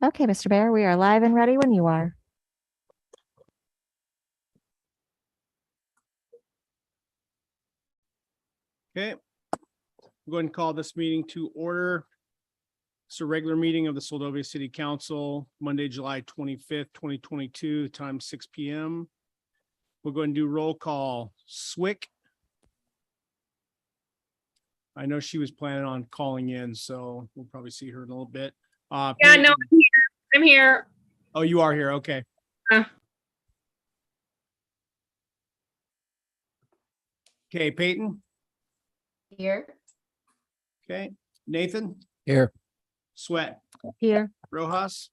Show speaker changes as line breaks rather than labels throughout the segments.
Okay, Mr. Bear, we are live and ready when you are.
Okay, I'm going to call this meeting to order. It's a regular meeting of the Soldovia City Council, Monday, July 25th, 2022, time 6 p.m. We'll go ahead and do roll call. Swick. I know she was planning on calling in, so we'll probably see her in a little bit.
Yeah,
Peyton.
no, I'm here.
Oh, you are here. Okay. Okay, Peyton.
Here.
Okay, Nathan.
Here.
Sweat.
Here.
Rojas.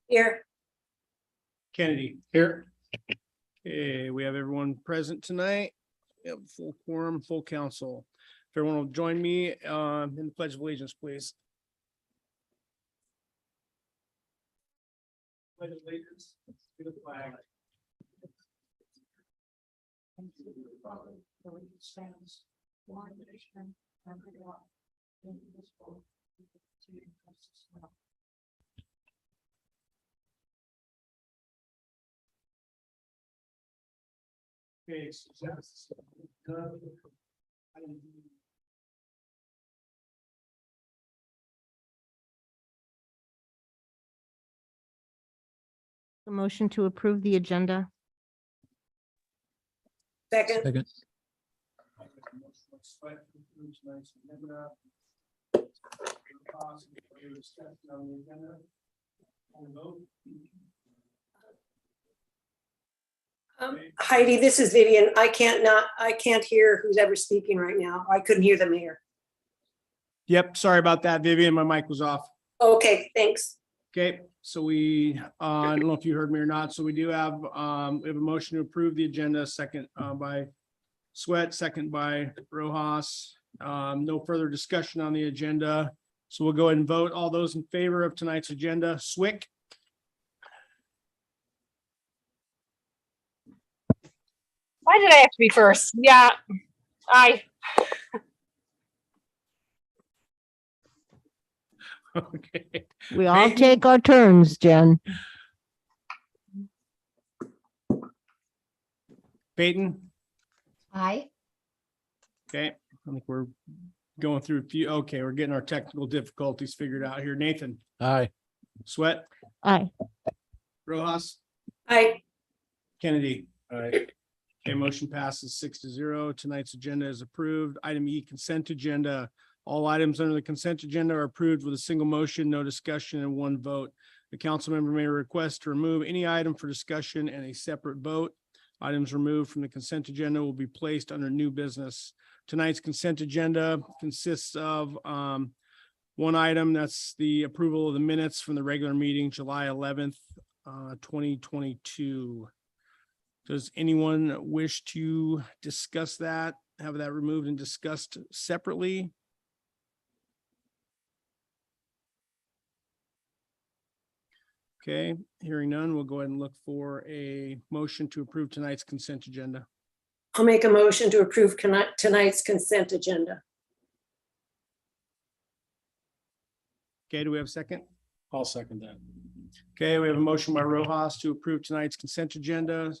Here.
Kennedy. Here. Okay, we have everyone present tonight. We have full quorum, full council. If everyone will join me in the Pledge of Allegiance, please. Pledge of Allegiance to the flag. Okay,
A motion to approve the agenda.
Second. Heidi, this is Vivian. I can't hear who's ever speaking right now. I couldn't hear them here.
Yep, sorry about that, Vivian. My mic was off.
Okay, thanks.
Okay, so we, I don't know if you heard me or not. So we do have, we have a motion to approve the agenda, second by Sweat, second by Rojas. No further discussion on the agenda. So we'll go ahead and vote. All those in favor of tonight's agenda, Swick.
Why did I have to be first? Yeah,
Okay.
We all
Peyton?
take our turns, Jen.
Peyton.
Aye.
Okay, I think we're going through a few. Okay, we're getting our technical difficulties figured out here. Nathan.
Aye.
Sweat.
Aye.
Rojas.
Aye.
Kennedy.
Aye.
Okay, motion passes 6-0. Tonight's agenda is approved. Item E, consent agenda. All items under the consent agenda are approved with a single motion, no discussion, and one vote. The council member may request to remove any item for discussion and a separate vote. Items removed from the consent agenda will be placed under new business. Tonight's consent agenda consists of one item, that's the approval of the minutes from the regular meeting, July 11th, 2022. Does anyone wish to discuss that, have that removed and discussed separately? Okay, hearing none, we'll go ahead and look for a motion to approve tonight's consent agenda.
I'll make a motion to approve tonight's consent agenda.
Okay, do we have a second?
I'll second that.
Okay, we have a motion by Rojas to approve tonight's consent agenda,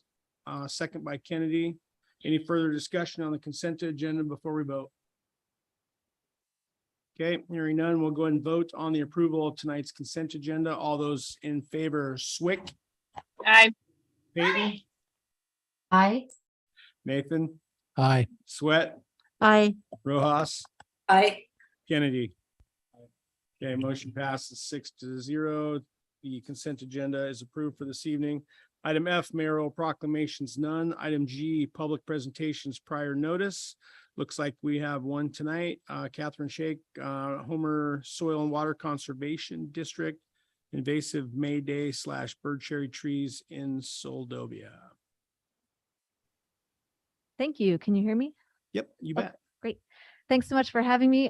second by Kennedy. Any further discussion on the consent agenda before we vote? Okay, hearing none, we'll go ahead and vote on the approval of tonight's consent agenda. All those in favor, Swick.
Aye.
Peyton.
Aye.
Nathan.
Aye.
Sweat.
Aye.
Rojas.
Aye.
Kennedy. Okay, motion passes 6-0. The consent agenda is approved for this evening. Item F, mayoral proclamations, none. Item G, public presentations prior notice. Looks like we have one tonight. Catherine Shake, Homer Soil and Water Conservation District, invasive May Day / bird cherry trees in Soldovia.
Thank you. Can you hear me?
Yep, you
Oh,
bet.
great. Thanks so much for having me.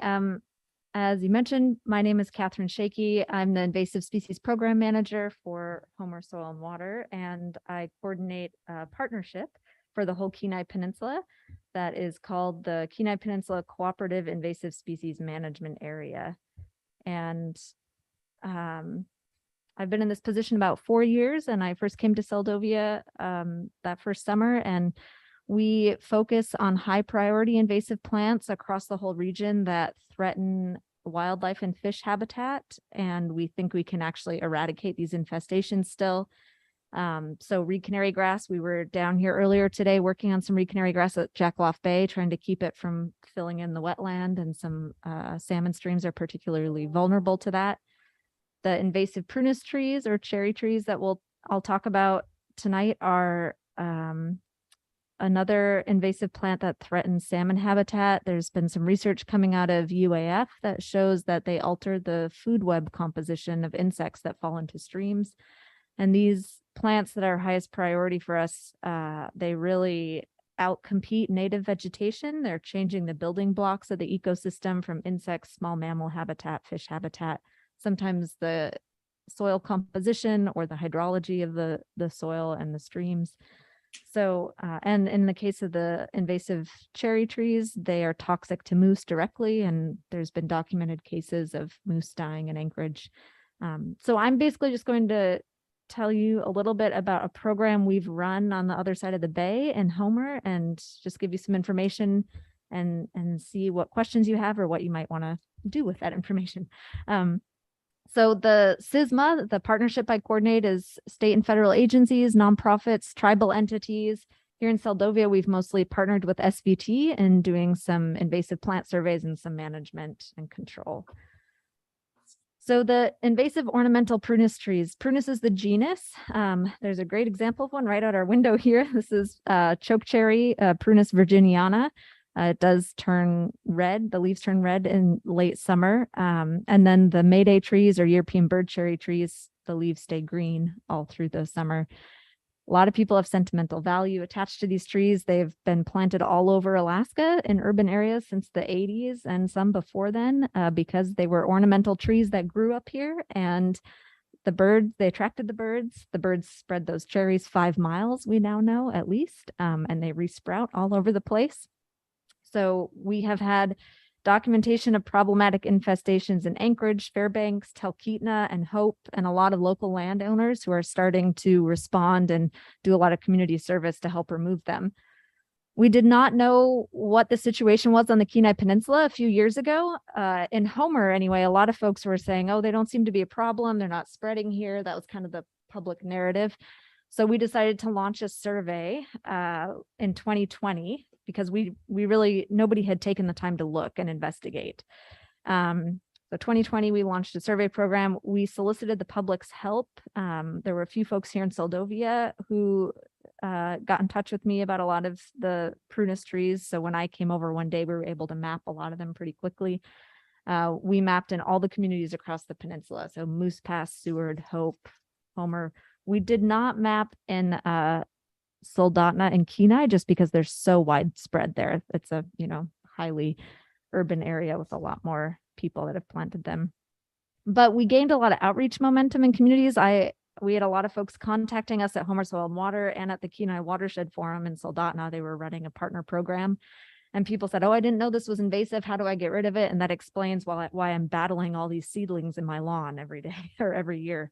As you mentioned, my name is Catherine Shakey. I'm the Invasive Species Program Manager for Homer Soil and Water, and I coordinate a partnership for the whole Kenai Peninsula that is called the Kenai Peninsula Cooperative Invasive Species Management Area. And I've been in this position about 4 years, and I first came to Seldovia that first summer, and we focus on high priority invasive plants across the whole region that threaten wildlife and fish habitat. And we think we can actually eradicate these infestations still. So reed canary grass, we were down here earlier today working on some reed canary grass at Jackaloff Bay, trying to keep it from filling in the wetland, and some salmon streams are particularly vulnerable to that. The invasive prunus trees, or cherry trees, that I'll talk about tonight are another invasive plant that threatens salmon habitat. There's been some research coming out of UAF that shows that they alter the food web composition of insects that fall into streams. And these plants that are highest priority for us, they really outcompete native vegetation. They're changing the building blocks of the ecosystem, from insects, small mammal habitat, fish habitat, sometimes the soil composition or the hydrology of the soil and the streams. So, and in the case of the invasive cherry trees, they are toxic to moose directly, and there's been documented cases of moose dying in Anchorage. So I'm basically just going to tell you a little bit about a program we've run on the other side of the bay in Homer, and just give you some information and see what questions you have or what you might want to do with that information. So the SISMA, the partnership I coordinate, is state and federal agencies, nonprofits, tribal entities. Here in Seldovia, we've mostly partnered with SVT in doing some invasive plant surveys and some management and control. So the invasive ornamental prunus trees. Prunus is the genus. There's a great example of one right out our window here. This is chokecherry, Prunus virginiana. It does turn red. The leaves turn red in late summer. And then the Mayday trees, or European bird cherry trees, the leaves stay green all through the summer. A lot of people have sentimental value attached to these trees. They've been planted all over Alaska in urban areas since the 80s, and some before then, because they were ornamental trees that grew up here. And the birds, they attracted the birds. The birds spread those cherries 5 miles, we now know at least, and they resprout all over the place. So we have had documentation of problematic infestations in Anchorage, Fairbanks, Talkeetna, and Hope, and a lot of local landowners who are starting to respond and do a lot of community service to help remove them. We did not know what the situation was on the Kenai Peninsula a few years ago. In Homer, anyway, a lot of folks were saying, oh, they don't seem to be a problem. They're not spreading here. That was kind of the public narrative. So we decided to launch a survey in 2020, because we really, nobody had taken the time to look and investigate. So 2020, we launched a survey program. We solicited the public's help. There were a few folks here in Seldovia who got in touch with me about a lot of the prunus trees. So when I came over one day, we were able to map a lot of them pretty quickly. We mapped in all the communities across the peninsula. So Moose Pass, Seward, Hope, Homer. We did not map in Soldotna and Kenai, just because they're so widespread there. It's a, highly urban area with a lot more people that have planted them. But we gained a lot of outreach momentum in communities. We had a lot of folks contacting us at Homer Soil and Water and at the Kenai Watershed Forum in Soldotna. They were running a partner program, and people said, oh, I didn't know this was invasive. How do I get rid of it? And that explains why I'm battling all these seedlings in my lawn every day or every year.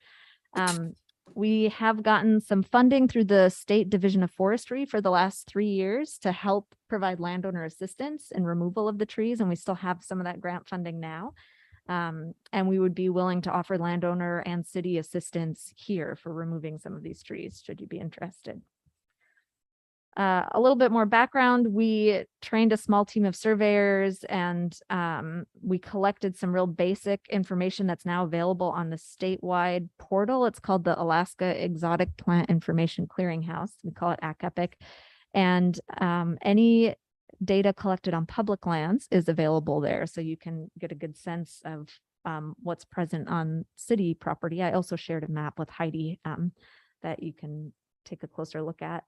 We have gotten some funding through the State Division of Forestry for the last 3 years to help provide landowner assistance in removal of the trees. And we still have some of that grant funding now. And we would be willing to offer landowner and city assistance here for removing some of these trees, should you be interested. A little bit more background, we trained a small team of surveyors, and we collected some real basic information that's now available on the statewide portal. It's called the Alaska Exotic Plant Information Clearinghouse. We call it ACEPIC. And any data collected on public lands is available there, so you can get a good sense of what's present on city property. I also shared a map with Heidi that you can take a closer look at.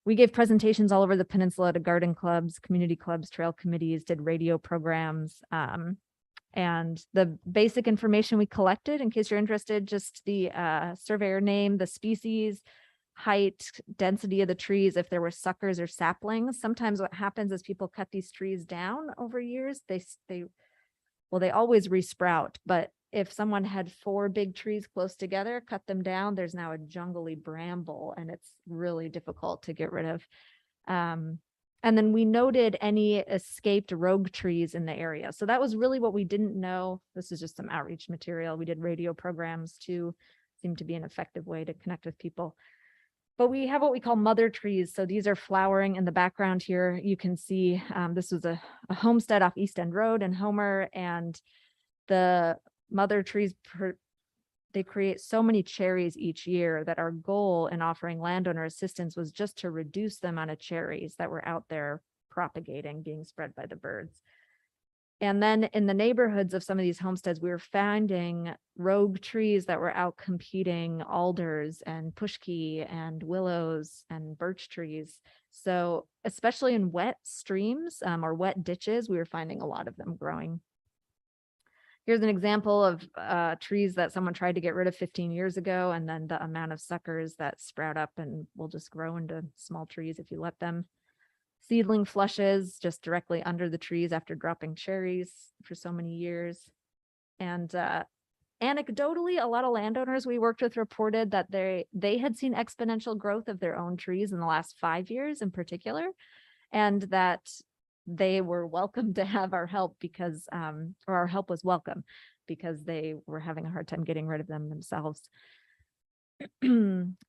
We gave presentations all over the peninsula to garden clubs, community clubs, trail committees, did radio programs. And the basic information we collected, in case you're interested, just the surveyor name, the species, height, density of the trees, if there were suckers or saplings. Sometimes what happens is people cut these trees down over years. They always resprout, but if someone had 4 big trees close together, cut them down, there's now a jungly bramble and it's really difficult to get rid of. And then we noted any escaped rogue trees in the area. So that was really what we didn't know. This is just some outreach material. We did radio programs too, seemed to be an effective way to connect with people. But we have what we call mother trees. So these are flowering in the background here. You can see this was a homestead off East End Road in Homer, and the mother trees, they create so many cherries each year that our goal in offering landowner assistance was just to reduce the amount of cherries that were out there propagating, being spread by the birds. And then in the neighborhoods of some of these homesteads, we were finding rogue trees that were out competing alders and pushki and willows and birch trees. So especially in wet streams or wet ditches, we were finding a lot of them growing. Here's an example of trees that someone tried to get rid of 15 years ago, and then the amount of suckers that sprout up and will just grow into small trees if you let them. Seedling flushes just directly under the trees after dropping cherries for so many years. And anecdotally, a lot of landowners we worked with reported that they had seen exponential growth of their own trees in the last 5 years in particular, and that they were welcome to have our help because, or our help was welcome because they were having a hard time getting rid of them themselves.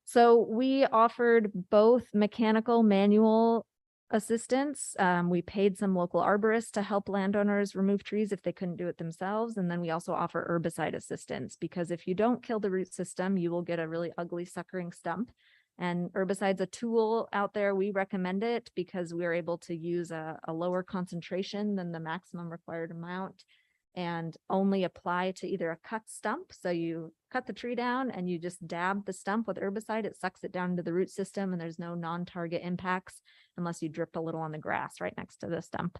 So we offered both mechanical, manual assistance. We paid some local arborists to help landowners remove trees if they couldn't do it themselves. And then we also offer herbicide assistance, because if you don't kill the root system, you will get a really ugly suckering stump. And herbicide's a tool out there. We recommend it because we're able to use a lower concentration than the maximum required amount and only apply to either a cut stump. So you cut the tree down and you just dab the stump with herbicide. It sucks it down into the root system and there's no non-target impacts unless you drip a little on the grass right next to the stump.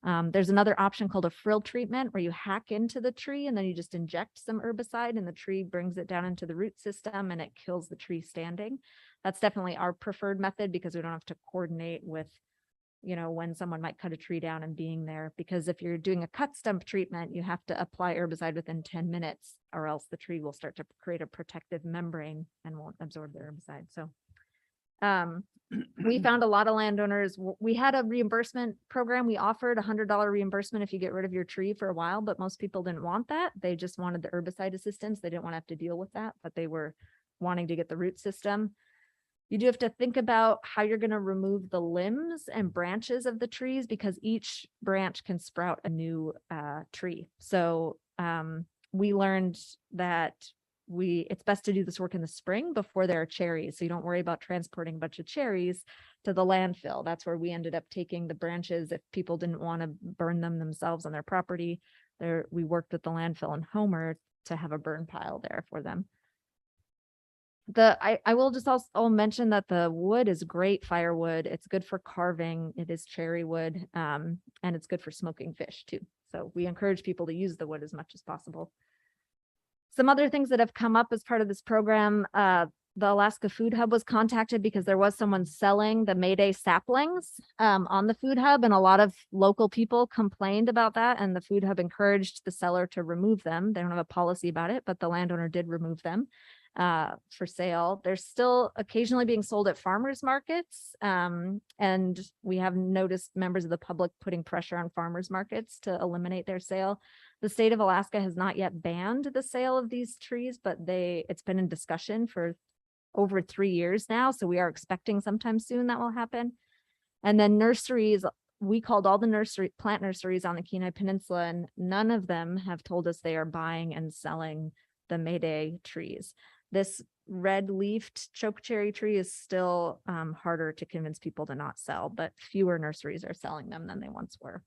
There's another option called a frill treatment where you hack into the tree and then you just inject some herbicide and the tree brings it down into the root system and it kills the tree standing. That's definitely our preferred method because we don't have to coordinate with, you know, when someone might cut a tree down and being there, because if you're doing a cut stump treatment, you have to apply herbicide within 10 minutes or else the tree will start to create a protective membrane and won't absorb the herbicide. So we found a lot of landowners. We had a reimbursement program. We offered $100 reimbursement if you get rid of your tree for a while, but most people didn't want that. They just wanted the herbicide assistance. They didn't want to have to deal with that, but they were wanting to get the root system. You do have to think about how you're going to remove the limbs and branches of the trees because each branch can sprout a new tree. So we learned that it's best to do this work in the spring before there are cherries. So you don't worry about transporting a bunch of cherries to the landfill. That's where we ended up taking the branches if people didn't want to burn them themselves on their property. We worked with the landfill in Homer to have a burn pile there for them. I will just also mention that the wood is great firewood. It's good for carving. It is cherry wood, and it's good for smoking fish too. So we encourage people to use the wood as much as possible. Some other things that have come up as part of this program, the Alaska Food Hub was contacted because there was someone selling the Mayday saplings on the Food Hub, and a lot of local people complained about that, and the Food Hub encouraged the seller to remove them. They don't have a policy about it, but the landowner did remove them for sale. They're still occasionally being sold at farmers markets. And we have noticed members of the public putting pressure on farmers markets to eliminate their sale. The state of Alaska has not yet banned the sale of these trees, but it's been in discussion for over 3 years now. So we are expecting sometime soon that will happen. And then nurseries, we called all the plant nurseries on the Kenai Peninsula, and none of them have told us they are buying and selling the Mayday trees. This red-leafed chokecherry tree is still harder to convince people to not sell, but fewer nurseries are selling them than they once were.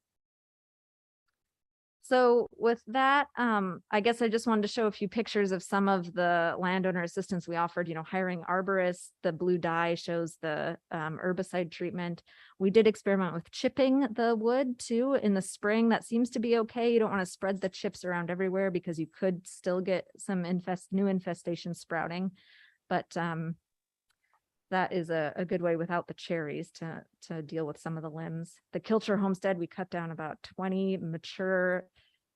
So with that, I guess I just wanted to show a few pictures of some of the landowner assistance we offered, hiring arborists. The blue dye shows the herbicide treatment. We did experiment with chipping the wood too in the spring. That seems to be okay. You don't want to spread the chips around everywhere because you could still get some new infestation sprouting. But that is a good way without the cherries to deal with some of the limbs. The Kilcher homestead, we cut down about 20 mature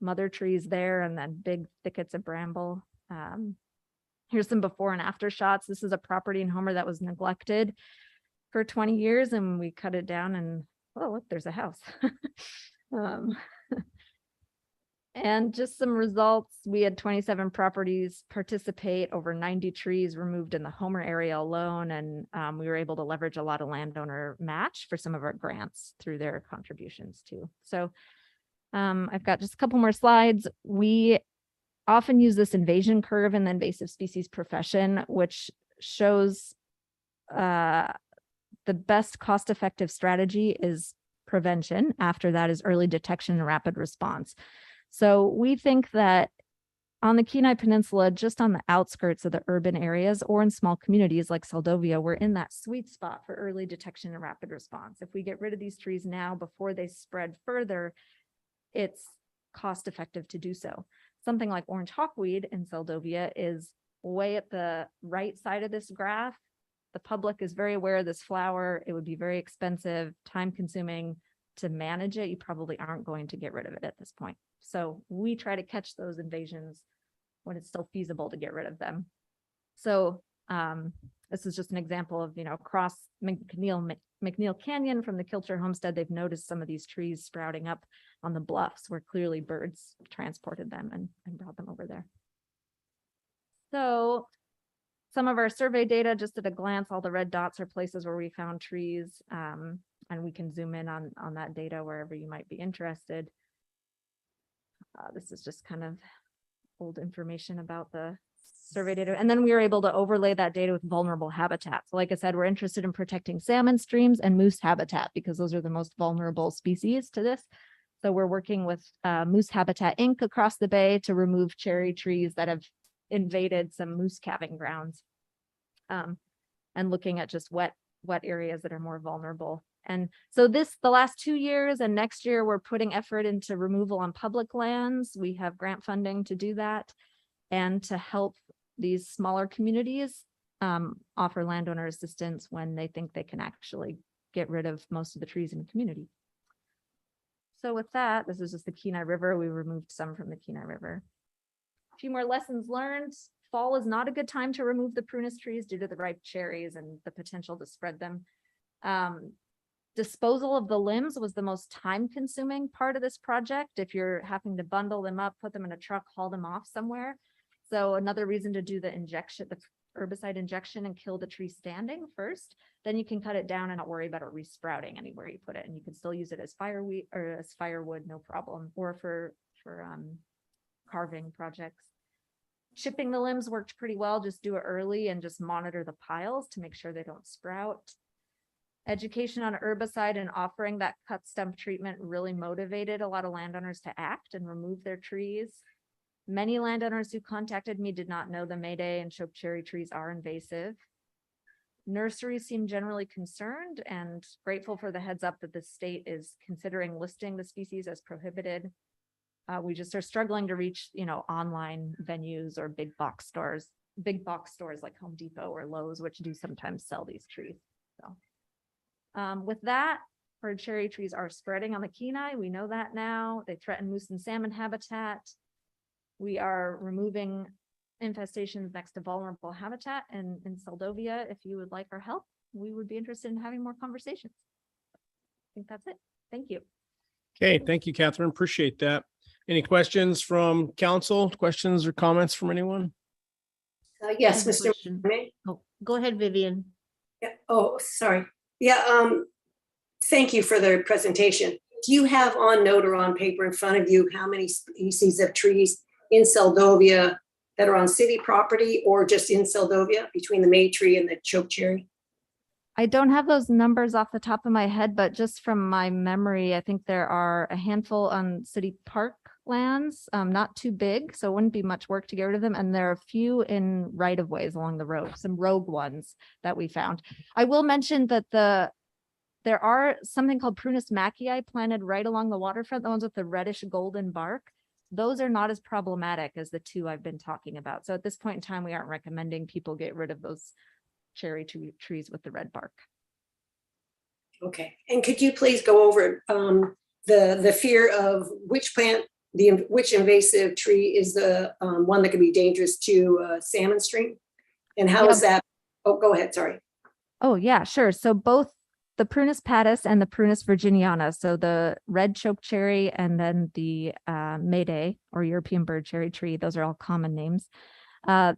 mother trees there and then big thickets of bramble. Here's some before and after shots. This is a property in Homer that was neglected for 20 years and we cut it down and, oh, look, there's a house. And just some results. We had 27 properties participate, over 90 trees removed in the Homer area alone. And we were able to leverage a lot of landowner match for some of our grants through their contributions too. So I've got just a couple more slides. We often use this invasion curve in the invasive species profession, which shows the best cost-effective strategy is prevention. After that is early detection and rapid response. So we think that on the Kenai Peninsula, just on the outskirts of the urban areas or in small communities like Seldovia, we're in that sweet spot for early detection and rapid response. If we get rid of these trees now before they spread further, it's cost effective to do so. Something like orange hawkweed in Seldovia is way at the right side of this graph. The public is very aware of this flower. It would be very expensive, time consuming to manage it. You probably aren't going to get rid of it at this point. So we try to catch those invasions when it's still feasible to get rid of them. So this is just an example of, across McNeil Canyon from the Kilcher Homestead, they've noticed some of these trees sprouting up on the bluffs where clearly birds transported them and brought them over there. So some of our survey data, just at a glance, all the red dots are places where we found trees, and we can zoom in on that data wherever you might be interested. This is just kind of old information about the survey data. And then we were able to overlay that data with vulnerable habitats. So like I said, we're interested in protecting salmon streams and moose habitat because those are the most vulnerable species to this. So we're working with Moose Habitat Inc. across the bay to remove cherry trees that have invaded some moose calving grounds, and looking at just what areas that are more vulnerable. And so the last 2 years and next year, we're putting effort into removal on public lands. We have grant funding to do that and to help these smaller communities offer landowner assistance when they think they can actually get rid of most of the trees in the community. So with that, this is just the Kenai River. We removed some from the Kenai River. A few more lessons learned. Fall is not a good time to remove the Prunus trees due to the ripe cherries and the potential to spread them. Disposal of the limbs was the most time-consuming part of this project. If you're having to bundle them up, put them in a truck, haul them off somewhere. So another reason to do the injection, the herbicide injection, and kill the tree standing first. Then you can cut it down and not worry about it resprouting anywhere you put it, and you can still use it as fireweed or as firewood, no problem, or for carving projects. Chipping the limbs worked pretty well. Just do it early and just monitor the piles to make sure they don't sprout. Education on herbicide and offering that cut stump treatment really motivated a lot of landowners to act and remove their trees. Many landowners who contacted me did not know the Mayday and choke cherry trees are invasive. Nurseries seem generally concerned and grateful for the heads up that the state is considering listing the species as prohibited. We just are struggling to reach, online venues or big box stores like Home Depot or Lowe's, which do sometimes sell these trees. So with that, bird cherry trees are spreading on the Kenai. We know that now. They threaten moose and salmon habitat. We are removing infestations next to vulnerable habitat in Seldovia. If you would like our help, we would be interested in having more conversations. I think that's it. Thank you.
Okay, thank you, Catherine. Appreciate that. Any questions from council? Questions or comments from anyone?
Yes,
I have a
Mr.
question.
May?
Oh, go ahead, Vivian.
Yeah. Oh, sorry. Yeah. Thank you for the presentation. Do you have on note or on paper in front of you how many species of trees in Seldovia that are on city property or just in Seldovia between the May tree and the choke cherry?
I don't have those numbers off the top of my head, but just from my memory, I think there are a handful on city park lands, not too big, so it wouldn't be much work to get rid of them. And there are a few in right of ways along the road, some rogue ones that we found. I will mention that there are something called Prunus mackii planted right along the waterfront, the ones with the reddish golden bark. Those are not as problematic as the two I've been talking about. So at this point in time, we aren't recommending people get rid of those cherry trees with the red bark.
Okay. And could you please go over the fear of which plant which invasive tree is the one that can be dangerous to salmon stream? And how is that? Oh, go ahead, sorry.
Oh, yeah, sure. So both the Prunus patus and the Prunus virginiana, so the red chokecherry and then the Mayday or European bird cherry tree, those are all common names.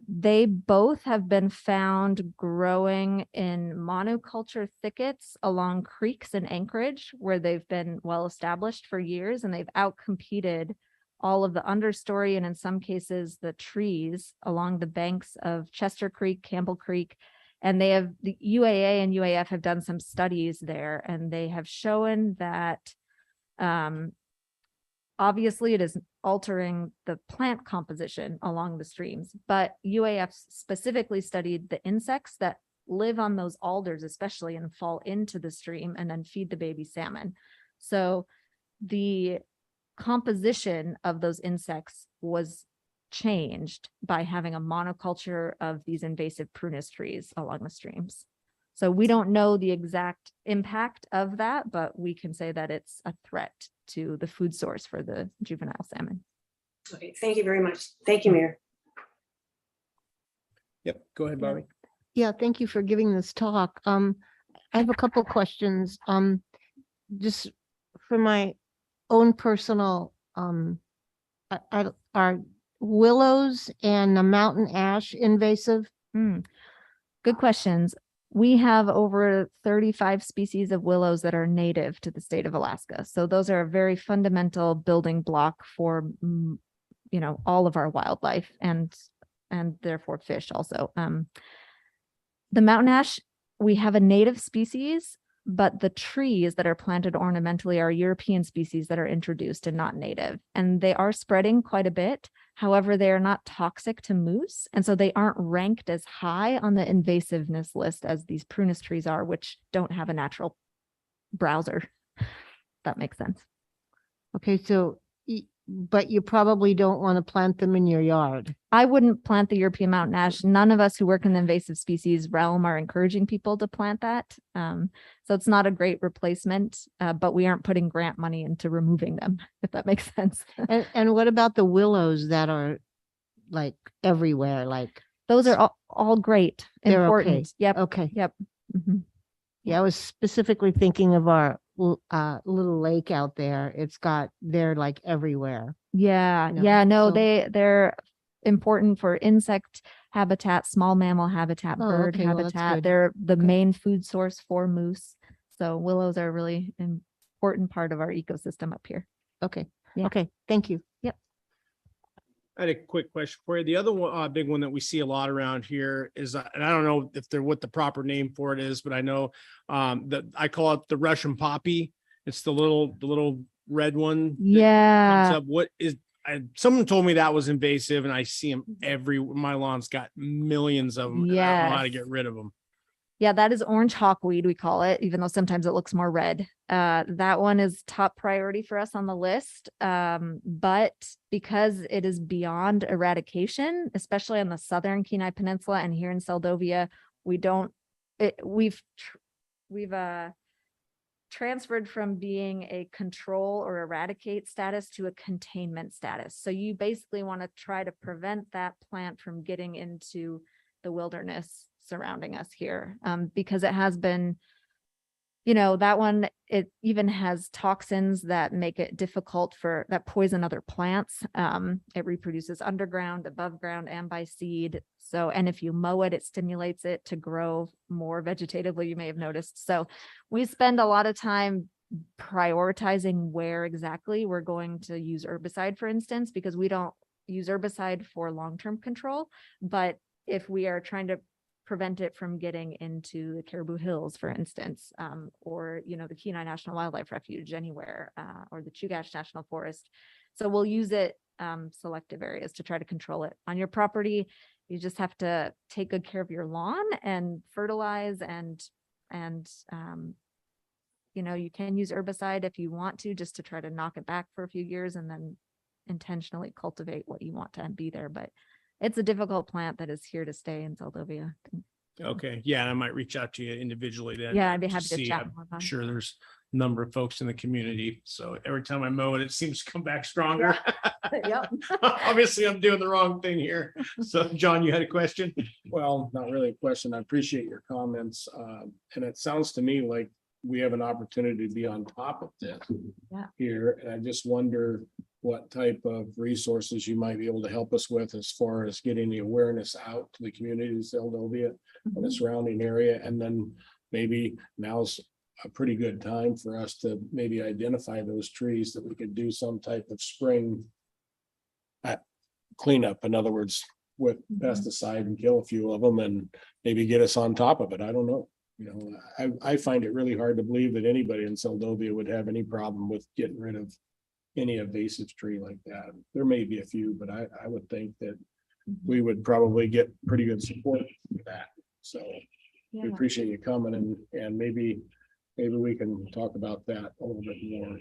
They both have been found growing in monoculture thickets along creeks in Anchorage, where they've been well established for years, and they've outcompeted all of the understory and in some cases the trees along the banks of Chester Creek, Campbell Creek. And they have, the UAA and UAF have done some studies there, and they have shown that obviously it is altering the plant composition along the streams, but UAF specifically studied the insects that live on those alders, especially, and fall into the stream and then feed the baby salmon. So the composition of those insects was changed by having a monoculture of these invasive prunus trees along the streams. So we don't know the exact impact of that, but we can say that it's a threat to the food source for the juvenile salmon.
Okay, thank you very much. Thank you, Mayor.
Yep, go ahead, Bobby.
Yeah, thank you for giving this talk. I have a couple questions. Just for my own personal, are willows and the mountain ash invasive?
Good questions. We have over 35 species of willows that are native to the state of Alaska. So those are a very fundamental building block for, all of our wildlife and therefore fish also. The mountain ash, we have a native species, but the trees that are planted ornamentally are European species that are introduced and not native. And they are spreading quite a bit. However, they are not toxic to moose. And so they aren't ranked as high on the invasiveness list as these prunus trees are, which don't have a natural browser. That makes sense.
Okay, so, but you probably don't want to plant them in your yard.
I wouldn't plant the European mountain ash. None of us who work in the invasive species realm are encouraging people to plant that. So it's not a great replacement, but we aren't putting grant money into removing them, if that makes sense.
And what about the willows that are like everywhere? Like
those are all great,
they're
important.
okay.
Yep.
Okay.
Yep. Mhm.
Yeah, I was specifically thinking of our little lake out there. They're like everywhere.
Yeah.
No,
Yeah. No,
so-
they're important for insect habitat, small mammal habitat,
Oh,
bird
okay, well, that's
habitat.
good.
They're the
Okay.
main food source for moose. So willows are a really important part of our ecosystem up here.
Okay.
Yeah.
Okay. Thank you.
I had a quick question for you. The other one, big one that we see a lot around here is, and I don't know if they're what the proper name for it is, but I know that I call it the Russian poppy. It's the little red one. that
Yeah.
comes up. What is? Someone told me that was invasive, and I see them my lawn's got millions of them. And I don't know how to
Yes.
get rid of them.
Yeah, that is orange hawkweed, we call it, even though sometimes it looks more red. That one is top priority for us on the list. But because it is beyond eradication, especially on the southern Kenai Peninsula and here in Seldovia, we've transferred from being a control or eradicate status to a containment status. So you basically want to try to prevent that plant from getting into the wilderness surrounding us here, because it has been, that one, it even has toxins that make it difficult that poison other plants. It reproduces underground, above ground, and by seed. So, and if you mow it, it stimulates it to grow more vegetatively, you may have noticed. So we spend a lot of time prioritizing where exactly we're going to use herbicide, for instance, because we don't use herbicide for long-term control. But if we are trying to prevent it from getting into the Caribou Hills, for instance, or, the Kenai National Wildlife Refuge anywhere, or the Chugach National Forest. So we'll use it selective areas to try to control it. On your property, you just have to take good care of your lawn and fertilize and you can use herbicide if you want to, just to try to knock it back for a few years and then intentionally cultivate what you want to be there. But it's a difficult plant that is here to stay in Seldovia.
Okay, yeah, I might reach out to you individually then.
Yeah, I'd be
to
happy to
see.
chat
I'm
more about it.
sure there's number of folks in the community. So every time I mow it, it seems to come back stronger.
Yep.
Obviously, I'm doing the wrong thing here. So John, you had a question?
Well, not really a question. I appreciate your comments. And it sounds to me like we have an opportunity to be on top of this
Yeah.
here. And I just wonder what type of resources you might be able to help us with as far as getting the awareness out to the community of Seldovia and the surrounding area. And then maybe now's a pretty good time for us to maybe identify those trees that we could do some type of spring cleanup. In other words, with pesticide and kill a few of them and maybe get us on top of it. I don't know. You know, I find it really hard to believe that anybody in Seldovia would have any problem with getting rid of any invasive tree like that. There may be a few, but I would think that we would probably get pretty good support for that. So we
Yeah.
appreciate you coming and maybe we can talk about that a little bit more.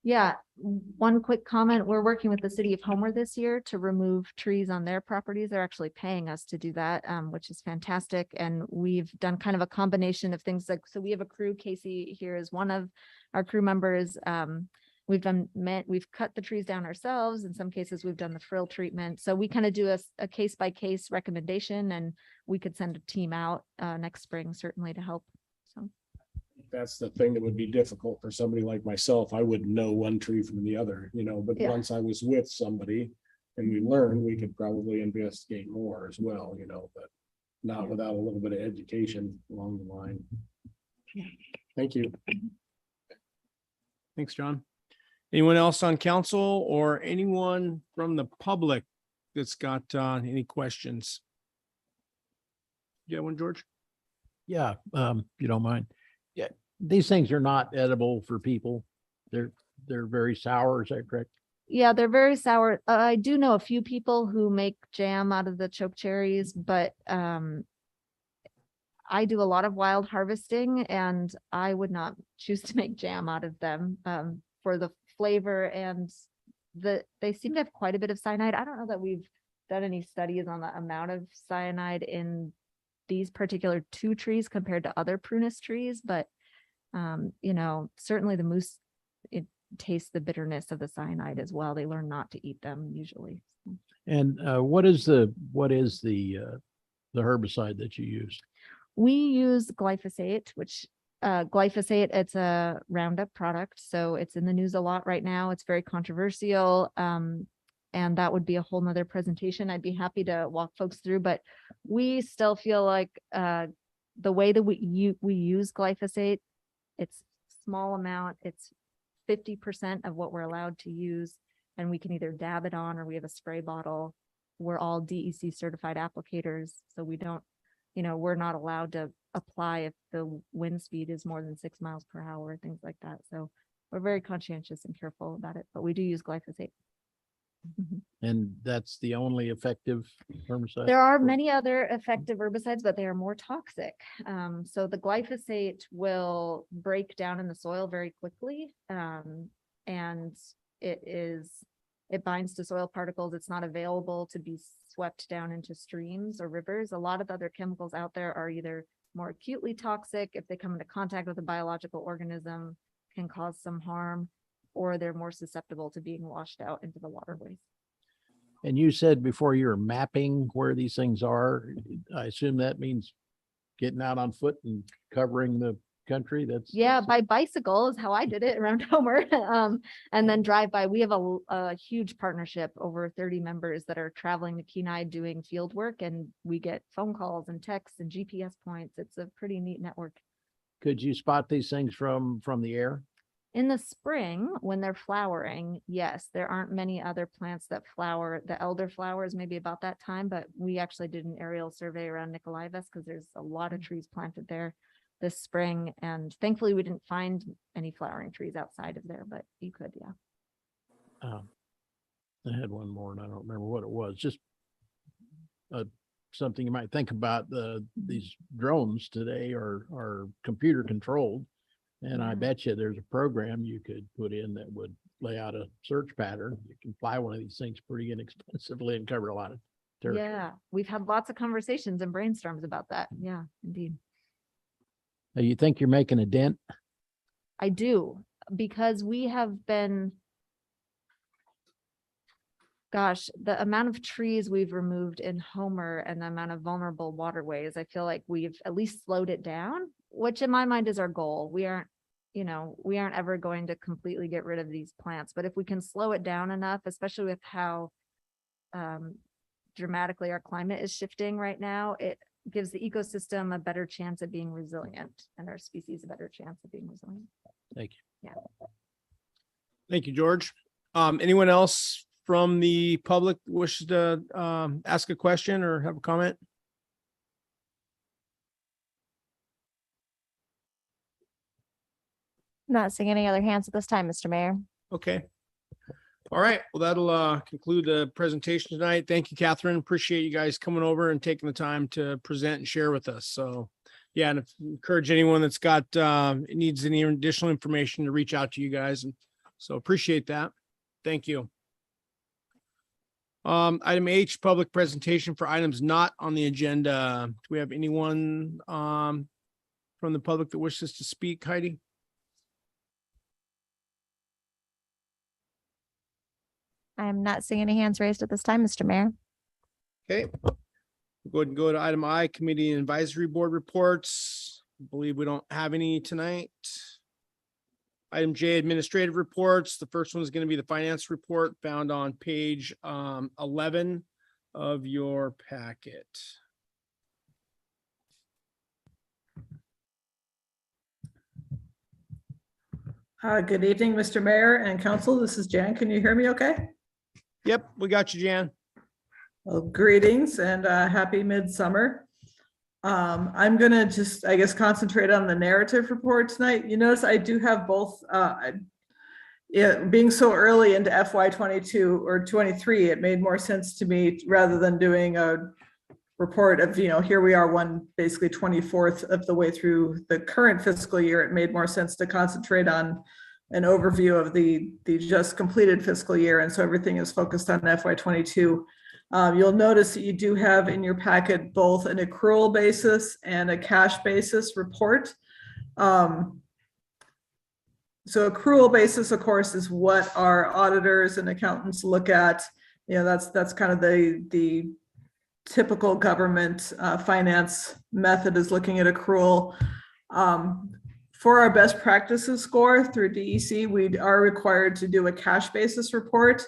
Yeah, one quick comment. We're working with the city of Homer this year to remove trees on their properties. They're actually paying us to do that, which is fantastic. And we've done kind of a combination of things like, so we have a crew, Casey here is one of our crew members. We've cut the trees down ourselves. In some cases, we've done the frill treatment. So we kind of do a case by case recommendation, and we could send a team out next spring, certainly to help. So.
That's the thing that would be difficult for somebody like myself. I wouldn't know one tree from the other, you know, but
Yeah.
once I was with somebody and we learned, we could probably investigate more as well, you know, but not without a little bit of education along the line.
Yeah.
Thank you.
Thanks, John. Anyone else on council or anyone from the public that's got any questions? You got one, George?
Yeah, if you don't mind. Yeah, these things are not edible for people. They're very sour, is that correct?
Yeah, they're very sour. I do know a few people who make jam out of the choke cherries, but I do a lot of wild harvesting and I would not choose to make jam out of them for the flavor, and they seem to have quite a bit of cyanide. I don't know that we've done any studies on the amount of cyanide in these particular two trees compared to other Prunus trees, but you know, certainly the moose, it tastes the bitterness of the cyanide as well. They learn not to eat them usually.
And what is the herbicide that you use?
We use glyphosate, which glyphosate, it's a Roundup product. So it's in the news a lot right now. It's very controversial. And that would be a whole nother presentation. I'd be happy to walk folks through, but we still feel like the way that we use glyphosate, it's small amount, it's 50% of what we're allowed to use. And we can either dab it on or we have a spray bottle. We're all DEC certified applicators. So we don't, you know, we're not allowed to apply if the wind speed is more than 6 miles per hour, things like that. So we're very conscientious and careful about it, but we do use glyphosate.
And that's the only effective herbicide?
There are many other effective herbicides, but they are more toxic. So the glyphosate will break down in the soil very quickly. And it binds to soil particles. It's not available to be swept down into streams or rivers. A lot of other chemicals out there are either more acutely toxic if they come into contact with a biological organism, can cause some harm, or they're more susceptible to being washed out into the waterways.
And you said before you were mapping where these things are. I assume that means getting out on foot and covering the country. That's
Yeah, by bicycle is how I did it around Homer. And then drive by. We have a huge partnership, over 30 members that are traveling to Kenai doing field work, and we get phone calls and texts and GPS points. It's a pretty neat network.
Could you spot these things from the air?
In the spring, when they're flowering, yes, there aren't many other plants that flower. The elder flowers maybe about that time, but we actually did an aerial survey around Nikolaivas because there's a lot of trees planted there this spring. And thankfully we didn't find any flowering trees outside of there, but you could, yeah.
I had one more and I don't remember what it was. Just something you might think about. These drones today are computer controlled. And I
Yeah.
bet you there's a program you could put in that would lay out a search pattern. You can fly one of these things pretty inexpensively and cover a lot of territory.
Yeah, we've had lots of conversations and brainstorms about that. Yeah, indeed.
You think you're making a dent?
I do, because we have been, gosh, the amount of trees we've removed in Homer and the amount of vulnerable waterways, I feel like we've at least slowed it down, which in my mind is our goal. We aren't ever going to completely get rid of these plants, but if we can slow it down enough, especially with how dramatically our climate is shifting right now, it gives the ecosystem a better chance of being resilient and our species a better chance of being resilient.
Thank you.
Yeah.
Thank you, George. Anyone else from the public wishes to ask a question or have a comment?
Not seeing any other hands at this time, Mr. Mayor.
Okay. All right. Well, that'll conclude the presentation tonight. Thank you, Catherine. Appreciate you guys coming over and taking the time to present and share with us. So yeah, and encourage anyone that's got needs any additional information to reach out to you guys. And so appreciate that. Thank you. Item H, public presentation for items not on the agenda. Do we have anyone from the public that wishes to speak, Heidi?
I'm not seeing any hands raised at this time, Mr. Mayor.
Okay. We'll go ahead and go to item I, committee and advisory board reports. I believe we don't have any tonight. Item J, administrative reports. The first one is going to be the finance report found on page 11 of your packet.
Good evening, Mr. Mayor and Council. This is Jan. Can you hear me okay?
Yep, we got you, Jan.
Well, greetings and happy midsummer. I'm gonna just, I guess, concentrate on the narrative report tonight. You notice I do have both, being so early into FY 22 or 23, it made more sense to me rather than doing a report of, here we are basically 24th of the way through the current fiscal year. It made more sense to concentrate on an overview of the just completed fiscal year. And so everything is focused on FY 22. You'll notice that you do have in your packet both an accrual basis and a cash basis report. So accrual basis, of course, is what our auditors and accountants look at. That's kind of the typical government finance method, is looking at accrual. For our best practices score through DEC, we are required to do a cash basis report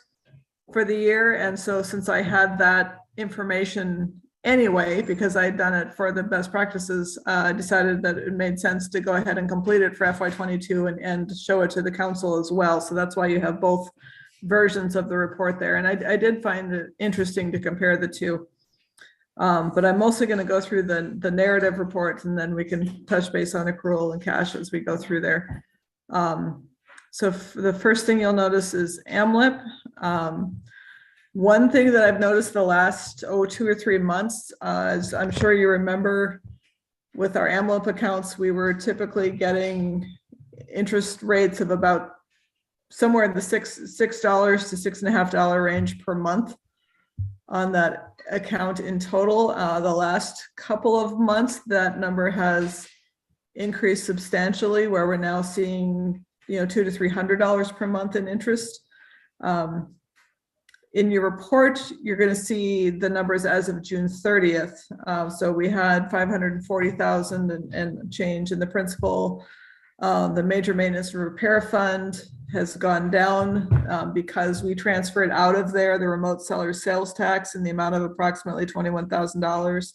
for the year. And so since I had that information anyway, because I had done it for the best practices, I decided that it made sense to go ahead and complete it for FY 22 and show it to the council as well. So that's why you have both versions of the report there. And I did find it interesting to compare the two. But I'm mostly going to go through the narrative reports, and then we can touch base on accrual and cash as we go through there. So the first thing you'll notice is AMLIP. One thing that I've noticed the last 2 or 3 months, as I'm sure you remember, with our AMLIP accounts, we were typically getting interest rates of about somewhere in the $6 to $6.50 range per month on that account in total. The last couple of months, that number has increased substantially, where we're now seeing $200 to $300 per month in interest. In your report, you're going to see the numbers as of June 30th. So we had 540,000 and change in the principal. The major maintenance and repair fund has gone down because we transferred out of there the remote seller sales tax in the amount of approximately $21,000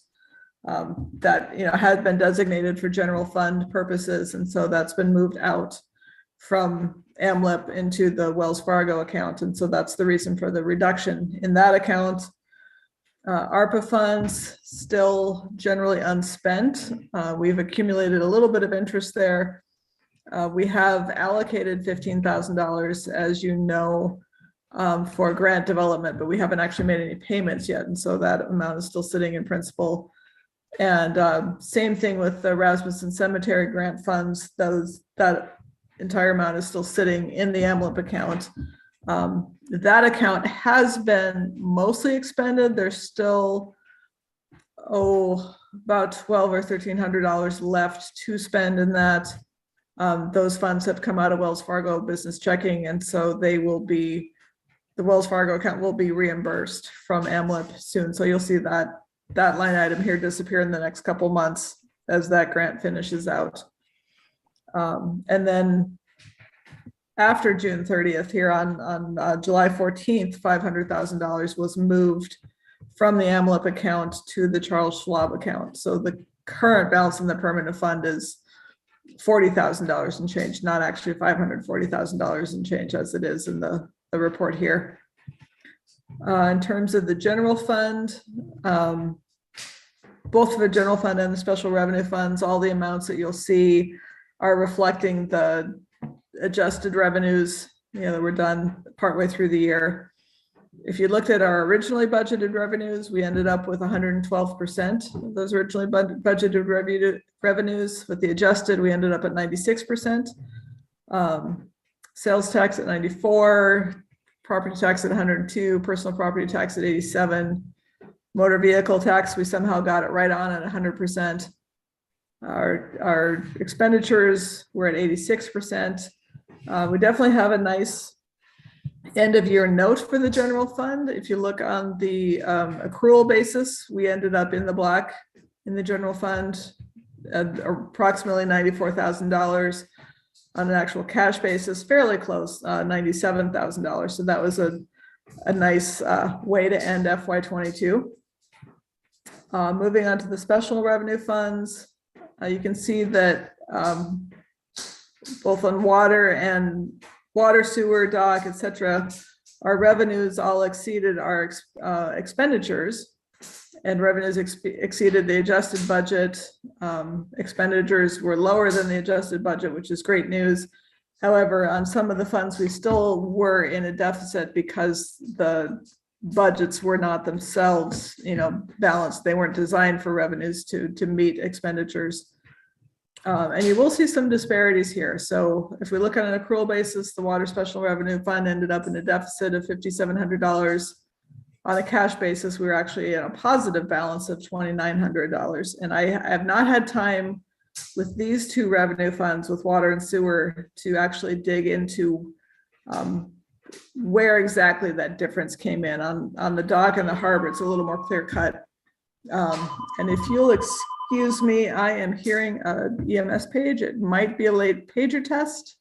that had been designated for general fund purposes, and so that's been moved out from AMLIP into the Wells Fargo account, and so that's the reason for the reduction in that account. ARPA funds still generally unspent. We've accumulated a little bit of interest there. We have allocated $15,000, as you know, for grant development, but we haven't actually made any payments yet. And so that amount is still sitting in principal. And same thing with the Rasmussen Cemetery grant funds. That entire amount is still sitting in the AMLIP account. That account has been mostly expended. There's still, about $1,200 or $1,300 left to spend in that. Those funds have come out of Wells Fargo business checking, and so they will be, the Wells Fargo account will be reimbursed from AMLIP soon. So you'll see that line item here disappear in the next couple months as that grant finishes out. And then after June 30th, here on July 14th, $500,000 was moved from the AMLIP account to the Charles Schwab account. So the current balance in the permanent fund is $40,000 and change, not actually $540,000 and change as it is in the report here. In terms of the general fund, both the general fund and the special revenue funds, all the amounts that you'll see are reflecting the adjusted revenues, that were done partway through the year. If you looked at our originally budgeted revenues, we ended up with 112% of those originally budgeted revenues. With the adjusted, we ended up at 96%. Sales tax at 94, property tax at 102, personal property tax at 87. Motor vehicle tax, we somehow got it right on at 100%. Our expenditures were at 86%. We definitely have a nice end of year note for the general fund. If you look on the accrual basis, we ended up in the black in the general fund at approximately $94,000. On an actual cash basis, fairly close, $97,000. So that was a nice way to end FY22. Moving on to the special revenue funds, you can see that both on water, sewer, dock, etc., our revenues all exceeded our expenditures, and revenues exceeded the adjusted budget. Expenditures were lower than the adjusted budget, which is great news. However, on some of the funds, we still were in a deficit because the budgets were not themselves, balanced. They weren't designed for revenues to meet expenditures. And you will see some disparities here. So if we look at an accrual basis, the water special revenue fund ended up in a deficit of $5,700. On a cash basis, we were actually in a positive balance of $2,900. And I have not had time with these two revenue funds, with water and sewer, to actually dig into where exactly that difference came in. On the dock and the harbor, it's a little more clear cut. And if you'll excuse me, I am hearing an EMS page. It might be a late pager test,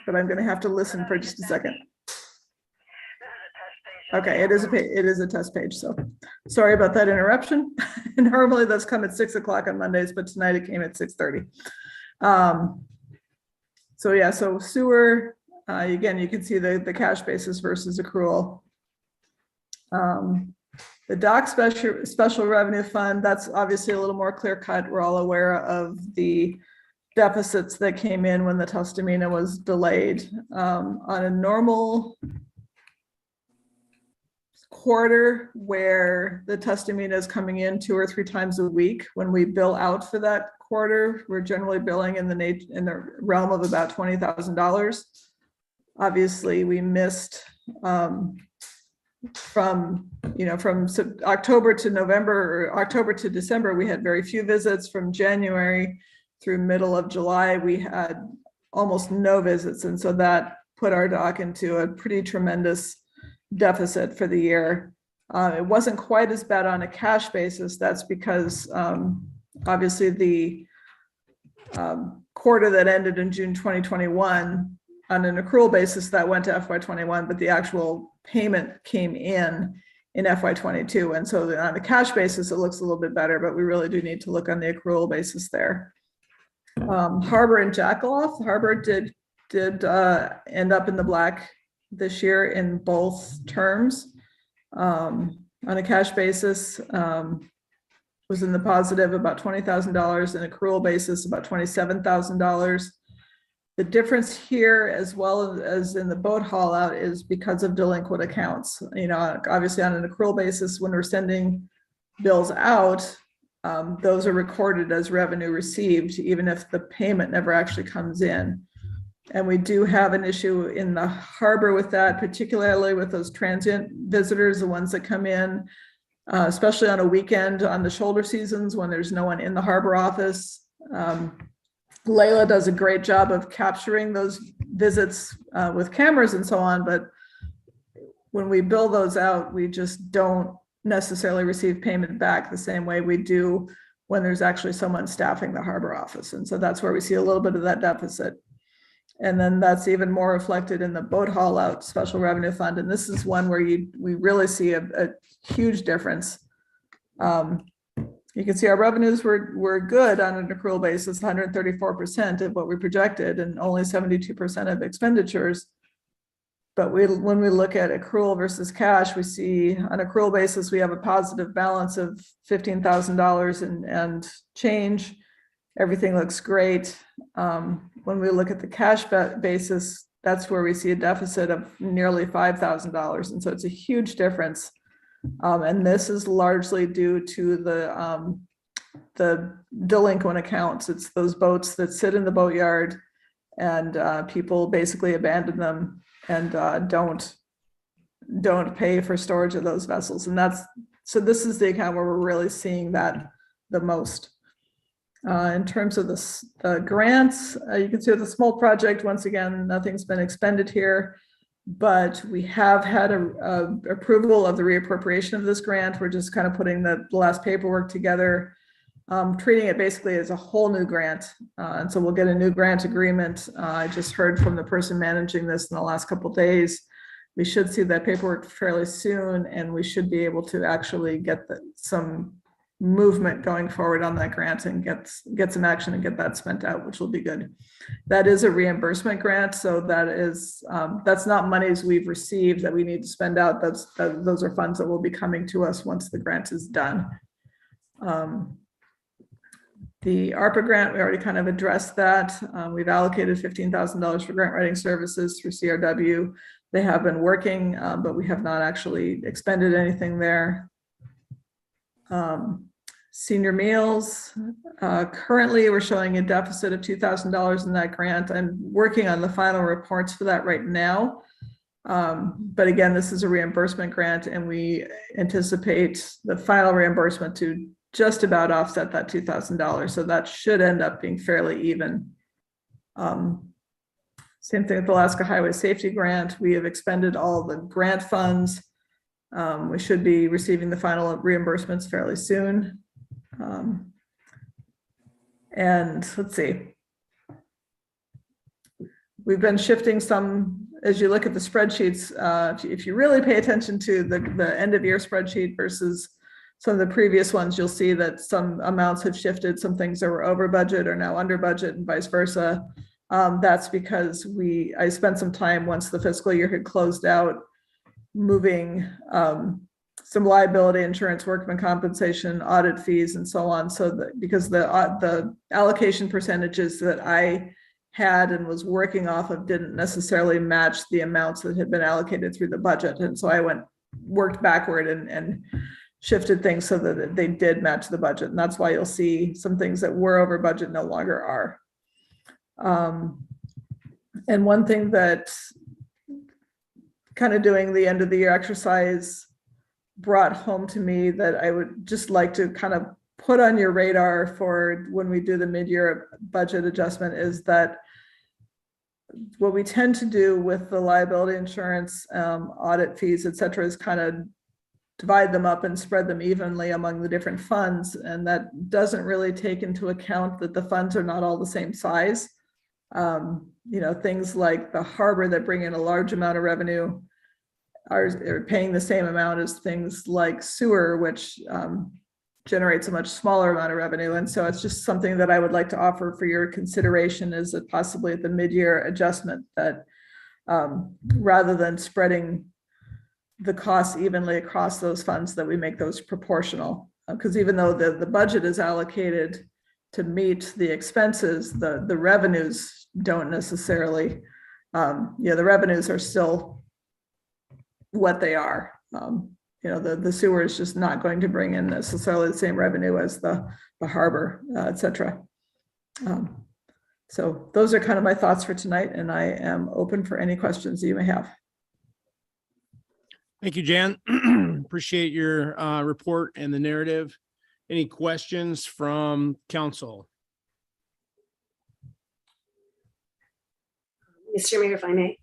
but I'm going to have to listen for just a second. Okay, it is a test page. So sorry about that interruption. Normally those come at 6 o'clock on Mondays, but tonight it came at 6:30. So yeah, so sewer, again, you can see the cash basis versus accrual. The dock special revenue fund, that's obviously a little more clear cut. We're all aware of the deficits that came in when the Tustamina was delayed. On a normal quarter where the Tustamina is coming in 2 or 3 times a week, when we bill out for that quarter, we're generally billing in the realm of about $20,000. Obviously, we missed from October to November, or October to December, we had very few visits. From January through middle of July, we had almost no visits. And so that put our dock into a pretty tremendous deficit for the year. It wasn't quite as bad on a cash basis. That's because obviously the quarter that ended in June 2021, on an accrual basis, that went to FY21, but the actual payment came in FY22. And so on a cash basis, it looks a little bit better, but we really do need to look on the accrual basis there. Harbor and Jackaloff. Harbor did end up in the black this year in both terms. On a cash basis, was in the positive about $20,000, and accrual basis about $27,000. The difference here, as well as in the boat haul out, is because of delinquent accounts. Obviously on an accrual basis, when we're sending bills out, those are recorded as revenue received, even if the payment never actually comes in. And we do have an issue in the harbor with that, particularly with those transient visitors, the ones that come in, especially on a weekend on the shoulder seasons when there's no one in the harbor office. Layla does a great job of capturing those visits with cameras and so on, but when we bill those out, we just don't necessarily receive payment back the same way we do when there's actually someone staffing the harbor office. And so that's where we see a little bit of that deficit. And then that's even more reflected in the boat haul out special revenue fund. And this is one where we really see a huge difference. You can see our revenues were good on an accrual basis, 134% of what we projected and only 72% of expenditures. But when we look at accrual versus cash, we see on accrual basis, we have a positive balance of $15,000 and change. Everything looks great. When we look at the cash basis, that's where we see a deficit of nearly $5,000. And so it's a huge difference. And this is largely due to the delinquent accounts. It's those boats that sit in the boatyard and people basically abandon them and don't pay for storage of those vessels. And so this is the account where we're really seeing that the most. In terms of the grants, you can see with the small project, once again, nothing's been expended here, but we have had a approval of the reappropriation of this grant. We're just kind of putting the last paperwork together, treating it basically as a whole new grant. And so we'll get a new grant agreement. I just heard from the person managing this in the last couple of days. We should see that paperwork fairly soon, and we should be able to actually get some movement going forward on that grant and get some action and get that spent out, which will be good. That is a reimbursement grant, so that's not monies we've received that we need to spend out. Those are funds that will be coming to us once the grant is done. The ARPA grant, we already kind of addressed that. We've allocated $15,000 for grant writing services through CRW. They have been working, but we have not actually expended anything there. Senior meals, currently we're showing a deficit of $2,000 in that grant. I'm working on the final reports for that right now. But again, this is a reimbursement grant, and we anticipate the final reimbursement to just about offset that $2,000. So that should end up being fairly even. Same thing with the Alaska Highway Safety Grant. We have expended all the grant funds. We should be receiving the final reimbursements fairly soon. And let's see. We've been shifting some, as you look at the spreadsheets, if you really pay attention to the end of year spreadsheet versus some of the previous ones, you'll see that some amounts have shifted. Some things that were over budget are now under budget and vice versa. That's because I spent some time once the fiscal year had closed out moving some liability insurance, workman compensation, audit fees, and so on. So that because the allocation percentages that I had and was working off of didn't necessarily match the amounts that had been allocated through the budget. And so I worked backward and shifted things so that they did match the budget. And that's why you'll see some things that were over budget no longer are. And one thing that kind of doing the end of the year exercise brought home to me that I would just like to kind of put on your radar for when we do the mid-year budget adjustment is that what we tend to do with the liability insurance, audit fees, et cetera, is kind of divide them up and spread them evenly among the different funds. And that doesn't really take into account that the funds are not all the same size. Things like the harbor that bring in a large amount of revenue are paying the same amount as things like sewer, which generates a much smaller amount of revenue. And so it's just something that I would like to offer for your consideration is that possibly at the mid-year adjustment that rather than spreading the costs evenly across those funds, that we make those proportional. Because even though the budget is allocated to meet the expenses, the revenues don't necessarily, the revenues are still what they are. The sewer is just not going to bring in necessarily the same revenue as the harbor, et cetera. So those are kind of my thoughts for tonight, and I am open for any questions that you may have.
Thank you, Jan. Appreciate your report and the narrative. Any questions from council?
Mr. Mayor, if I may.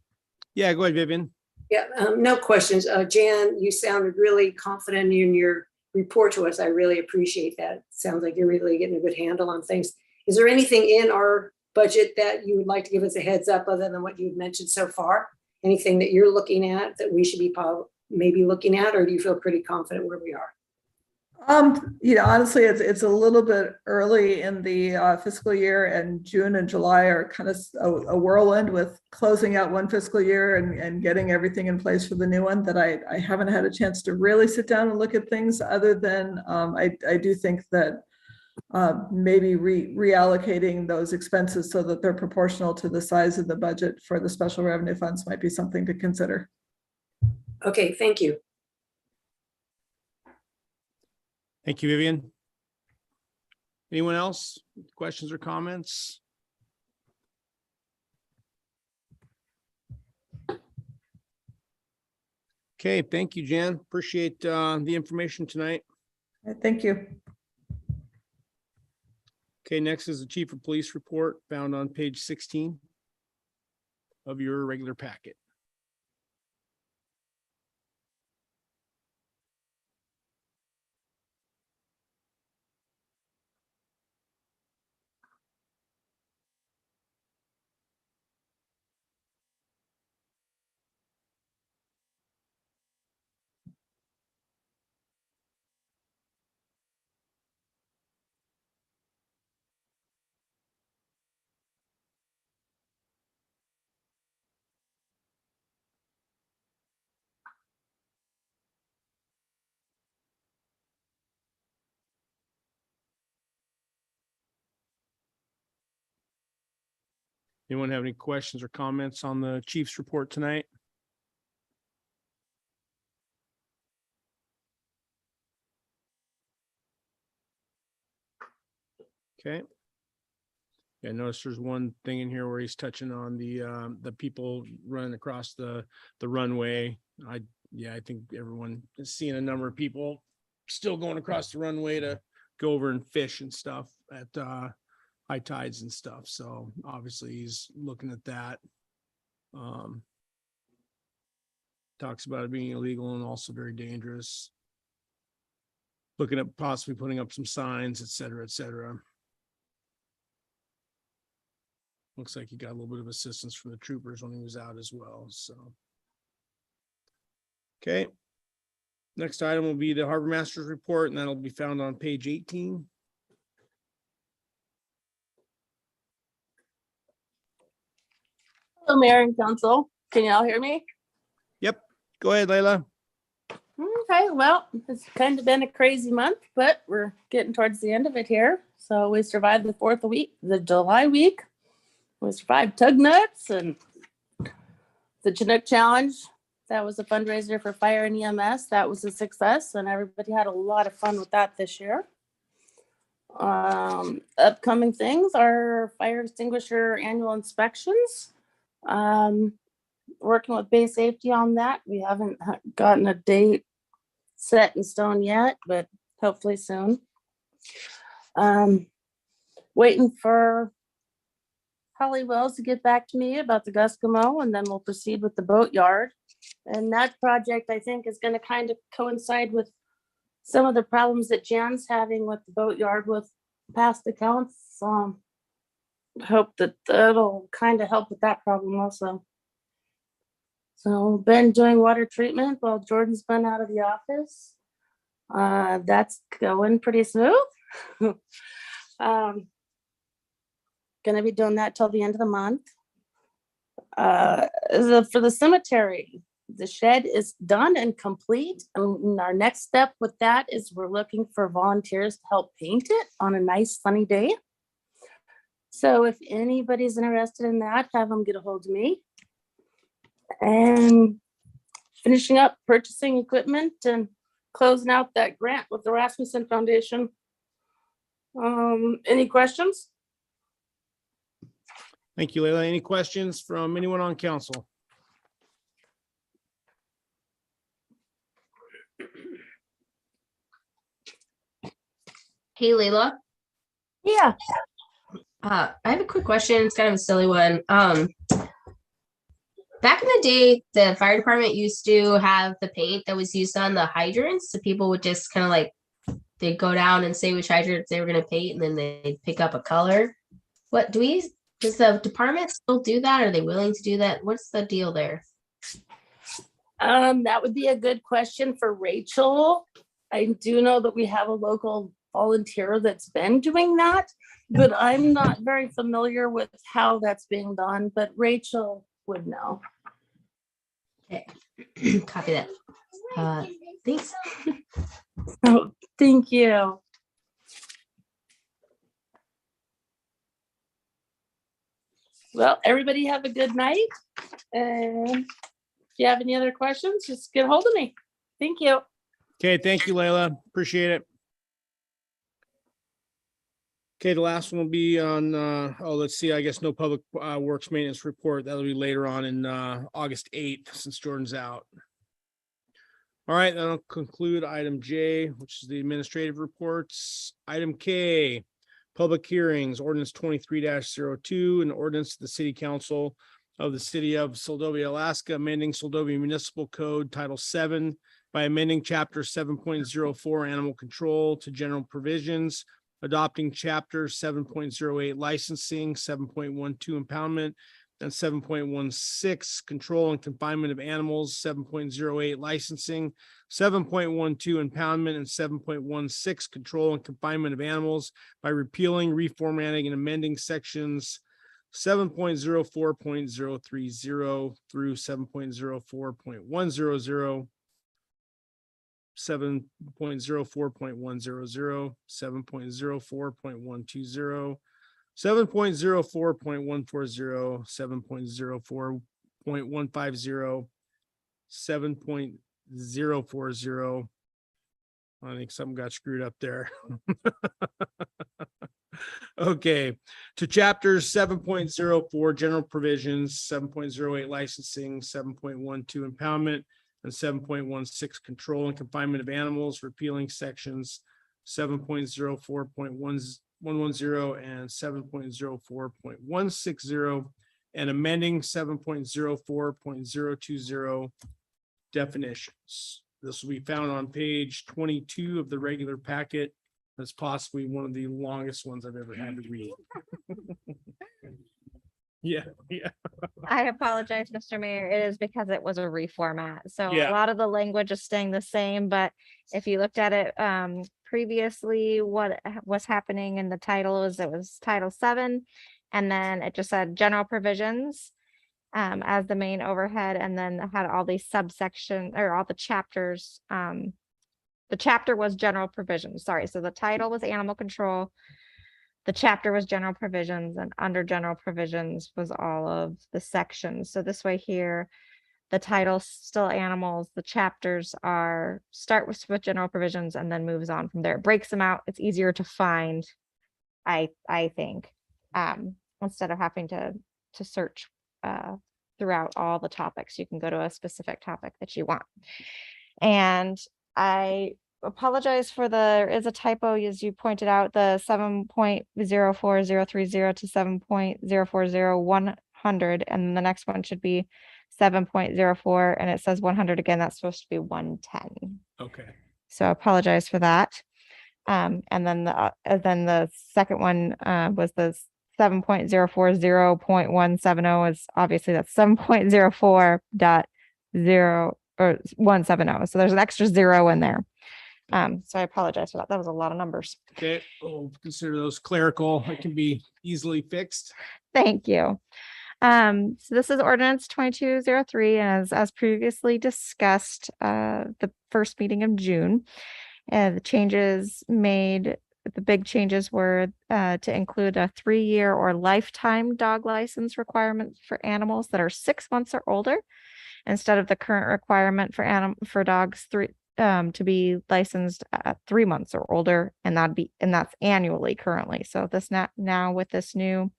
Yeah, go ahead, Vivian.
Yeah, no questions. Jan, you sounded really confident in your report to us. I really appreciate that. Sounds like you're really getting a good handle on things. Is there anything in our budget that you would like to give us a heads up other than what you've mentioned so far? Anything that you're looking at that we should be maybe looking at, or do you feel pretty confident where we are?
Honestly, it's a little bit early in the fiscal year, and June and July are kind of a whirlwind with closing out one fiscal year and getting everything in place for the new one, that I haven't had a chance to really sit down and look at things other than I do think that maybe reallocating those expenses so that they're proportional to the size of the budget for the special revenue funds might be something to consider.
Okay, thank you.
Thank you, Vivian. Anyone else? Questions or comments? Okay, thank you, Jan. Appreciate the information tonight.
Thank you.
Okay, next is the Chief of Police report found on page 16 of your regular packet. Anyone have any questions or comments on the Chief's report tonight? Okay. Yeah, I noticed there's one thing in here where he's touching on the people running across the runway. I think everyone is seeing a number of people still going across the runway to go over and fish and stuff at high tides and stuff. So obviously he's looking at that. Talks about it being illegal and also very dangerous. Looking at possibly putting up some signs, et cetera, et cetera. Looks like he got a little bit of assistance from the troopers when he was out as well, so. Okay. Next item will be the Harbor Master's report, and that'll be found on page 18.
Hello, Mayor and Council. Can y'all hear me?
Yep. Go ahead, Layla.
Okay, well, it's kind of been a crazy month, but we're getting towards the end of it here. So we survived the July week. We survived Tug Nuts and the Chinook Challenge. That was a fundraiser for fire and EMS. That was a success, and everybody had a lot of fun with that this year. Upcoming things are fire extinguisher annual inspections. Working with Bay Safety on that. We haven't gotten a date set in stone yet, but hopefully soon. Waiting for Holly Wells to get back to me about the Guskamo, and then we'll proceed with the boatyard. And that project, I think, is going to kind of coincide with some of the problems that Jan's having with the boatyard with past accounts. Hope that that'll kind of help with that problem also. So been doing water treatment while Jordan's been out of the office. That's going pretty smooth. Gonna be doing that till the end of the month. For the cemetery, the shed is done and complete. And our next step with that is we're looking for volunteers to help paint it on a nice sunny day. So if anybody's interested in that, have them get a hold of me. And finishing up purchasing equipment and closing out that grant with the Rasmussen Foundation. Any questions?
Thank you, Layla. Any questions from anyone on council?
Hey, Layla.
Yeah.
I have a quick question. It's kind of a silly one. back in the day, the fire department used to have the paint that was used on the hydrants. So people would just kind of like, they'd go down and say which hydrants they were going to paint, and then they'd pick up a color. Does the department still do that? Are they willing to do that? What's the deal there?
That would be a good question for Rachel. I do know that we have a local volunteer that's been doing that, but I'm not very familiar with how that's being done, but Rachel would know.
Okay. Copy that. Thanks.
Oh, thank you. Well, everybody have a good night. And if you have any other questions, just get a hold of me. Thank you.
Okay, thank you, Layla. Appreciate it. Okay, the last one will be on, let's see, I guess no public works maintenance report. That'll be later on in August 8th, since Jordan's out. All right, that'll conclude item J, which is the administrative reports. Item K, public hearings, ordinance 23-02, and ordinance to the city council of the city of Soldovia, Alaska, amending Soldovia Municipal Code Title 7 by amending chapter 7.04 animal control to general provisions, adopting chapter 7.08 licensing, 7.12 impoundment, and 7.16 control and confinement of animals, 7.08 licensing, 7.12 impoundment, and 7.16 control and confinement of animals by repealing, reformatting, and amending sections 7.04.030 through 7.04.100, 7.04.100, 7.04.120, 7.04.140, 7.04.150, 7.040. I think something got screwed up there. Okay, to chapters 7.04 general provisions, 7.08 licensing, 7.12 impoundment, and 7.16 control and confinement of animals, repealing sections 7.04.110 and 7.04.160, and amending 7.04.020 definitions. This will be found on page 22 of the regular packet. That's possibly one of the longest ones I've ever had to read. Yeah.
I apologize, Mr. Mayor. It is because it was a reformat. So
Yeah.
a lot of the language is staying the same, but if you looked at it previously, what was happening in the title is it was Title 7, and then it just said general provisions as the main overhead, and then it had all these subsection or all the chapters. The chapter was general provisions. Sorry. So the title was animal control. The chapter was general provisions, and under general provisions was all of the sections. So this way here, the title's still animals. The chapters start with general provisions and then moves on from there. It breaks them out. It's easier to find, I think, instead of having to search throughout all the topics. You can go to a specific topic that you want. And I apologize for there is a typo, as you pointed out, the 7.04030 to 7.040100, and the next one should be 7.04, and it says 100 again. That's supposed to be 110.
Okay.
So I apologize for that. And then the second one was the 7.040.170 is obviously that's 7.04.0 or 170. So there's an extra 0 in there. So I apologize for that. That was a lot of numbers.
Okay, we'll consider those clerical. It can be easily fixed.
Thank you. So this is ordinance 2203, and as previously discussed, the first meeting of June, the changes made, the big changes were to include a 3-year or lifetime dog license requirement for animals that are 6 months or older, instead of the current requirement for dogs to be licensed at 3 months or older, and that's annually currently. So this now with this new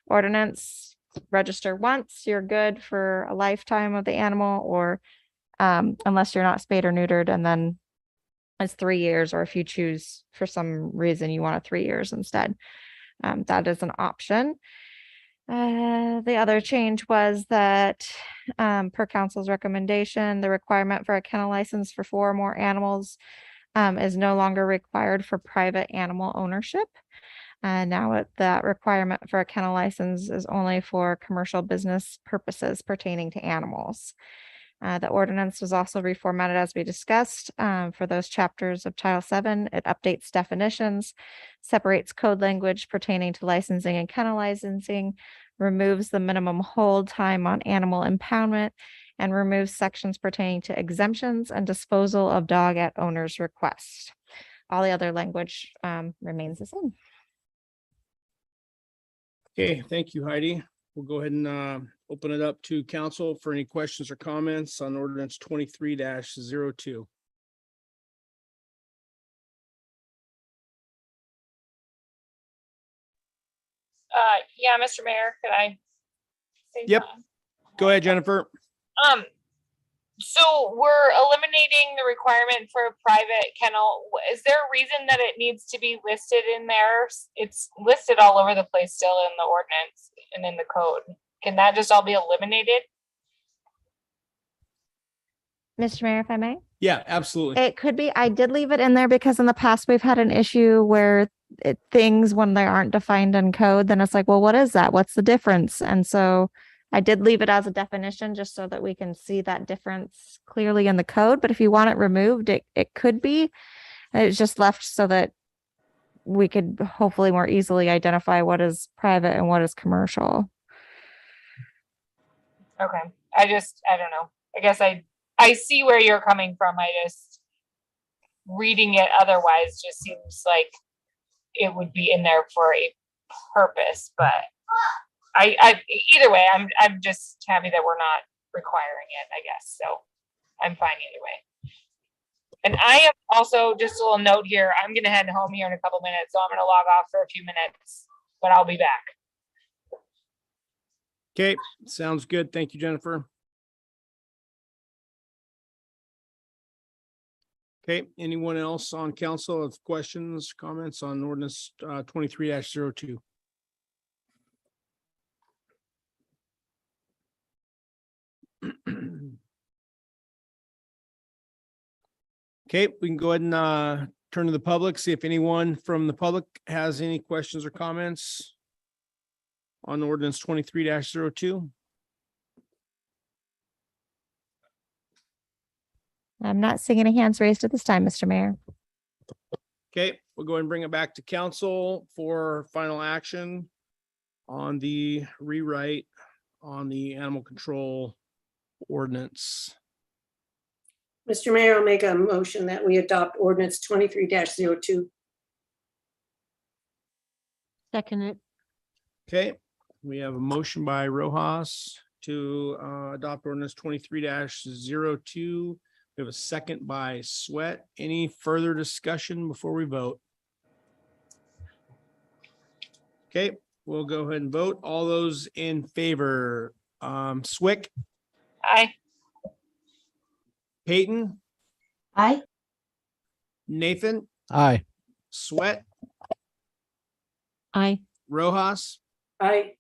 ordinance, register once, you're good for a lifetime of the animal, or unless you're not spayed or neutered, and then it's 3 years, or if you choose for some reason you want 3 years instead, that is an option. The other change was that, per council's recommendation, the requirement for a kennel license for 4 or more animals is no longer required for private animal ownership. Now that requirement for a kennel license is only for commercial business purposes pertaining to animals. The ordinance was also reformatted as we discussed for those chapters of Title VII. It updates definitions, separates code language pertaining to licensing and kennel licensing, removes the minimum hold time on animal impoundment, and removes sections pertaining to exemptions and disposal of dog at owner's request. All the other language remains the same.
Okay, thank you, Heidi. We'll go ahead and open it up to council for any questions or comments on ordinance 23-02.
Yeah, Mr. Mayor, could I say
Yep.
something?
Go ahead, Jennifer.
So we're eliminating the requirement for a private kennel. Is there a reason that it needs to be listed in there? It's listed all over the place still in the ordinance and in the code. Can that just all be eliminated?
Mr. Mayor, if I may?
Yeah, absolutely.
It could be. I did leave it in there because in the past we've had an issue where things, when they aren't defined in code, then it's like, well, what is that? What's the difference? And so I did leave it as a definition just so that we can see that difference clearly in the code. But if you want it removed, it could be. It's just left so that we could hopefully more easily identify what is private and what is commercial.
Okay. I don't know. I guess I see where you're coming from. I just reading it otherwise just seems like it would be in there for a purpose, but I either way, I'm just happy that we're not requiring it, I guess. So I'm fine either way. And I have also just a little note here. I'm gonna head home here in a couple minutes, so I'm gonna log off for a few minutes, but I'll be back.
Okay, sounds good. Thank you, Jennifer. Okay, anyone else on council have questions, comments on ordinance 23-02? Okay, we can go ahead and turn to the public, see if anyone from the public has any questions or comments on ordinance 23-02.
I'm not seeing any hands raised at this time, Mr. Mayor.
Okay, we'll go ahead and bring it back to council for final action on the rewrite on the animal control ordinance.
Mr. Mayor, I'll make a motion that we adopt ordinance 23-02.
Second it.
Okay, we have a motion by Rojas to adopt ordinance 23-02. We have a second by Sweat. Any further discussion before we vote? Okay, we'll go ahead and vote. All those in favor, Swick,
Aye.
Peyton,
Aye.
Nathan,
Aye.
Sweat,
Aye.
Rojas,
Aye.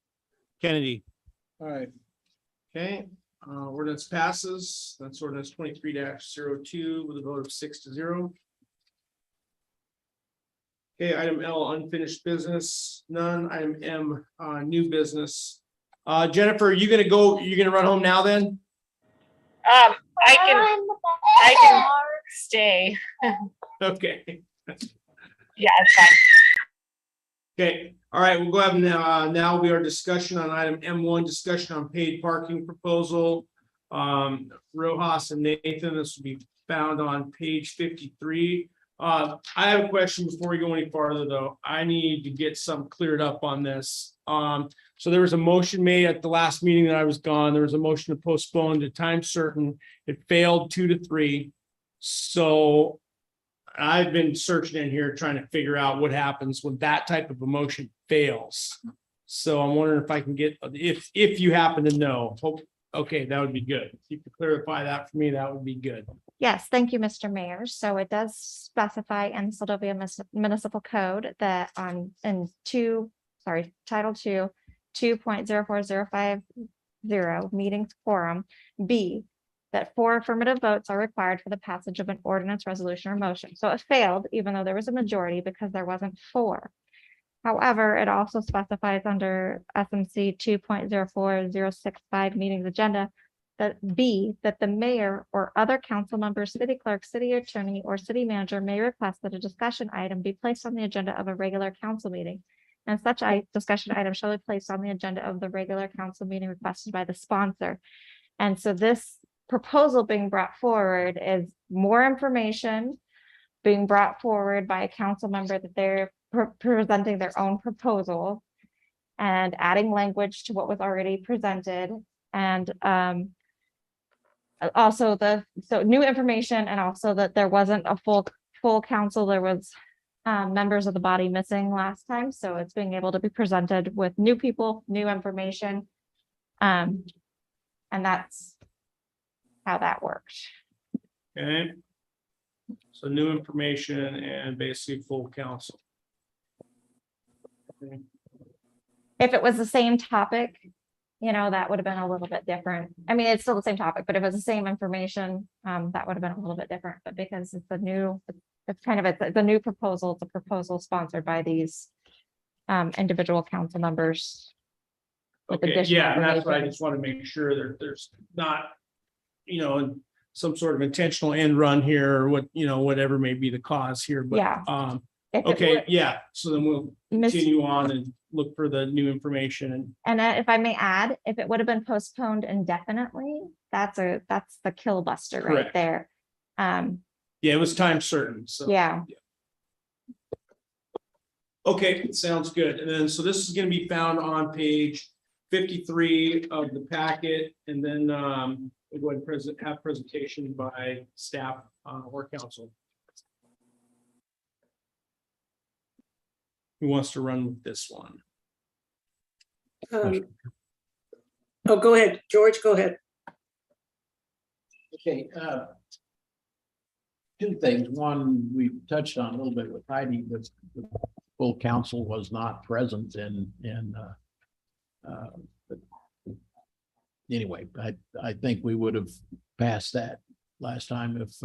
Kennedy.
All right.
Okay, ordinance passes. That's ordinance 23-02 with a vote of 6-0. Okay, item L, unfinished business, none. Item M, new business. Jennifer, are you gonna go, you're gonna run home now then?
I can stay.
Okay.
Yeah, it's fine.
Okay, all right, we'll go ahead and now we are discussion on item M1, discussion on paid parking proposal. Rojas and Nathan, this will be found on page 53. I have a question before we go any farther, though. I need to get some cleared up on this. So there was a motion made at the last meeting that I was gone. There was a motion to postpone to time certain. It failed 2-3. So I've been searching in here trying to figure out what happens when that type of a motion fails. So I'm wondering if I can get, if you happen to know, okay, that would be good. If you could clarify that for me, that would be good.
Yes, thank you, Mr. Mayor. So it does specify in Seldovia Municipal Code that Title II, 2.04050 meetings quorum. B, that 4 affirmative votes are required for the passage of an ordinance, resolution, or motion. So it failed, even though there was a majority, because there wasn't 4. However, it also specifies under SMC 2.04065 meetings agenda that B, that the mayor or other council members, city clerk, city attorney, or city manager may request that a discussion item be placed on the agenda of a regular council meeting. And such a discussion item shall be placed on the agenda of the regular council meeting requested by the sponsor. And so this proposal being brought forward is more information being brought forward by a council member that they're presenting their own proposal and adding language to what was already presented. And also so new information, and also that there wasn't a full council. There was members of the body missing last time. So it's being able to be presented with new people, new information. And that's how that worked.
Okay. So new information and basically full council. Okay.
If it was the same topic, that would have been a little bit different. I mean, it's still the same topic, but if it's the same information, that would have been a little bit different. But because it's it's a new proposal, it's a proposal sponsored by these individual council members. With
Okay,
additional
yeah, and that's what I
information.
just want to make sure that there's not, some sort of intentional end run here, or whatever may be the cause here, but.
Yeah. If it
Okay,
were-
yeah, so then we'll
Miss-
continue on and look for the new information.
And if I may add, if it would have been postponed indefinitely, that's the kill buster right
Correct.
there.
Yeah, it was time certain, so.
Yeah.
Okay, sounds good. And then, so this is gonna be found on page 53 of the packet, and then we'll go ahead and have presentation by staff or council. Who wants to run with this one?
Go ahead, George, go ahead.
Okay, 2 things. One, we touched on a little bit with Heidi, but the full council was not present anyway, I think we would have passed that last time if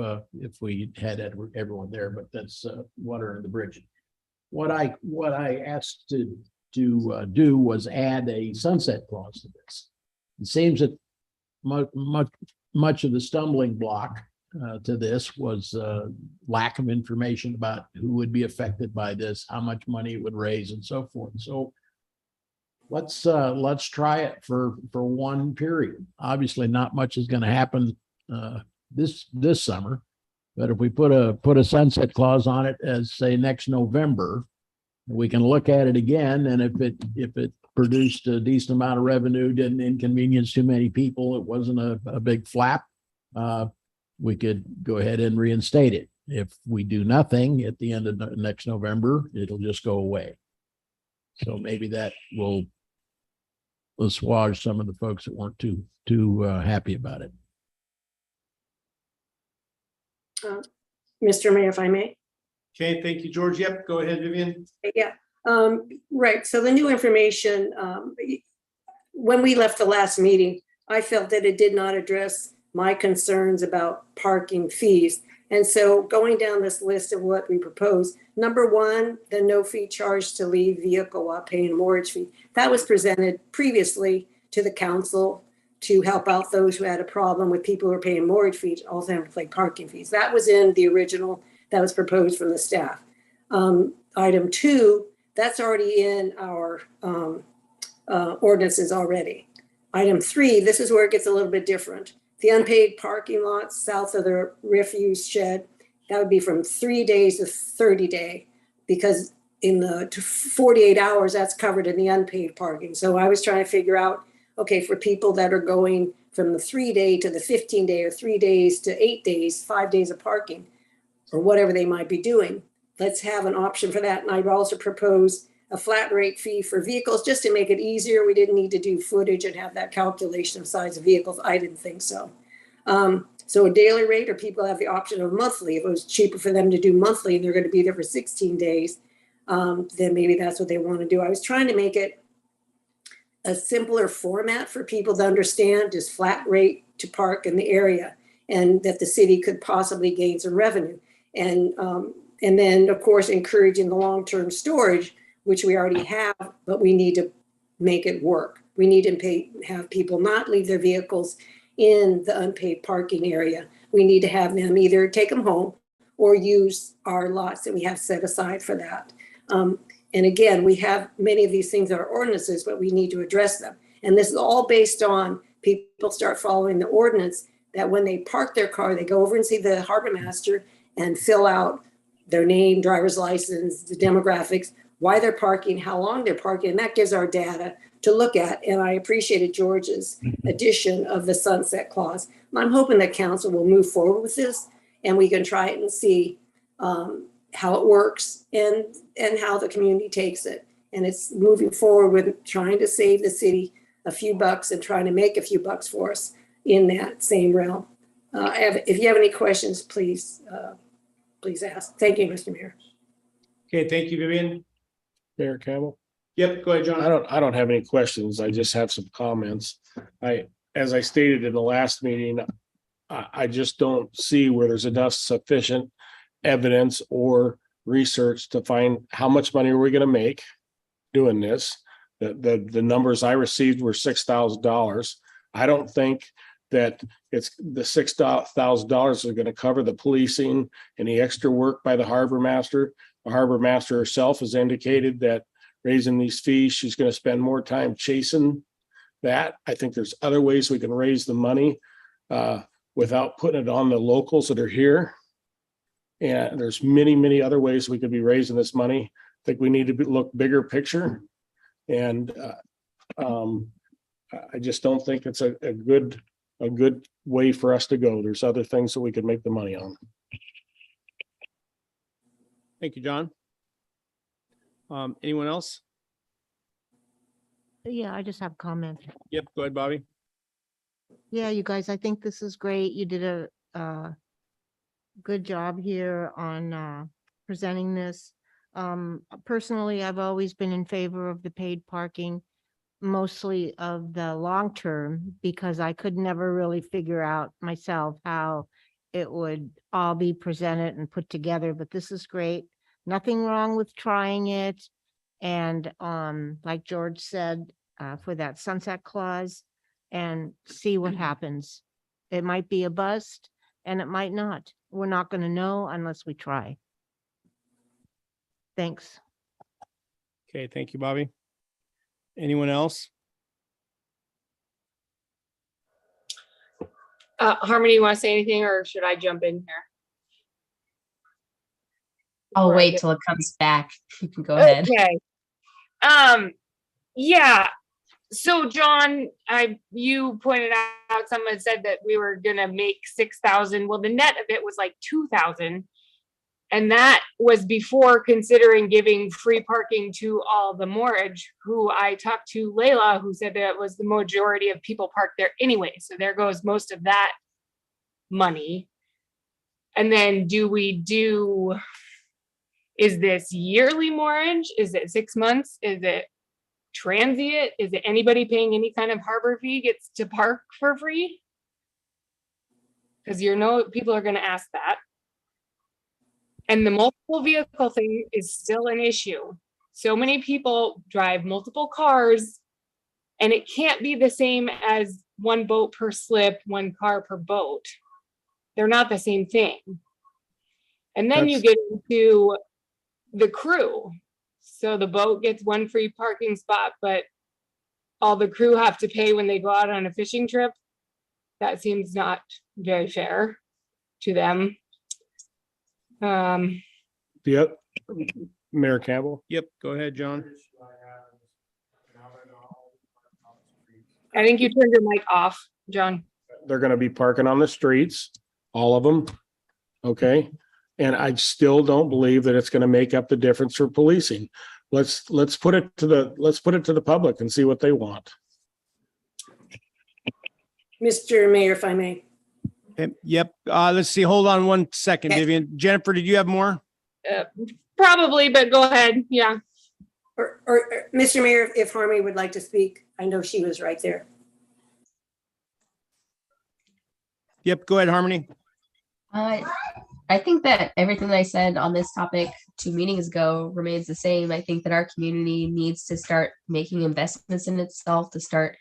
we had everyone there, but that's water under the bridge. What I asked to do was add a sunset clause to this. It seems that much of the stumbling block to this was lack of information about who would be affected by this, how much money it would raise, and so forth. So let's try it for 1 period. Obviously, not much is going to happen this summer, but if we put a sunset clause on it as, say, next November, we can look at it again, and if it produced a decent amount of revenue, didn't inconvenience too many people, it wasn't a big flap, we could go ahead and reinstate it. If we do nothing at the end of next November, it'll just go away. So maybe that will assuage some of the folks that weren't too happy about it.
Mr. Mayor, if I may.
Okay, thank you, George. Yep, go ahead, Vivian.
Yeah, right. So the new information, when we left the last meeting, I felt that it did not address my concerns about parking fees. And so going down this list of what we propose, number 1, the no fee charge to leave vehicle while paying mortgage fee. That was presented previously to the council to help out those who had a problem with people who are paying mortgage fees, also having to pay parking fees. That was in the original that was proposed from the staff. Item 2, that's already in our ordinances already. Item 3, this is where it gets a little bit different. The unpaid parking lots south of the refuse shed, that would be from 3 days to 30 day, because in the 48 hours, that's covered in the unpaid parking. So I was trying to figure out, okay, for people that are going from the 3 day to the 15 day, or 3 days to 8 days, 5 days of parking, or whatever they might be doing, let's have an option for that. And I'd also propose a flat rate fee for vehicles, just to make it easier. We didn't need to do footage and have that calculation of size of vehicles. I didn't think so. So a daily rate, or people have the option of monthly. If it was cheaper for them to do monthly and they're going to be there for 16 days, then maybe that's what they want to do. I was trying to make it a simpler format for people to understand, just flat rate to park in the area, and that the city could possibly gain some revenue. And then, of course, encouraging the long-term storage, which we already have, but we need to make it work. We need to have people not leave their vehicles in the unpaid parking area. We need to have them either take them home or use our lots that we have set aside for that. And again, we have many of these things that are ordinances, but we need to address them. And this is all based on people start following the ordinance, that when they park their car, they go over and see the harbor master and fill out their name, driver's license, the demographics, why they're parking, how long they're parking, and that gives our data to look at. And I appreciated George's addition of the sunset clause. I'm hoping that council will move forward with this and we can try it and see how it works and how the community takes it. And it's moving forward with trying to save the city a few bucks and trying to make a few bucks for us in that same realm. If you have any questions, please ask. Thank you, Mr. Mayor.
Okay, thank you, Vivian.
Mayor Campbell?
Yep, go ahead, John.
I don't have any questions. I just have some comments. As I stated in the last meeting, I just don't see where there's enough sufficient evidence or research to find how much money are we going to make doing this. The numbers I received were $6,000. I don't think that it's the $6,000 are going to cover the policing and the extra work by the harbor master. The harbor master herself has indicated that raising these fees, she's going to spend more time chasing that. I think there's other ways we can raise the money without putting it on the locals that are here. And there's many, many other ways we could be raising this money. I think we need to look bigger picture. And I just don't think it's a good way for us to go. There's other things that we could make the money on.
Thank you, John. Anyone else?
Yeah, I just have comments.
Yep, go ahead, Bobby.
Yeah, you guys, I think this is great. You did a good job here on presenting this. Personally, I've always been in favor of the paid parking, mostly of the long term, because I could never really figure out myself how it would all be presented and put together, but this is great. Nothing wrong with trying it. And like George said, for that sunset clause, and see what happens. It might be a bust and it might not. We're not going to know unless we try. Thanks.
Okay, thank you, Bobby. Anyone else?
Harmony, you want to say anything or should I jump in here?
I'll
Before I
wait
get-
till it comes back. You can go ahead.
Okay. Yeah. So John, you pointed out, someone said that we were gonna make 6,000. Well, the net of it was like 2,000. And that was before considering giving free parking to all the moorage, who I talked to Layla, who said that was the majority of people parked there anyway. So there goes most of that money. And then is this yearly moorage? Is it 6 months? Is it transient? Is it anybody paying any kind of harbor fee gets to park for free? Because people are going to ask that. And the multiple vehicle thing is still an issue. So many people drive multiple cars, and it can't be the same as one boat per slip, one car per boat. They're not the same thing. And then you get into the crew. So the boat gets one free parking spot, but all the crew have to pay when they go out on a fishing trip. That seems not very fair to them.
Yep. Mayor Campbell?
Yep, go ahead, John.
I think you turned your mic off, John.
They're going to be parking on the streets, all of them. Okay. And I still don't believe that it's going to make up the difference for policing. Let's put it to the public and see what they want.
Mr. Mayor, if I may.
Yep, let's see, hold on one second,
Okay.
Vivian. Jennifer, did you have more?
Probably, but go ahead. Yeah.
Or Mr. Mayor, if Harmony would like to speak, I know she was right there.
Yep, go ahead, Harmony.
I think that everything that I said on this topic 2 meetings ago remains the same. I think that our community needs to start making investments in itself, to start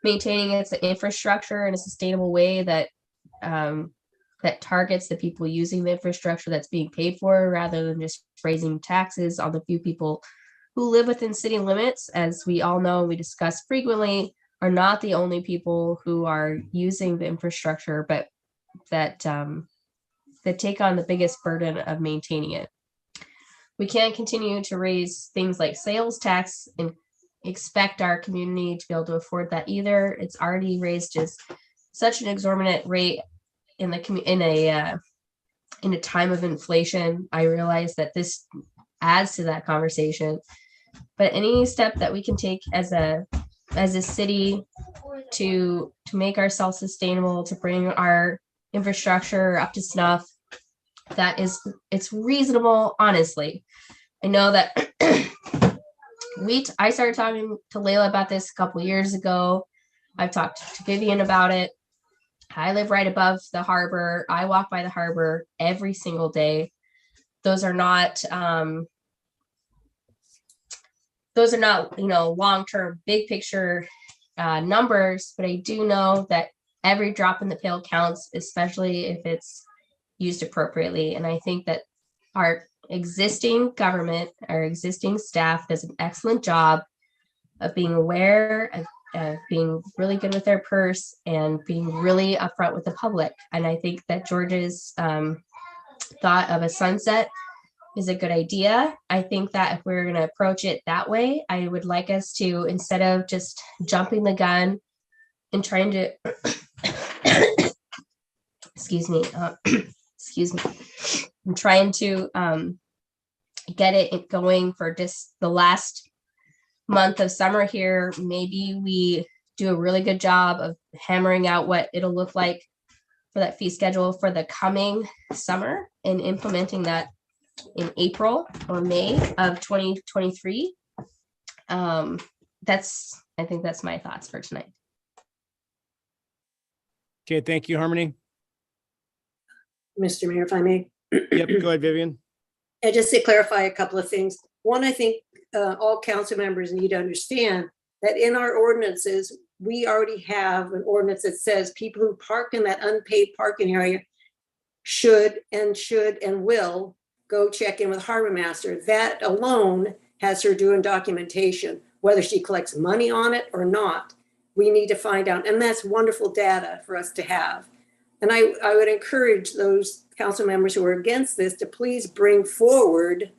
maintaining its infrastructure in a sustainable way that that targets the people using the infrastructure that's being paid for, rather than just raising taxes on the few people who live within city limits. As we all know, we discuss frequently, are not the only people who are using the infrastructure, but that that take on the biggest burden of maintaining it. We can't continue to raise things like sales tax and expect our community to be able to afford that either. It's already raised just such an exorbitant rate in a time of inflation. I realize that this adds to that conversation, but any step that we can take as a city to make ourselves sustainable, to bring our infrastructure up to snuff, it's reasonable. Honestly, I know that I started talking to Layla about this a couple years ago. I've talked to Vivian about it. I live right above the harbor. I walk by the harbor every single day. Those are not long-term, big picture numbers, but I do know that every drop in the pail counts, especially if it's used appropriately. And I think that our existing government, our existing staff does an excellent job of being aware of being really good with their purse and being really upfront with the public. And I think that George's thought of a sunset is a good idea. I think that if we're going to approach it that way, I would like us to, instead of just jumping the gun and trying to I'm trying to get it going for just the last month of summer here. Maybe we do a really good job of hammering out what it'll look like for that fee schedule for the coming summer and implementing that in April or May of 2023. I think that's my thoughts for tonight.
Okay, thank you, Harmony.
Mr. Mayor, if I may.
Yep, go ahead, Vivian.
And just to clarify a couple of things. One, I think all council members need to understand that in our ordinances, we already have an ordinance that says people who park in that unpaid parking area should and will go check in with harbor master. That alone has her doing documentation, whether she collects money on it or not. We need to find out, and that's wonderful data for us to have. And I would encourage those council members who are against this to please bring forward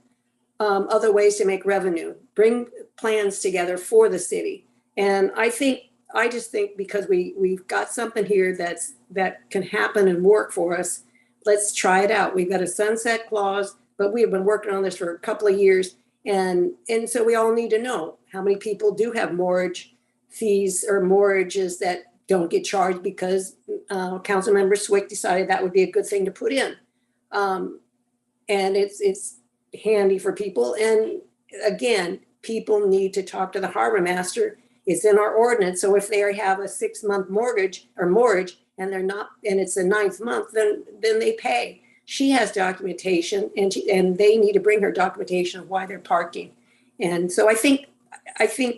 other ways to make revenue, bring plans together for the city. And I just think because we've got something here that can happen and work for us, let's try it out. We've got a sunset clause, but we have been working on this for a couple of years. And so we all need to know how many people do have mortgage fees or mortgages that don't get charged because Councilmember Swick decided that would be a good thing to put in. And it's handy for people. And again, people need to talk to the harbor master. It's in our ordinance. So if they have a 6-month mortgage and they're not, and it's the 9th month, then they pay. She has documentation and they need to bring her documentation of why they're parking. And so I think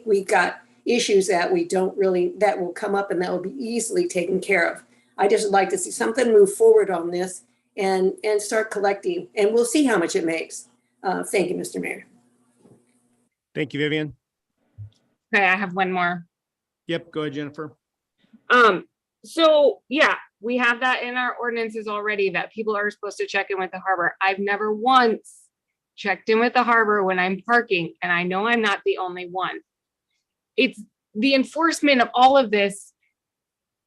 we've got issues that that will come up and that will be easily taken care of. I just like to see something move forward on this and start collecting, and we'll see how much it makes. Thank you, Mr. Mayor.
Thank you, Vivian.
Okay, I have one more.
Yep, go ahead, Jennifer.
So yeah, we have that in our ordinances already that people are supposed to check in with the harbor. I've never once checked in with the harbor when I'm parking, and I know I'm not the only one. It's the enforcement of all of this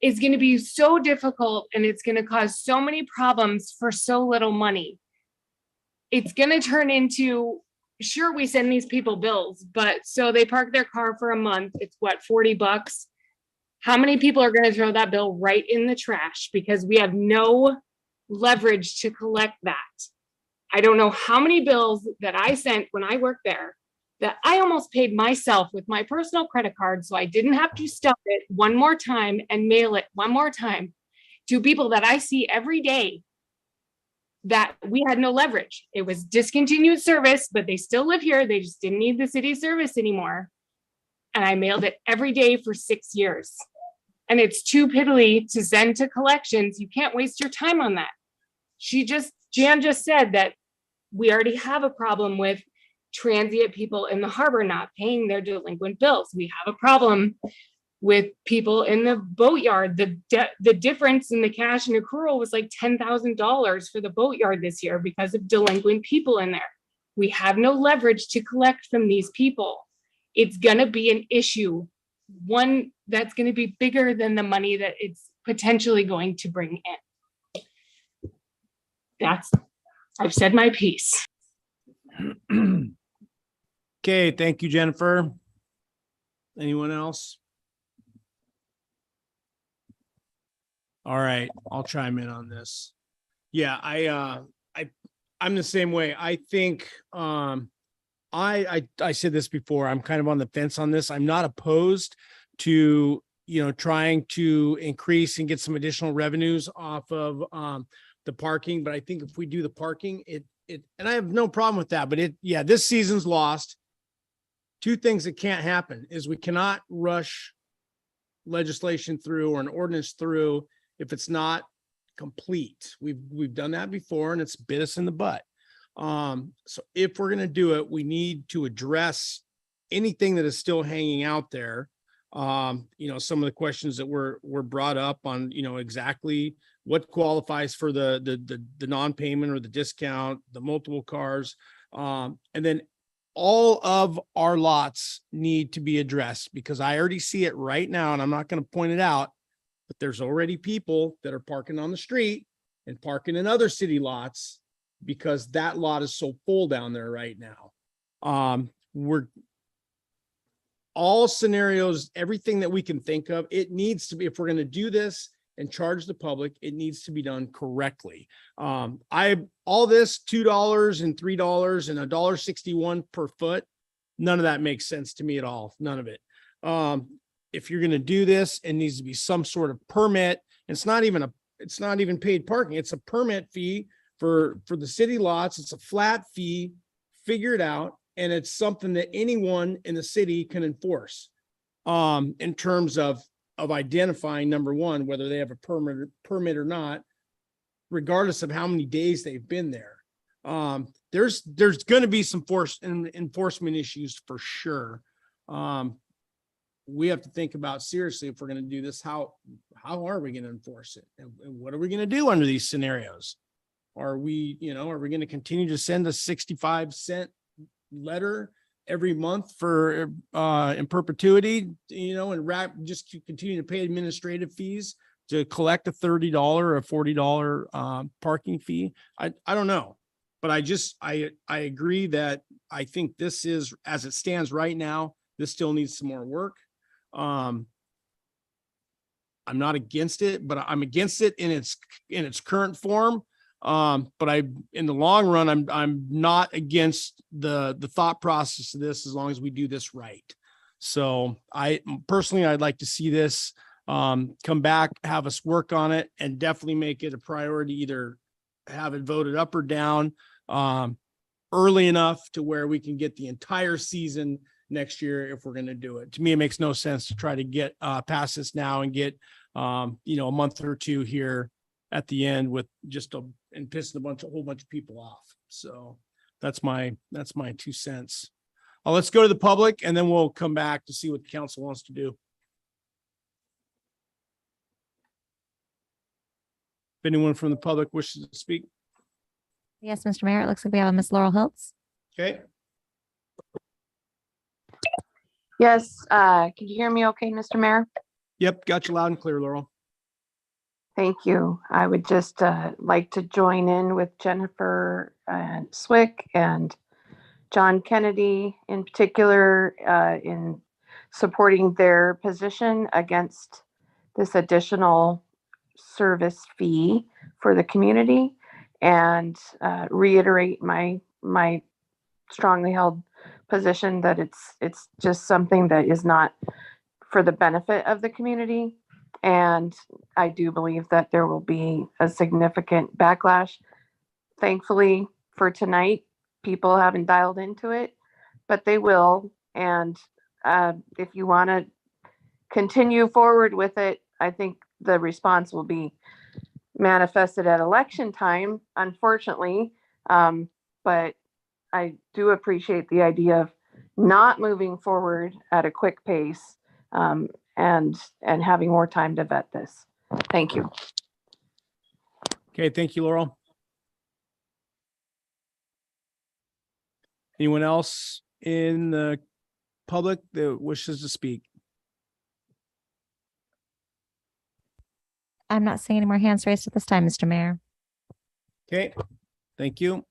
is going to be so difficult, and it's going to cause so many problems for so little money. It's going to turn into, sure, we send these people bills, but so they park their car for a month. It's what, $40? How many people are going to throw that bill right in the trash because we have no leverage to collect that? I don't know how many bills that I sent when I worked there that I almost paid myself with my personal credit card so I didn't have to stub it one more time and mail it one more time to people that I see every day, that we had no leverage. It was discontinued service, but they still live here. They just didn't need the city service anymore. And I mailed it every day for 6 years. And it's too piddly to send to collections. You can't waste your time on that. Jan just said that we already have a problem with transient people in the harbor not paying their delinquent bills. We have a problem with people in the boatyard. The difference in the cash and accrual was like $10,000 for the boatyard this year because of delinquent people in there. We have no leverage to collect from these people. It's gonna be an issue, one that's gonna be bigger than the money that it's potentially going to bring in. I've said my piece.
Okay, thank you, Jennifer. Anyone else? All right, I'll chime in on this. Yeah, I'm the same way. I think I said this before. I'm kind of on the fence on this. I'm not opposed to, trying to increase and get some additional revenues off of the parking, but I think if we do the parking, and I have no problem with that, but this season's lost. Two things that can't happen is we cannot rush legislation through or an ordinance through if it's not complete. We've done that before and it's bit us in the butt. So if we're going to do it, we need to address anything that is still hanging out there. Some of the questions that were brought up on, exactly what qualifies for the non-payment or the discount, the multiple cars. And then all of our lots need to be addressed because I already see it right now and I'm not going to point it out, but there's already people that are parking on the street and parking in other city lots because that lot is so full down there right now. We're all scenarios, everything that we can think of, it needs to be, if we're going to do this and charge the public, it needs to be done correctly. All this $2 and $3 and $1.61 per foot, none of that makes sense to me at all. None of it. If you're going to do this, it needs to be some sort of permit. It's not even paid parking. It's a permit fee for the city lots. It's a flat fee, figure it out. And it's something that anyone in the city can enforce in terms of identifying, number one, whether they have a permit or not, regardless of how many days they've been there. There's going to be some enforcement issues for sure. We have to think about seriously, if we're going to do this, how are we going to enforce it? And what are we going to do under these scenarios? Are we going to continue to send a 65-cent letter every month for in perpetuity, and just continue to pay administrative fees to collect a $30 or a $40 parking fee? I don't know, but I agree that I think this is, as it stands right now, this still needs some more work. I'm not against it, but I'm against it in its current form. But in the long run, I'm not against the thought process of this as long as we do this right. So I'd like to see this come back, have us work on it, and definitely make it a priority, either have it voted up or down early enough to where we can get the entire season next year if we're going to do it. To me, it makes no sense to try to get past this now and get a month or two here at the end with and pissing a whole bunch of people off. So that's my 2 cents. Let's go to the public and then we'll come back to see what the council wants to do. If anyone from the public wishes to speak.
Yes, Mr. Mayor, it looks like we have a Miss Laurel Hiltz.
Okay.
Yes, can you hear me okay, Mr. Mayor?
Yep, got you loud and clear, Laurel.
Thank you. I would just like to join in with Jennifer and Swick and John Kennedy in particular in supporting their position against this additional service fee for the community, and reiterate my strongly held position that it's just something that is not for the benefit of the community. And I do believe that there will be a significant backlash. Thankfully for tonight, people haven't dialed into it, but they will. And if you want to continue forward with it, I think the response will be manifested at election time, unfortunately. But I do appreciate the idea of not moving forward at a quick pace, and having more time to vet this. Thank you.
Okay, thank you, Laurel. Anyone else in the public that wishes to speak?
I'm not seeing any more hands raised at this time, Mr. Mayor.
Okay, thank you. All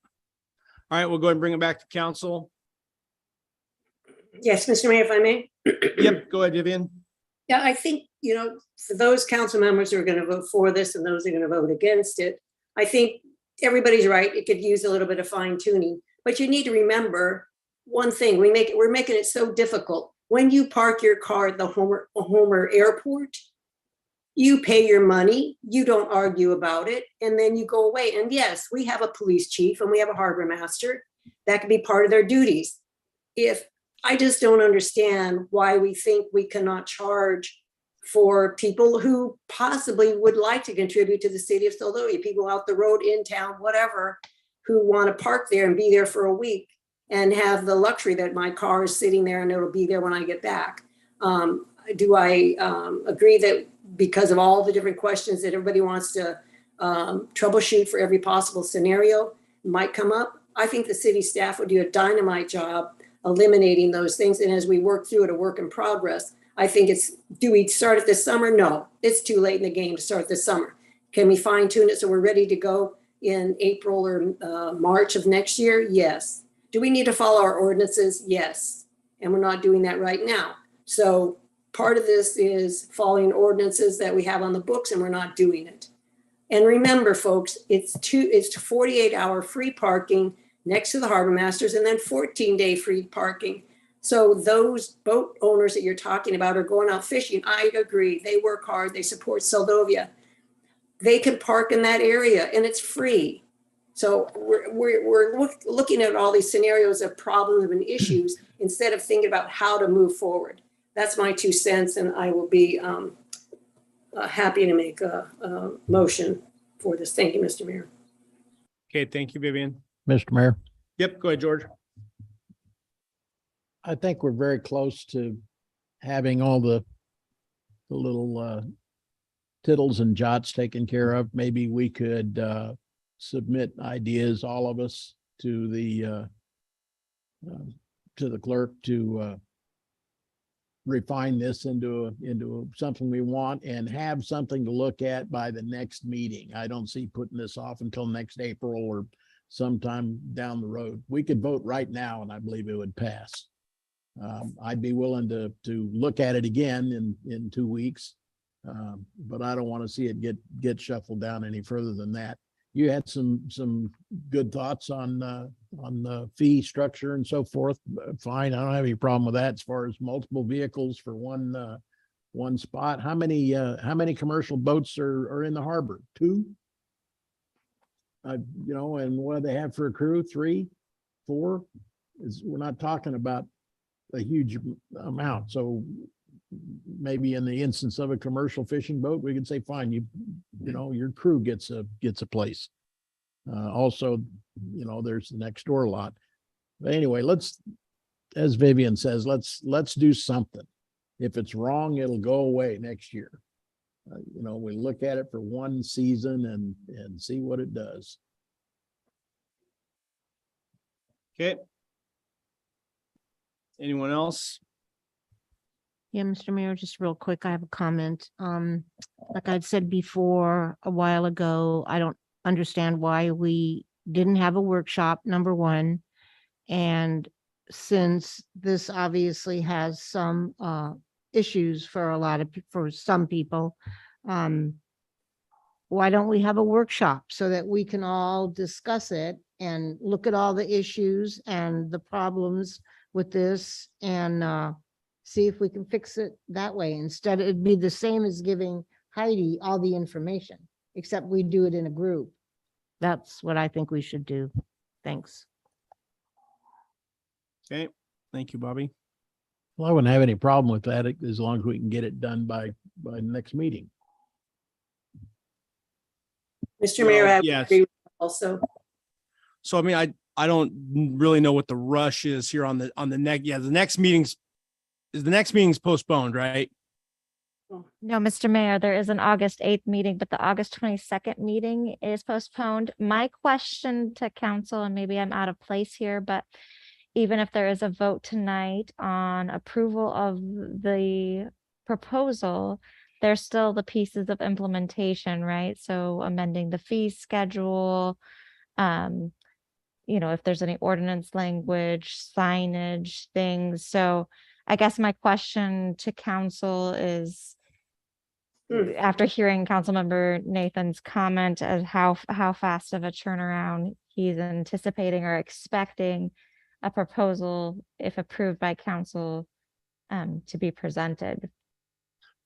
right, we'll go ahead and bring it back to council.
Yes, Mr. Mayor, if I may.
Yep, go ahead, Vivian.
Yeah, I think, for those council members who are going to vote for this and those who are going to vote against it, I think everybody's right. It could use a little bit of fine tuning, but you need to remember one thing. We're making it so difficult. When you park your car at the Homer Airport, you pay your money, you don't argue about it, and then you go away. And yes, we have a police chief and we have a harbor master. That could be part of their duties. I just don't understand why we think we cannot charge for people who possibly would like to contribute to the city of Philadelphia, people out the road, in town, whatever, who want to park there and be there for a week and have the luxury that my car is sitting there and it'll be there when I get back. Do I agree that because of all the different questions that everybody wants to troubleshoot for every possible scenario might come up? I think the city staff would do a dynamite job eliminating those things. And as we work through it, a work in progress, I think do we start it this summer? No, it's too late in the game to start this summer. Can we fine tune it so we're ready to go in April or March of next year? Yes. Do we need to follow our ordinances? Yes. And we're not doing that right now. So part of this is following ordinances that we have on the books and we're not doing it. And remember, folks, it's 48-hour free parking next to the harbor masters and then 14-day free parking. So those boat owners that you're talking about are going out fishing. I agree. They work hard. They support Seldovia. They can park in that area and it's free. So we're looking at all these scenarios of problems and issues instead of thinking about how to move forward. That's my 2 cents, and I will be happy to make a motion for this. Thank you, Mr. Mayor.
Okay, thank you, Vivian.
Mr. Mayor,
Yep, go ahead, George.
I think we're very close to having all the little tittles and jots taken care of. Maybe we could submit ideas, all of us, to the clerk to refine this into something we want and have something to look at by the next meeting. I don't see putting this off until next April or sometime down the road. We could vote right now and I believe it would pass. I'd be willing to look at it again in 2 weeks, but I don't want to see it get shuffled down any further than that. You had some good thoughts on the fee structure and so forth. Fine, I don't have any problem with that. As far as multiple vehicles for one spot, how many commercial boats are in the harbor? 2? And what do they have for a crew? 3, 4? We're not talking about a huge amount. So maybe in the instance of a commercial fishing boat, we could say, fine, your crew gets a place. Also, there's the next door lot. But anyway, as Vivian says, let's do something. If it's wrong, it'll go away next year. We look at it for one season and see what it does.
Okay. Anyone else?
Yeah, Mr. Mayor, just real quick, I have a comment. Like I'd said before a while ago, I don't understand why we didn't have a workshop, number one. And since this obviously has some issues for some people, why don't we have a workshop so that we can all discuss it and look at all the issues and the problems with this and see if we can fix it that way. Instead, it'd be the same as giving Heidi all the information, except we do it in a group. That's what I think we should do. Thanks.
Okay, thank you, Bobby.
Well, I wouldn't have any problem with that as long as we can get it done by the next meeting.
Mr. Mayor, I would
Yes.
agree with that also.
So, I mean, I don't really know what the rush is here on the next, the next meeting's postponed, right?
No, Mr. Mayor, there is an August 8th meeting, but the August 22nd meeting is postponed. My question to council, and maybe I'm out of place here, but even if there is a vote tonight on approval of the proposal, there's still the pieces of implementation, right? So amending the fee schedule, if there's any ordinance language, signage, things. So I guess my question to council is, after hearing Councilmember Nathan's comment as how fast of a turnaround he's anticipating or expecting a proposal, if approved by council, to be presented.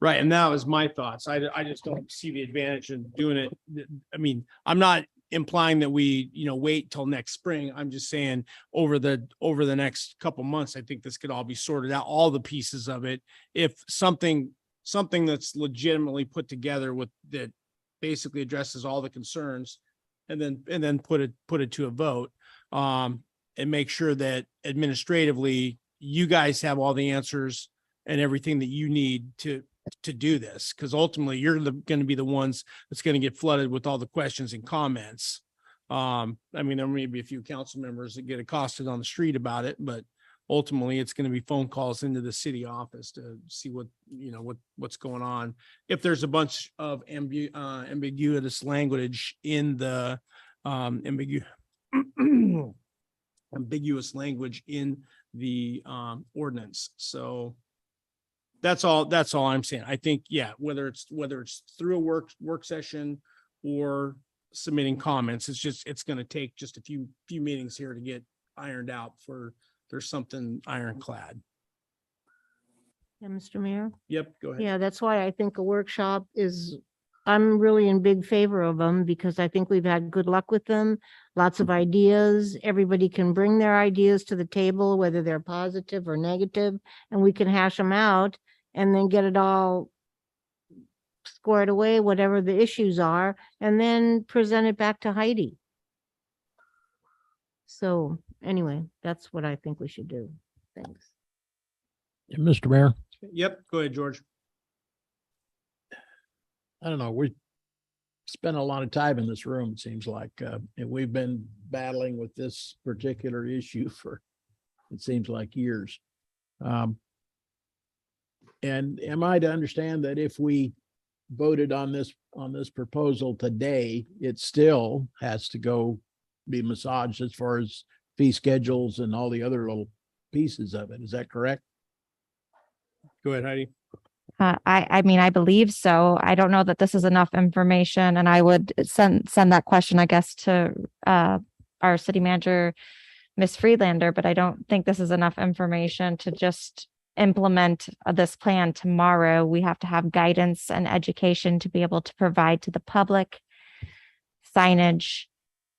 Right, and that was my thoughts. I just don't see the advantage in doing it. I mean, I'm not implying that we, wait till next spring. I'm just saying over the next couple months, I think this could all be sorted out, all the pieces of it. If something that's legitimately put together that basically addresses all the concerns, and then put it to a vote, and make sure that administratively you guys have all the answers and everything that you need to do this, because ultimately you're going to be the ones that's going to get flooded with all the questions and comments. I mean, there may be a few council members that get accosted on the street about it, but ultimately it's going to be phone calls into the city office to see what's going on. If there's a bunch of ambiguous language in the ambiguous language in the ordinance. So that's all I'm saying. I think, whether it's through a work session or submitting comments, it's going to take just a few meetings here to get ironed out for there's something ironclad.
Yeah, Mr. Mayor?
Yep, go ahead.
Yeah, that's why I think a workshop I'm really in big favor of them, because I think we've had good luck with them. Lots of ideas. Everybody can bring their ideas to the table, whether they're positive or negative, and we can hash them out and then get it all squared away, whatever the issues are, and then present it back to Heidi. So anyway, that's what I think we should do. Thanks.
Mr. Mayor,
Yep, go ahead, George.
I don't know, we spent a lot of time in this room, it seems like, and we've been battling with this particular issue for, it seems like, years. And am I to understand that if we voted on this proposal today, it still has to go be massaged as far as fee schedules and all the other little pieces of it? Is that correct?
Go ahead, Heidi.
I mean, I believe so. I don't know that this is enough information, and I would send that question, I guess, to our city manager, Ms. Friedlander, but I don't think this is enough information to just implement this plan tomorrow. We have to have guidance and education to be able to provide to the public. Signage,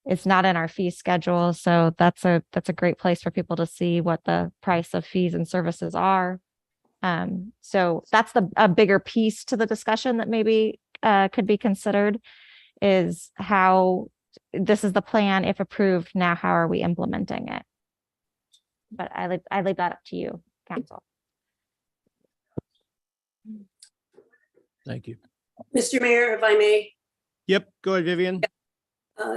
it's not in our fee schedule, so that's a great place for people to see what the price of fees and services are. So that's a bigger piece to the discussion that maybe could be considered, is how this is the plan. If approved, now how are we implementing it? But I leave that up to you, council.
Thank you.
Mr. Mayor, if I may,
Yep, go ahead, Vivian.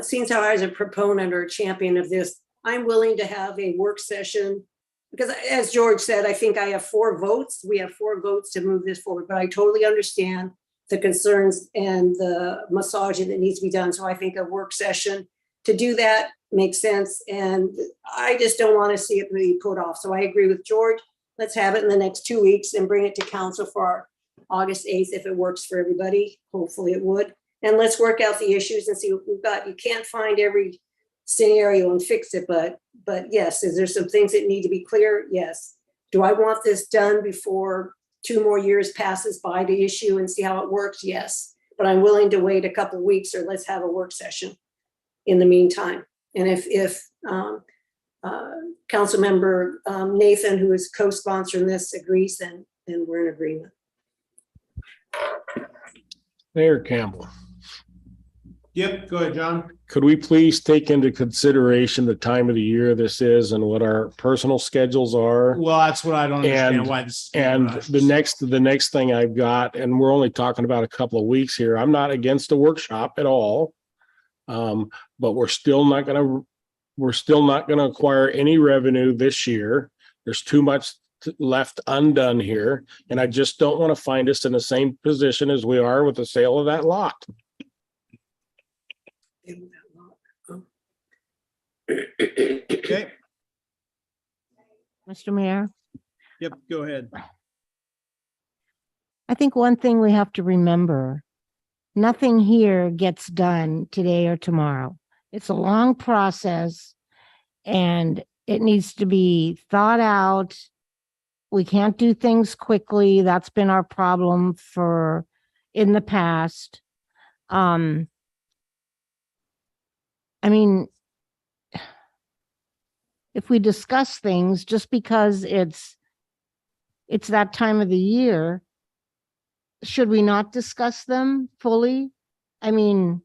seeing how I was a proponent or a champion of this, I'm willing to have a work session. Because as George said, I think I have 4 votes. We have 4 votes to move this forward, but I totally understand the concerns and the massaging that needs to be done. So I think a work session to do that makes sense. And I just don't want to see it be put off. So I agree with George. Let's have it in the next 2 weeks and bring it to council for our August 8th, if it works for everybody. Hopefully it would. And let's work out the issues and see what we've got. You can't find every scenario and fix it, but yes, is there some things that need to be clear? Yes. Do I want this done before 2 more years passes by to issue and see how it works? Yes, but I'm willing to wait a couple weeks, or let's have a work session in the meantime. And if Councilmember Nathan, who is co-sponsoring this, agrees, then we're in agreement.
Mayor Campbell,
Yep, go ahead, John.
could we please take into consideration the time of the year this is and what our personal schedules are?
Well, that's what I don't understand
And-
why this.
And the next thing I've got, and we're only talking about a couple of weeks here, I'm not against a workshop at all. But we're still not gonna acquire any revenue this year. There's too much left undone here, and I just don't want to find us in the same position as we are with the sale of that lot.
Okay,
Mr. Mayor,
yep, go ahead.
I think one thing we have to remember, nothing here gets done today or tomorrow. It's a long process and it needs to be thought out. We can't do things quickly. That's been our problem in the past. I mean, if we discuss things just because it's that time of the year, should we not discuss them fully? I mean,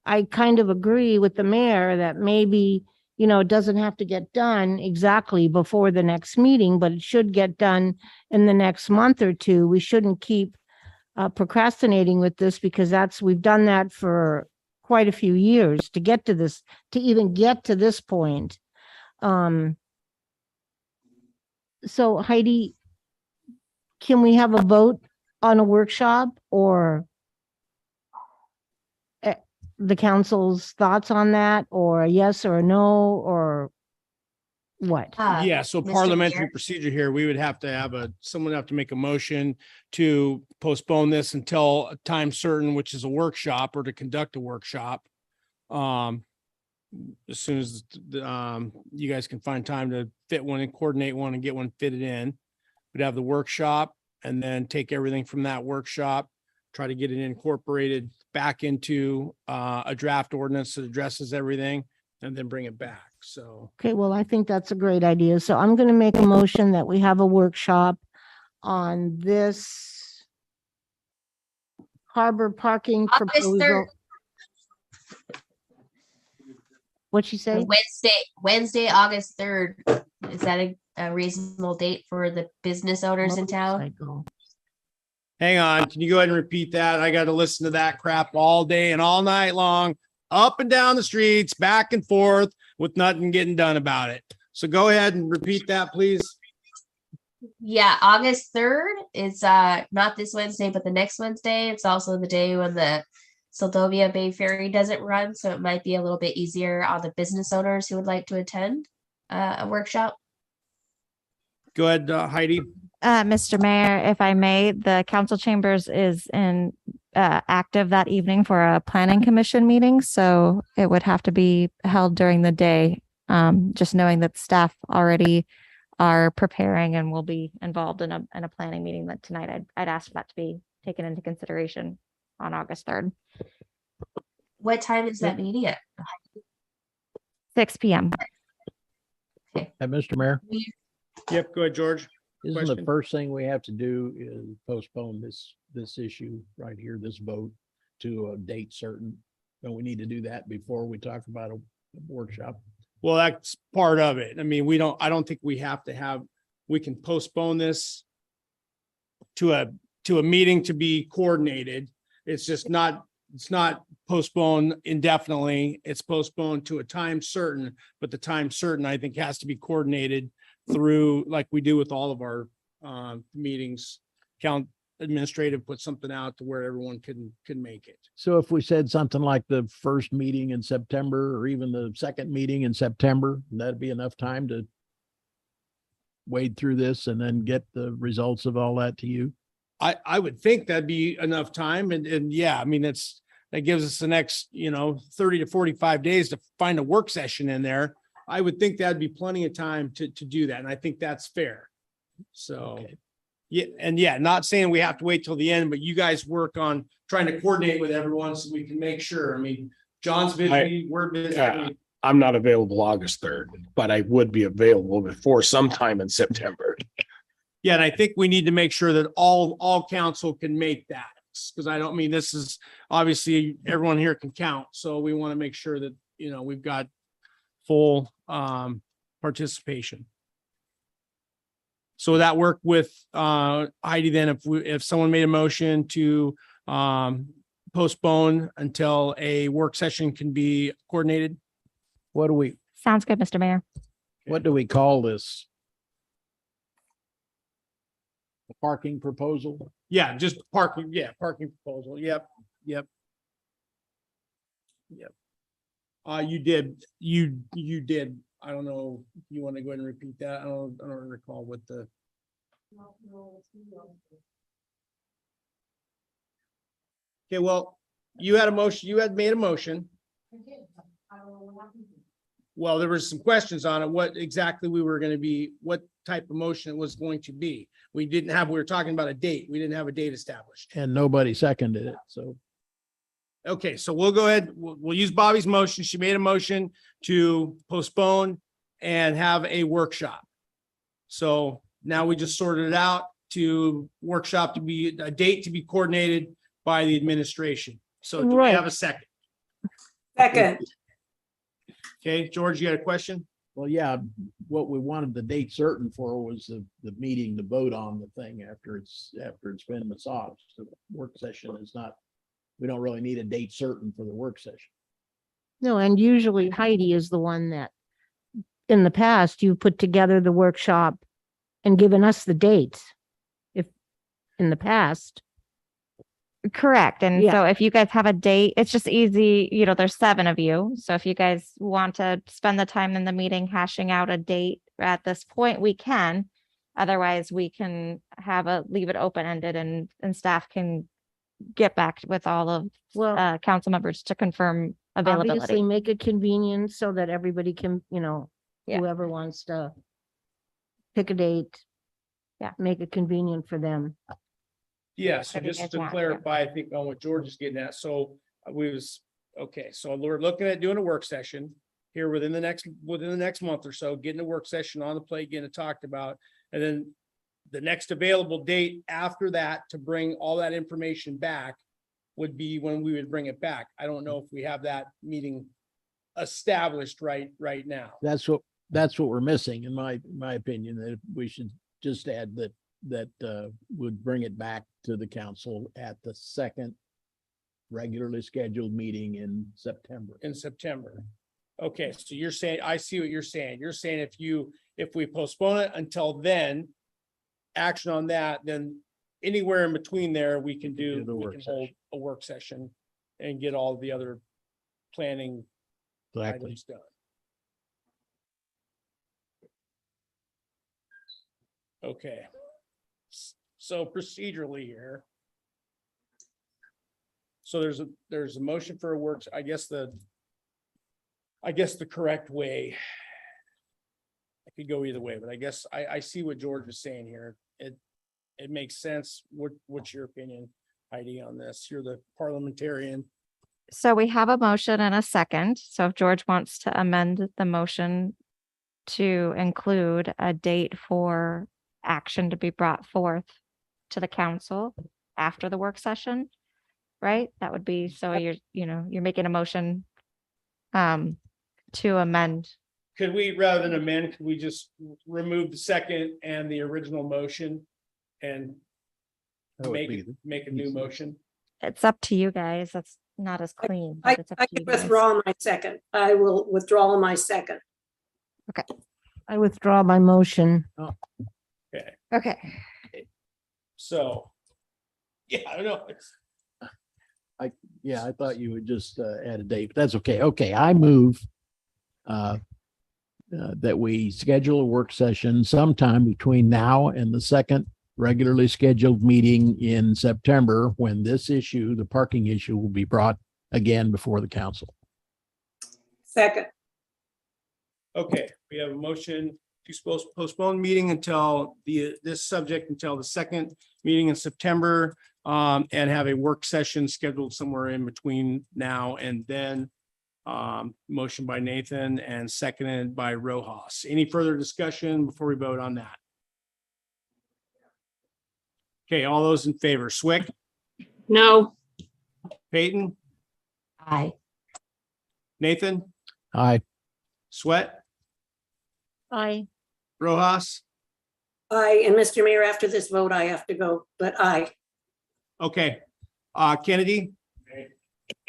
I kind of agree with the mayor that maybe, it doesn't have to get done exactly before the next meeting, but it should get done in the next month or two. We shouldn't keep procrastinating with this, because we've done that for quite a few years to get to this, to even get to this point. So Heidi, can we have a vote on a workshop, or the council's thoughts on that, or a yes or a no, or what?
Yeah, so
Mr.
parliamentary
Mayor?
procedure here, we would have to have someone have to make a motion to postpone this until a time certain, which is a workshop, or to conduct a workshop. As soon as you guys can find time to fit one and coordinate one and get one fitted in, we'd have the workshop and then take everything from that workshop, try to get it incorporated back into a draft ordinance that addresses everything, and then bring it back. So,
Okay, well, I think that's a great idea. So I'm going to make a motion that we have a workshop on this harbor parking
August 3rd.
proposal. What'd she say?
Wednesday, August 3rd. Is that a reasonable date for the business owners in town?
Motorcycle.
hang on, can you go ahead and repeat that? I got to listen to that crap all day and all night long, up and down the streets, back and forth, with nothing getting done about it. So go ahead and repeat that, please.
Yeah, August 3rd is not this Wednesday, but the next Wednesday. It's also the day when the Soldovia Bay Ferry doesn't run, so it might be a little bit easier on the business owners who would like to attend a workshop.
Go ahead, Heidi.
Mr. Mayor, if I may, the council chambers is active that evening for a planning commission meeting, so it would have to be held during the day. Just knowing that staff already are preparing and will be involved in a planning meeting that tonight, I'd ask for that to be taken into consideration on August 3rd.
What time is that meeting at?
6 p.m.
And Mr. Mayor,
Yep, go ahead, George.
isn't the
Question?
first thing we have to do is postpone this issue right here, this vote, to a date certain? Don't we need to do that before we talk about a workshop?
Well, that's part of it. I mean, I don't think we have to have, we can postpone this to a meeting to be coordinated. It's just not, it's not postponed indefinitely. It's postponed to a time certain, but the time certain, I think, has to be coordinated through, like we do with all of our meetings. Administrative put something out to where everyone can make it.
So if we said something like the first meeting in September, or even the second meeting in September, that'd be enough time to wade through this and then get the results of all that to you?
I would think that'd be enough time, and yeah, I mean, that gives us the next, 30 to 45 days to find a work session in there. I would think that'd be plenty of time to do that. And I think that's fair. So,
Okay.
yeah, and yeah, not saying we have to wait till the end, but you guys work on trying to coordinate with everyone so we can make sure. I mean, John's busy, we're busy.
Yeah. I'm not available August 3rd, but I would be available before sometime in September.
Yeah, and I think we need to make sure that all council can make that. Because I don't mean, this is obviously everyone here can count. So we want to make sure that, we've got full participation. So would that work with Heidi then, if someone made a motion to postpone until a work session can be coordinated?
What do we
Sounds good, Mr. Mayor.
call this? A parking proposal?
Yeah, just parking. Yeah, parking proposal. Yep. You did. I don't know. If you want to go ahead and repeat that? I don't recall what the. Okay, well, you had a motion. You had made a motion. Well, there was some questions on it, what exactly we were going to be, what type of motion it was going to be. We were talking about a date. We didn't have a date established.
And nobody seconded it, so.
Okay, so we'll go ahead, we'll use Bobby's motion. She made a motion to postpone and have a workshop. So now we just sorted it out to workshop to be a date to be coordinated by the administration. So do we
Right.
have a second?
Second,
Okay, George, you got a question?
Well, yeah, what we wanted the date certain for was the meeting to vote on the thing after it's been massaged. The work session is not, we don't really need a date certain for the work session.
No, and usually Heidi is the one that, in the past, you put together the workshop and given us the dates. If, in the past.
Correct. And
Yeah.
so if you guys have a date, it's just easy, there's 7 of you. So if you guys want to spend the time in the meeting hashing out a date at this point, we can. Otherwise, we can leave it open-ended and staff can get back with all of
Well,
council members to confirm
obviously
availability.
make it convenient so that everybody can,
Yeah.
whoever wants to pick a date.
Yeah.
Make it convenient for them.
Yeah, so
Whatever you
just
guys
to
want, yeah.
clarify, I think on what George is getting at, so so we're looking at doing a work session here within the next month or so, getting a work session on the plate, getting it talked about. And then the next available date after that to bring all that information back would be when we would bring it back. I don't know if we have that meeting established right now.
That's what we're missing, in my opinion, that we should just add that would bring it back to the council at the second regularly scheduled meeting in September.
Okay, so you're saying, I see what you're saying. You're saying if we postpone it until then, action on that, then anywhere in between there, we can hold a work session and get all the other planning
Exactly.
items done. Okay. So procedurally here. So there's a motion for a work, I guess the correct way. I could go either way, but I guess I see what George is saying here. It makes sense. What's your opinion, Heidi, on this? You're the parliamentarian.
So we have a motion and a second. So if George wants to amend the motion to include a date for action to be brought forth to the council after the work session, right? That would be, so you're making a motion to amend.
Could we, rather than amend, could we just remove the second and the original motion and
That would be
make a new motion?
It's up to you guys. That's not as clean.
I
but it's up to
can
you guys.
withdraw my second. I will withdraw my second.
I withdraw my motion.
Okay,
Okay.
so. Yeah, I don't know.
Yeah, I thought you would just add a date, but that's okay. Okay, I move that we schedule a work session sometime between now and the second regularly scheduled meeting in September, when this issue, the parking issue, will be brought again before the council.
Second.
Okay, we have a motion to postpone meeting until this subject until the second meeting in September, and have a work session scheduled somewhere in between now and then. Motion by Nathan and seconded by Rojas. Any further discussion before we vote on that? Okay, all those in favor, Swick,
No.
Peyton,
Aye.
Nathan,
Aye.
Sweat,
Aye.
Rojas.
Aye, and Mr. Mayor, after this vote, I have to go, but aye.
Okay, Kennedy.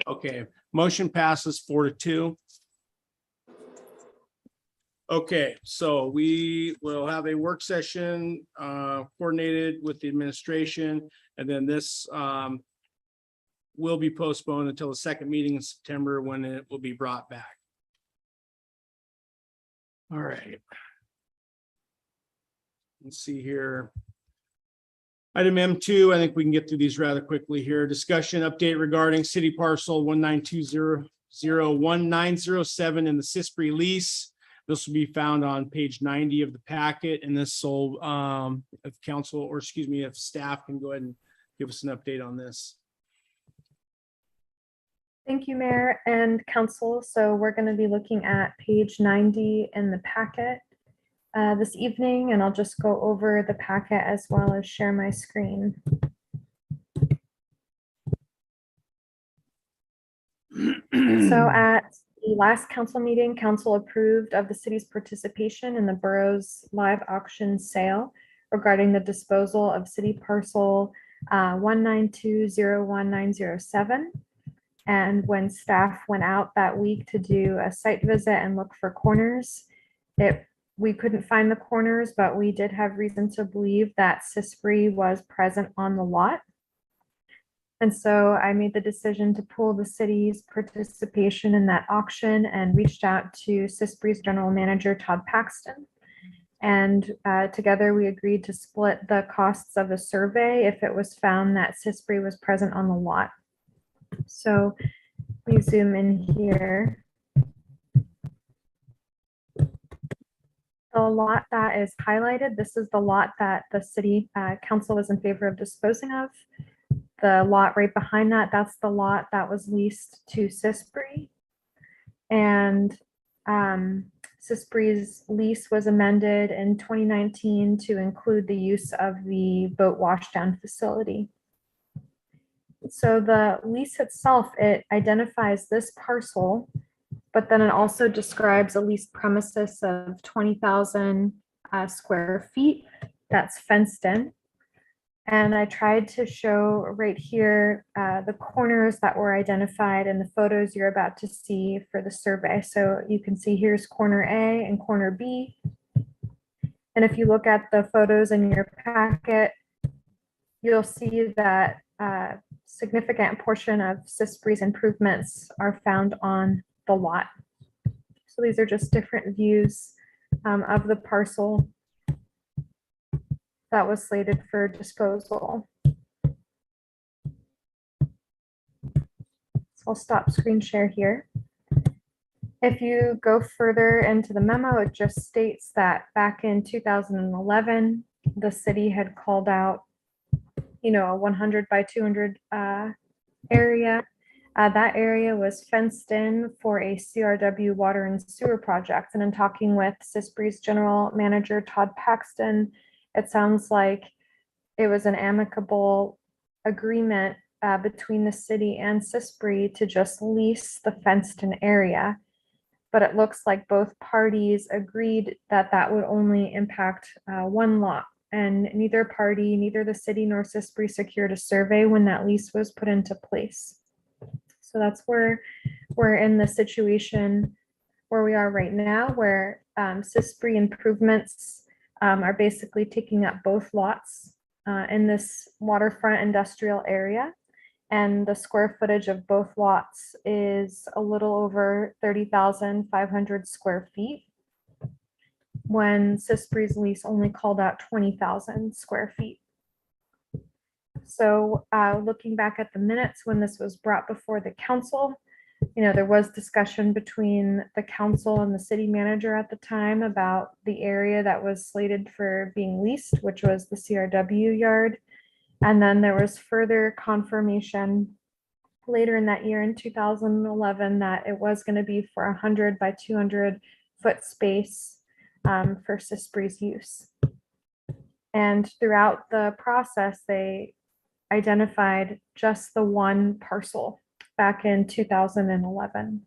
Okay, motion passes 4-2. Okay, so we will have a work session coordinated with the administration, and then this will be postponed until the second meeting in September when it will be brought back. All right. Let's see here. Item M2, I think we can get through these rather quickly here. Discussion update regarding city parcel 192001907 in the Sispre lease. This will be found on page 90 of the packet, and this will, if council, or excuse me, if staff can go ahead and give us an update on this.
Thank you, Mayor and Council. So we're going to be looking at page 90 in the packet this evening, and I'll just go over the packet as well as share my screen. So at the last council meeting, council approved of the city's participation in the borough's live auction sale regarding the disposal of city parcel 192011907. And when staff went out that week to do a site visit and look for corners, we couldn't find the corners, but we did have reason to believe that Sispre was present on the lot. And so I made the decision to pull the city's participation in that auction and reached out to Sispre's general manager, Todd Paxton. And together we agreed to split the costs of a survey if it was found that Sispre was present on the lot. So we zoom in here. The lot that is highlighted, this is the lot that the city council was in favor of disposing of. The lot right behind that, that's the lot that was leased to Sispre. And Sispre's lease was amended in 2019 to include the use of the boat washdown facility. So the lease itself, it identifies this parcel, but then it also describes a leased premises of 20,000 square feet that's fenced in. And I tried to show right here the corners that were identified in the photos you're about to see for the survey. So you can see here's corner A and corner B. And if you look at the photos in your packet, you'll see that significant portion of Sispre's improvements are found on the lot. So these are just different views of the parcel that was slated for disposal. So I'll stop screen share here. If you go further into the memo, it just states that back in 2011, the city had called out, a 100 by 200 area. That area was fenced in for a CRW water and sewer project. And in talking with Sispre's general manager, Todd Paxton, it sounds like it was an amicable agreement between the city and Sispre to just lease the fenced-in area. But it looks like both parties agreed that that would only impact one lot. And neither party, neither the city nor Sispre, secured a survey when that lease was put into place. So that's where we're in the situation where we are right now, where Sispre improvements are basically taking up both lots in this waterfront industrial area. And the square footage of both lots is a little over 30,500 square feet, when Sispre's lease only called out 20,000 square feet.
So looking back at the minutes when this was brought before the council, there was discussion between the council and the city manager at the time about the area that was slated for being leased, which was the CRW yard. And then there was further confirmation later in that year in 2011 that it was going to be for 100 by 200 foot space for CISPRI's use. And throughout the process, they identified just the one parcel back in 2011.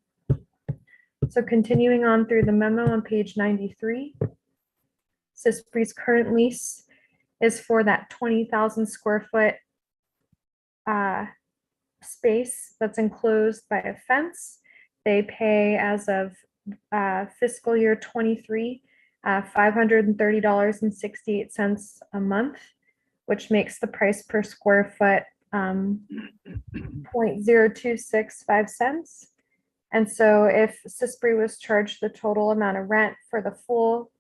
So continuing on through the memo on page 93, CISPRI's current lease is for that 20,000 square foot space that's enclosed by a fence. They pay as of fiscal year 23, $530.68 a month, which makes the price per square foot 0.0265 cents. And so if CISPRI was charged the total amount of rent for the full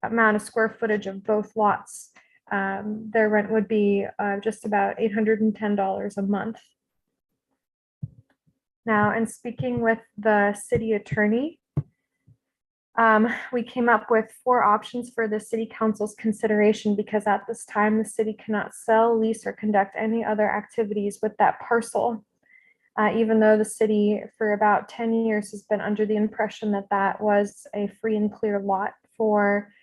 amount of square footage of both lots, their rent would be just about $810 a month. Now, in speaking with the city attorney, we came up with 4 options for the city council's consideration because at this time the city cannot sell, lease, or conduct any other activities with that parcel. Even though the city for about 10 years has been under the impression that that was a free and clear lot for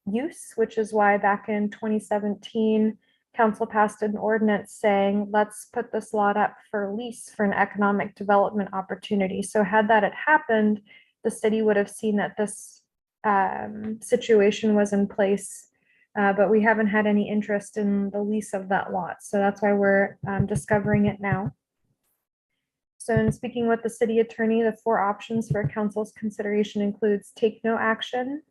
use, which is why back in 2017, council passed an ordinance saying, let's put this lot up for lease for an economic development opportunity. So had that had happened, the city would have seen that this situation was in place, but we haven't had any interest in the lease of that lot. So that's why we're discovering it now. So in speaking with the city attorney, the 4 options for council's consideration includes take no action.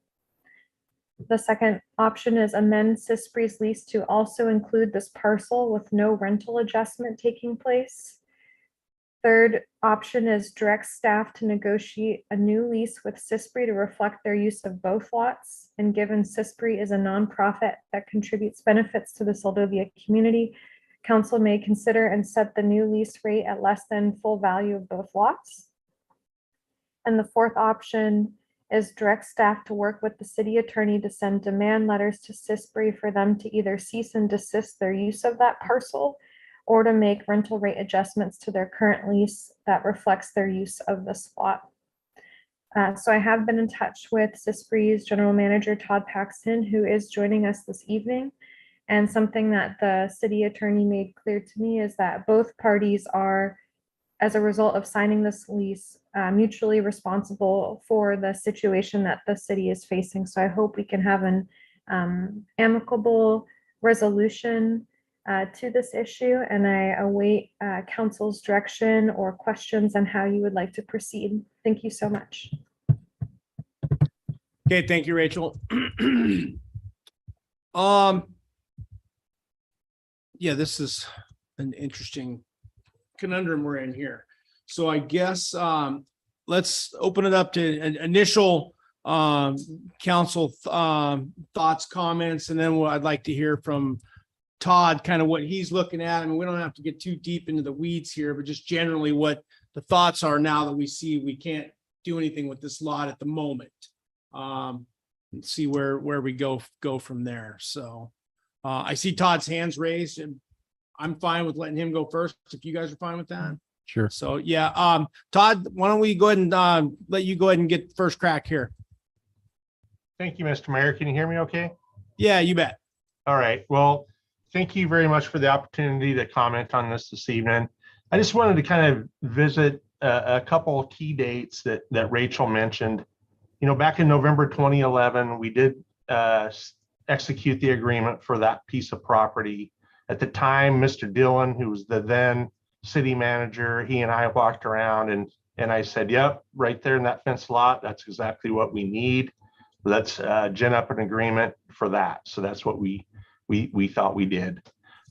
The second option is amend CISPRI's lease to also include this parcel with no rental adjustment taking place. Third option is direct staff to negotiate a new lease with CISPRI to reflect their use of both lots. And given CISPRI is a nonprofit that contributes benefits to the Seldovia community, council may consider and set the new lease rate at less than full value of both lots. And the fourth option is direct staff to work with the city attorney to send demand letters to CISPRI for them to either cease and desist their use of that parcel or to make rental rate adjustments to their current lease that reflects their use of this lot. So I have been in touch with CISPRI's general manager, Todd Paxton, who is joining us this evening. And something that the city attorney made clear to me is that both parties are, as a result of signing this lease, mutually responsible for the situation that the city is facing. So I hope we can have an amicable resolution to this issue, and I await council's direction or questions on how you would like to proceed. Thank you so much.
Okay, thank you, Rachel. Yeah, this is an interesting conundrum we're in here. So I guess let's open it up to an initial council thoughts, comments, and then I'd like to hear from Todd, kind of what he's looking at. I mean, we don't have to get too deep into the weeds here, but just generally what the thoughts are now that we see we can't do anything with this lot at the moment. And see where we go from there. So I see Todd's hands raised, and I'm fine with letting him go first if you guys are fine with that.
Sure.
So yeah, Todd, why don't we go ahead and let you go ahead and get first crack here.
Thank you, Mr. Mayor. Can you hear me okay?
Yeah, you bet.
All right. Well, thank you very much for the opportunity to comment on this evening. I just wanted to kind of visit a couple of key dates that Rachel mentioned. You know, back in November 2011, we did execute the agreement for that piece of property. At the time, Mr. Dillon, who was the then city manager, he and I walked around and I said, yep, right there in that fence lot, that's exactly what we need. Let's gin up an agreement for that. So that's what we thought we did.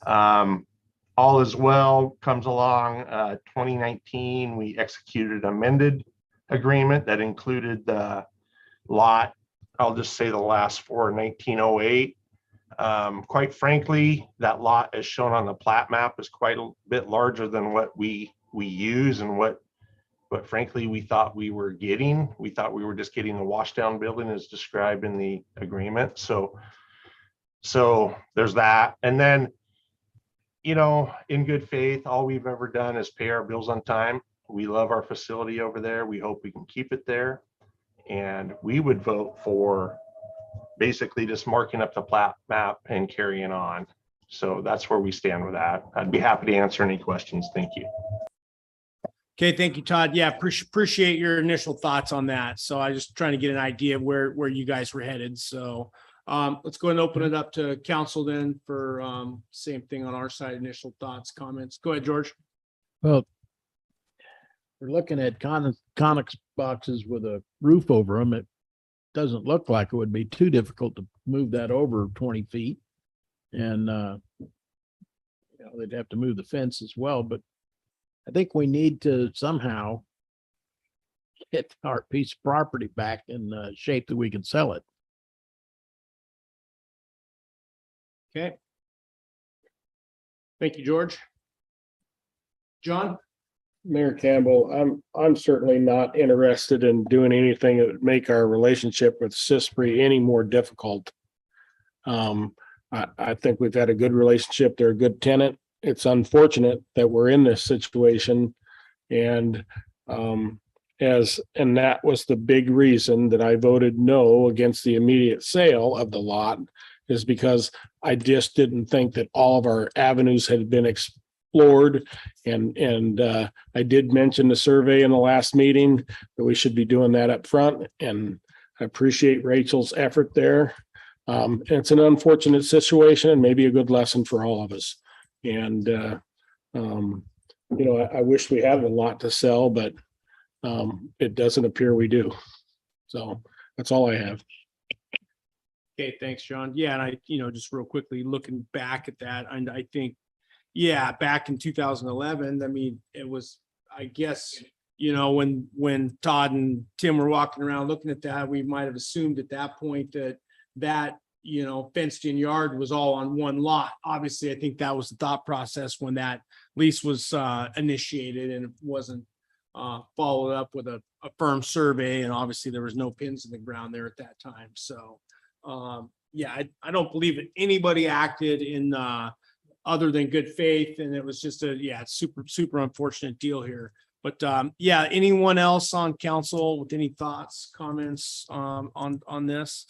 All is well comes along 2019, we executed an amended agreement that included the lot, I'll just say the last 4, 1908, Quite frankly, that lot as shown on the plat map is quite a bit larger than what we use and what frankly we thought we were getting. We thought we were just getting the washdown building as described in the agreement. So there's that. And then, you know, in good faith, all we've ever done is pay our bills on time. We love our facility over there. We hope we can keep it there. And we would vote for basically just marking up the plat map and carrying on. So that's where we stand with that. I'd be happy to answer any questions. Thank you.
Okay, thank you, Todd. Yeah, appreciate your initial thoughts on that. So I just trying to get an idea of where you guys were headed. So let's go ahead and open it up to council then for same thing on our side, initial thoughts, comments. Go ahead, George.
Well, we're looking at Conex boxes with a roof over them. It doesn't look like it would be too difficult to move that over 20 feet. And, you know, they'd have to move the fence as well, but I think we need to somehow get our piece of property back in shape that we can sell it.
Okay. Thank you, George. John?
Mayor Campbell, I'm certainly not interested in doing anything that would make our relationship with CISPRI any more difficult. I think we've had a good relationship. They're a good tenant. It's unfortunate that we're in this situation. And that was the big reason that I voted no against the immediate sale of the lot, is because I just didn't think that all of our avenues had been explored. And I did mention the survey in the last meeting that we should be doing that up front. And I appreciate Rachel's effort there. It's an unfortunate situation and maybe a good lesson for all of us. And, you know, I wish we had a lot to sell, but it doesn't appear we do. So that's all I have.
Okay, thanks, John. Yeah, and I, you know, just real quickly looking back at that, and I think, yeah, back in 2011, I mean, it was, I guess, you know, when Todd and Tim were walking around looking at that, we might have assumed at that point that you know, fenced in yard was all on one lot. Obviously, I think that was the thought process when that lease was initiated, and it wasn't followed up with a firm survey. And obviously there was no pins in the ground there at that time. So yeah, I don't believe that anybody acted in other than good faith. And it was just super unfortunate deal here. But yeah, anyone else on council with any thoughts, comments on this?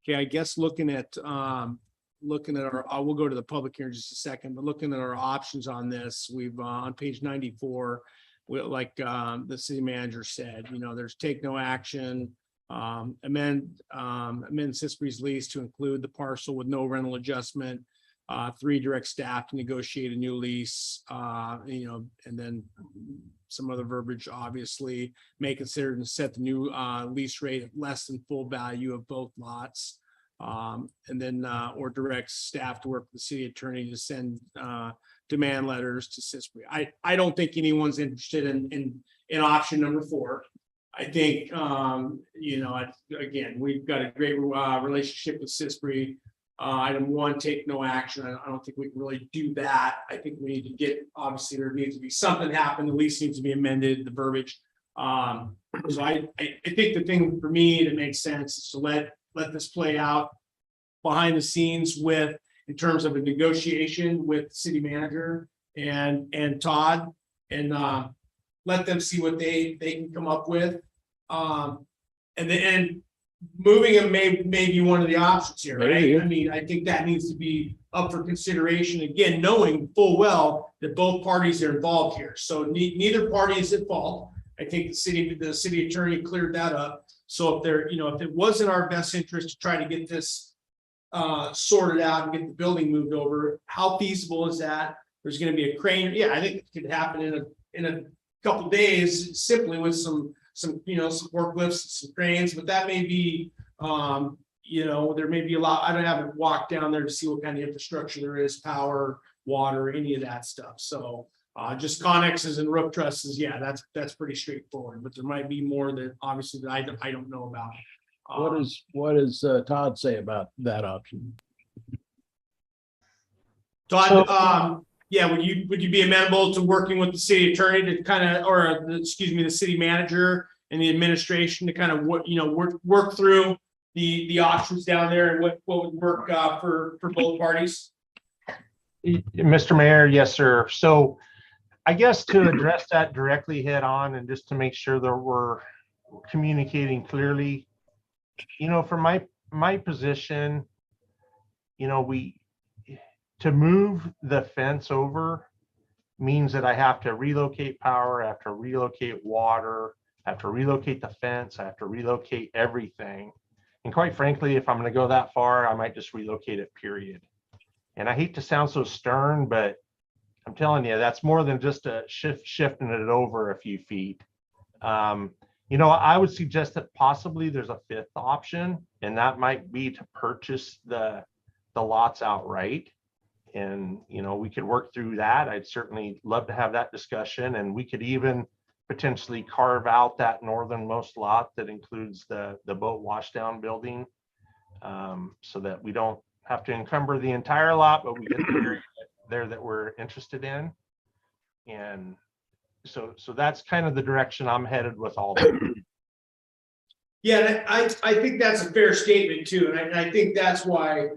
Okay, I guess looking at our, we'll go to the public here in just a second, but looking at our options on this, we've on page 94, like the city manager said, you know, there's take no action, amend CISPRI's lease to include the parcel with no rental adjustment, 3, direct staff to negotiate a new lease, you know, and then some other verbiage, obviously, may consider and set the new lease rate at less than full value of both lots. And then, or direct staff to work with the city attorney to send demand letters to CISPRI. I don't think anyone's interested in option number 4. I think, you know, again, we've got a great relationship with CISPRI. Item 1, take no action. I don't think we can really do that. I think we need to get, obviously there needs to be something happen. The lease needs to be amended, the verbiage. So I think the thing for me that makes sense is to let this play out behind the scenes in terms of a negotiation with the city manager and Todd, and let them see what they can come up with. And moving them may be one of the options here, right?
Maybe.
I mean, I think that needs to be up for consideration, again, knowing full well that both parties are involved here. So neither party is at fault. I think the city attorney cleared that up. So if there, you know, if it was in our best interest to try to get this sorted out and get the building moved over, how feasible is that? There's going to be a crane. Yeah, I think it could happen in a couple days, simply with some you know, some forklifts, some cranes, but that may be, you know, there may be a lot. I don't have to walk down there to see what kind of infrastructure there is, power, water, any of that stuff. So Just connexes and roof trusses, yeah, that's pretty straightforward, but there might be more that obviously that I don't know about.
What does Todd say about that option?
Todd, yeah, would you be amenable to working with the city attorney to kind of, or excuse me, the city manager and the administration to kind of work through the options down there and what would work for both parties?
Mr. Mayor, yes, sir. So I guess to address that directly head on and just to make sure that we're communicating clearly, from my position, to move the fence over means that I have to relocate power, I have to relocate water, I have to relocate the fence, I have to relocate everything. And quite frankly, if I'm going to go that far, I might just relocate it, period. And I hate to sound so stern, but I'm telling you, that's more than just a shifting it over a few feet. I would suggest that possibly there's a fifth option, and that might be to purchase the lots outright. And, we could work through that. I'd certainly love to have that discussion, and we could even potentially carve out that northernmost lot that includes the boat washdown building, so that we don't have to encumber the entire lot, but we get the area there that we're interested in. And so that's kind of the direction I'm headed with all of it.
Yeah, I think that's a fair statement too. And I think that's why,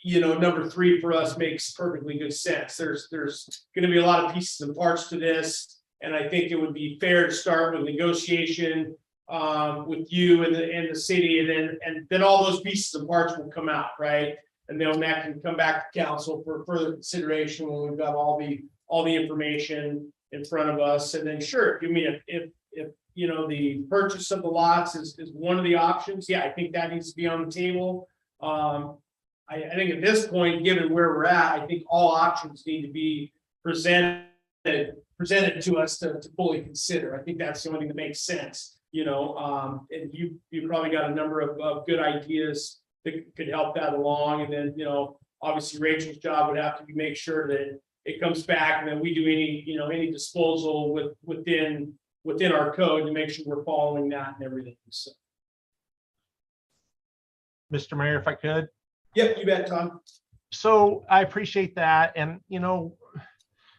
number 3 for us makes perfectly good sense. There's going to be a lot of pieces and parts to this. And I think it would be fair to start with negotiation with you and the city, and then all those pieces and parts will come out, right? And then that can come back to council for further consideration when we've got all the information in front of us. And then sure, if the purchase of the lots is one of the options, yeah, I think that needs to be on the table. I think at this point, given where we're at, I think all options need to be presented to us to fully consider. I think that's the only thing that makes sense. And you probably got a number of good ideas that could help that along. And then, obviously Rachel's job would have to be make sure that it comes back and then we do any disposal within our code to make sure we're following that and everything. So.
Mr. Mayor, if I could.
Yep, you bet, Tom.
So I appreciate that. And,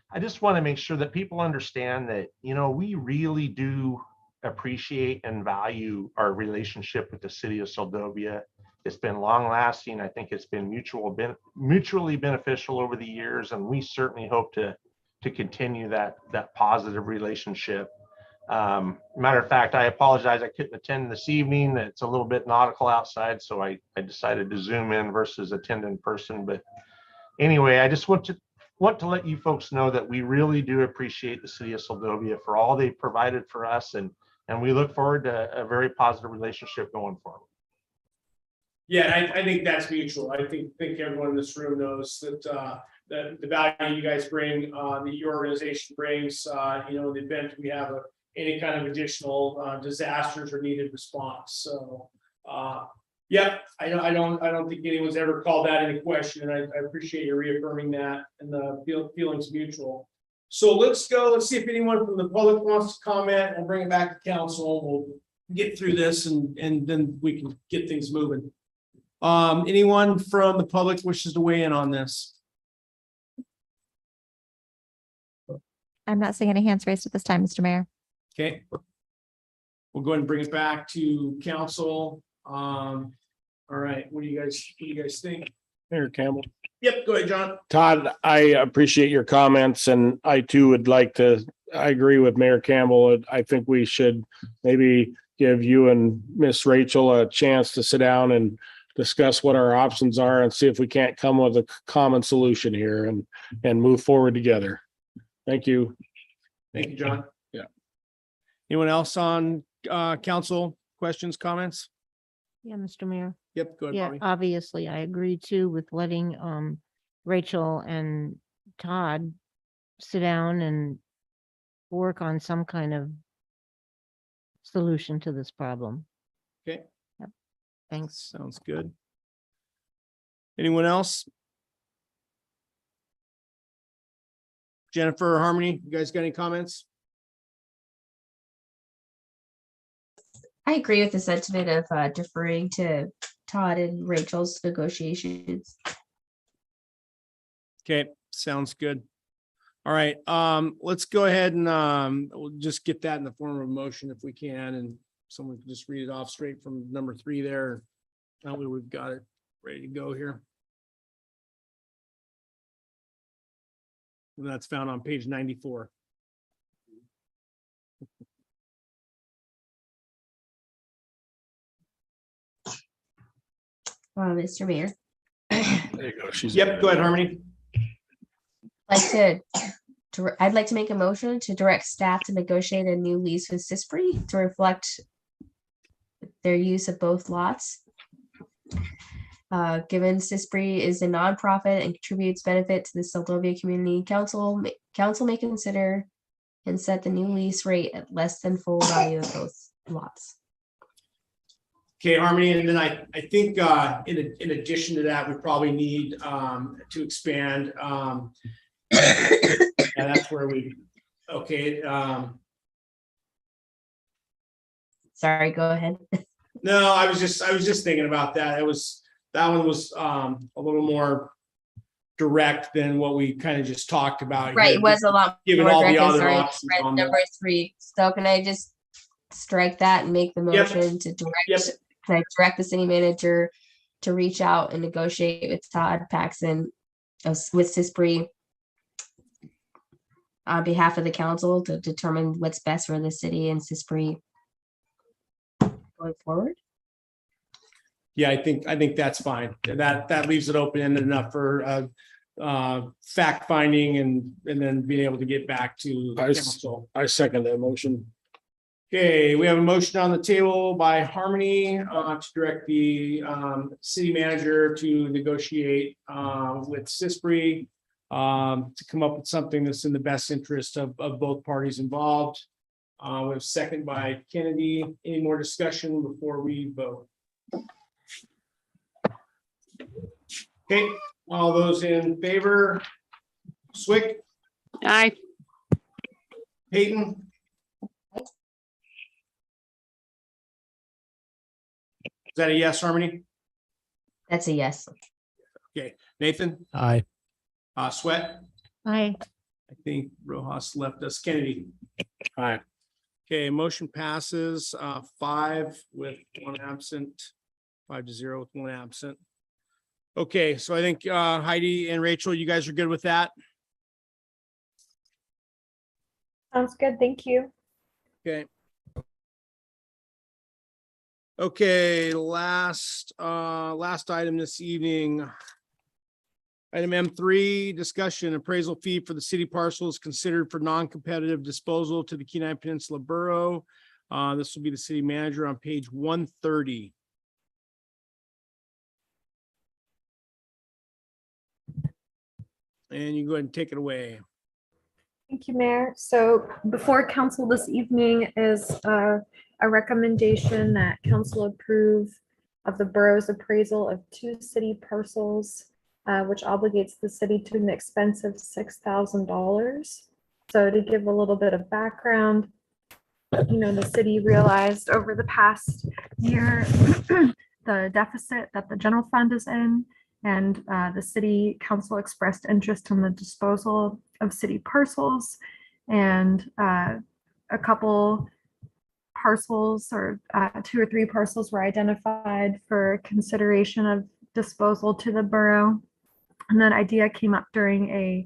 I just want to make sure that people understand that, we really do appreciate and value our relationship with the city of Seldovia. It's been long lasting. I think it's been mutually beneficial over the years, and we certainly hope to continue that positive relationship. Matter of fact, I apologize, I couldn't attend this evening. It's a little bit nautical outside, so I decided to Zoom in versus attend in person. But anyway, I just want to let you folks know that we really do appreciate the city of Seldovia for all they've provided for us, and we look forward to a very positive relationship going forward.
Yeah, I think that's mutual. I think everyone in this room knows that the value you guys bring, that your organization brings, the event we have any kind of additional disasters or needed response. So, yeah, I don't think anyone's ever called that into question, and I appreciate you reaffirming that, and the feelings mutual. So let's see if anyone from the public wants to comment, and bring it back to council. We'll get through this and then we can get things moving. Anyone from the public wishes to weigh in on this?
I'm not seeing any hands raised at this time, Mr. Mayor.
Okay. We'll go ahead and bring it back to council. All right, what do you guys think?
Mayor Campbell.
Yep, go ahead, John.
Todd, I appreciate your comments, and I too would like to, I agree with Mayor Campbell. I think we should maybe give you and Miss Rachel a chance to sit down and discuss what our options are and see if we can't come with a common solution here and move forward together. Thank you.
Thank you, John.
Yeah.
Anyone else on council questions, comments?
Yeah, Mr. Mayor.
Yep, go ahead,
Yeah,
Bobby.
obviously, I agree too with letting Rachel and Todd sit down and work on some kind of solution to this problem.
Okay.
Yep. Thanks.
Sounds good. Anyone else? Jennifer or Harmony, you guys got any comments?
I agree with the sentiment of deferring to Todd and Rachel's negotiations.
Okay, sounds good. All right, let's go ahead and we'll just get that in the form of a motion if we can, and someone can just read it off straight from number 3 there. That way we've got it ready to go here. And that's found on page 94.
Mr. Mayor.
There you go.
Yep, go ahead, Harmony.
I'd like to make a motion to direct staff to negotiate a new lease with Sispree to reflect their use of both lots. Given Sispree is a nonprofit and contributes benefit to the Seldovia Community Council may consider and set the new lease rate at less than full value of both lots.
Okay, Harmony, and then I think in addition to that, we probably need to expand. And that's where we, okay.
Sorry, go ahead.
No, I was just thinking about that. That one was a little more direct than what we kind of just talked about.
Right,
here,
it was a lot
given
more
all the
direct.
other
Sorry,
options
read
on there.
number 3. So can I just strike that and make the motion to direct? Can I direct the city manager to reach out and negotiate with Todd Paxson with Sispree on behalf of the council to determine what's best for the city and Sispree going forward?
Yeah, I think that's fine. That leaves it open enough for fact finding and then being able to get back to the council.
I second that motion.
Okay, we have a motion on the table by Harmony to direct the city manager to negotiate with Sispree to come up with something that's in the best interest of both parties involved. We have second by Kennedy. Any more discussion before we vote? Okay, all those in favor? Swick?
Aye.
Peyton? Is that a yes, Harmony?
That's a yes.
Okay, Nathan?
Aye.
Sweat?
Aye.
I think Rojas left us. Kennedy?
Aye.
Okay, motion passes 5 with 1 absent, 5-0 with 1 absent. Okay, so I think Heidi and Rachel, you guys are good with that?
Sounds good. Thank you.
Okay. Okay, last item this evening. Item M3, discussion appraisal fee for the city parcels considered for non-competitive disposal to the Kenai Peninsula Borough. This will be the city manager on page 130. And you go ahead and take it away.
Thank you, Mayor. So before council this evening is a recommendation that council approve of the borough's appraisal of 2 city parcels, which obligates the city to an expense of $6,000. So to give a little bit of background, the city realized over the past year the deficit that the general fund is in, and the city council expressed interest in the disposal of city parcels, and a couple parcels or 2 or 3 parcels were identified for consideration of disposal to the borough. And that idea came up during a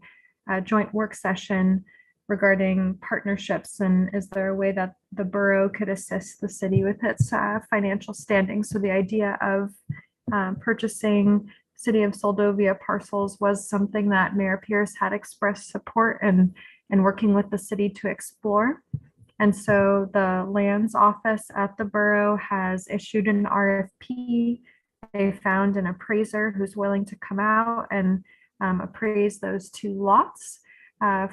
joint work session regarding partnerships, and is there a way that the borough could assist the city with its financial standing. So the idea of purchasing City of Seldovia parcels was something that Mayor Pierce had expressed support and working with the city to explore. And so the lands office at the borough has issued an RFP. They found an appraiser who's willing to come out and appraise those 2 lots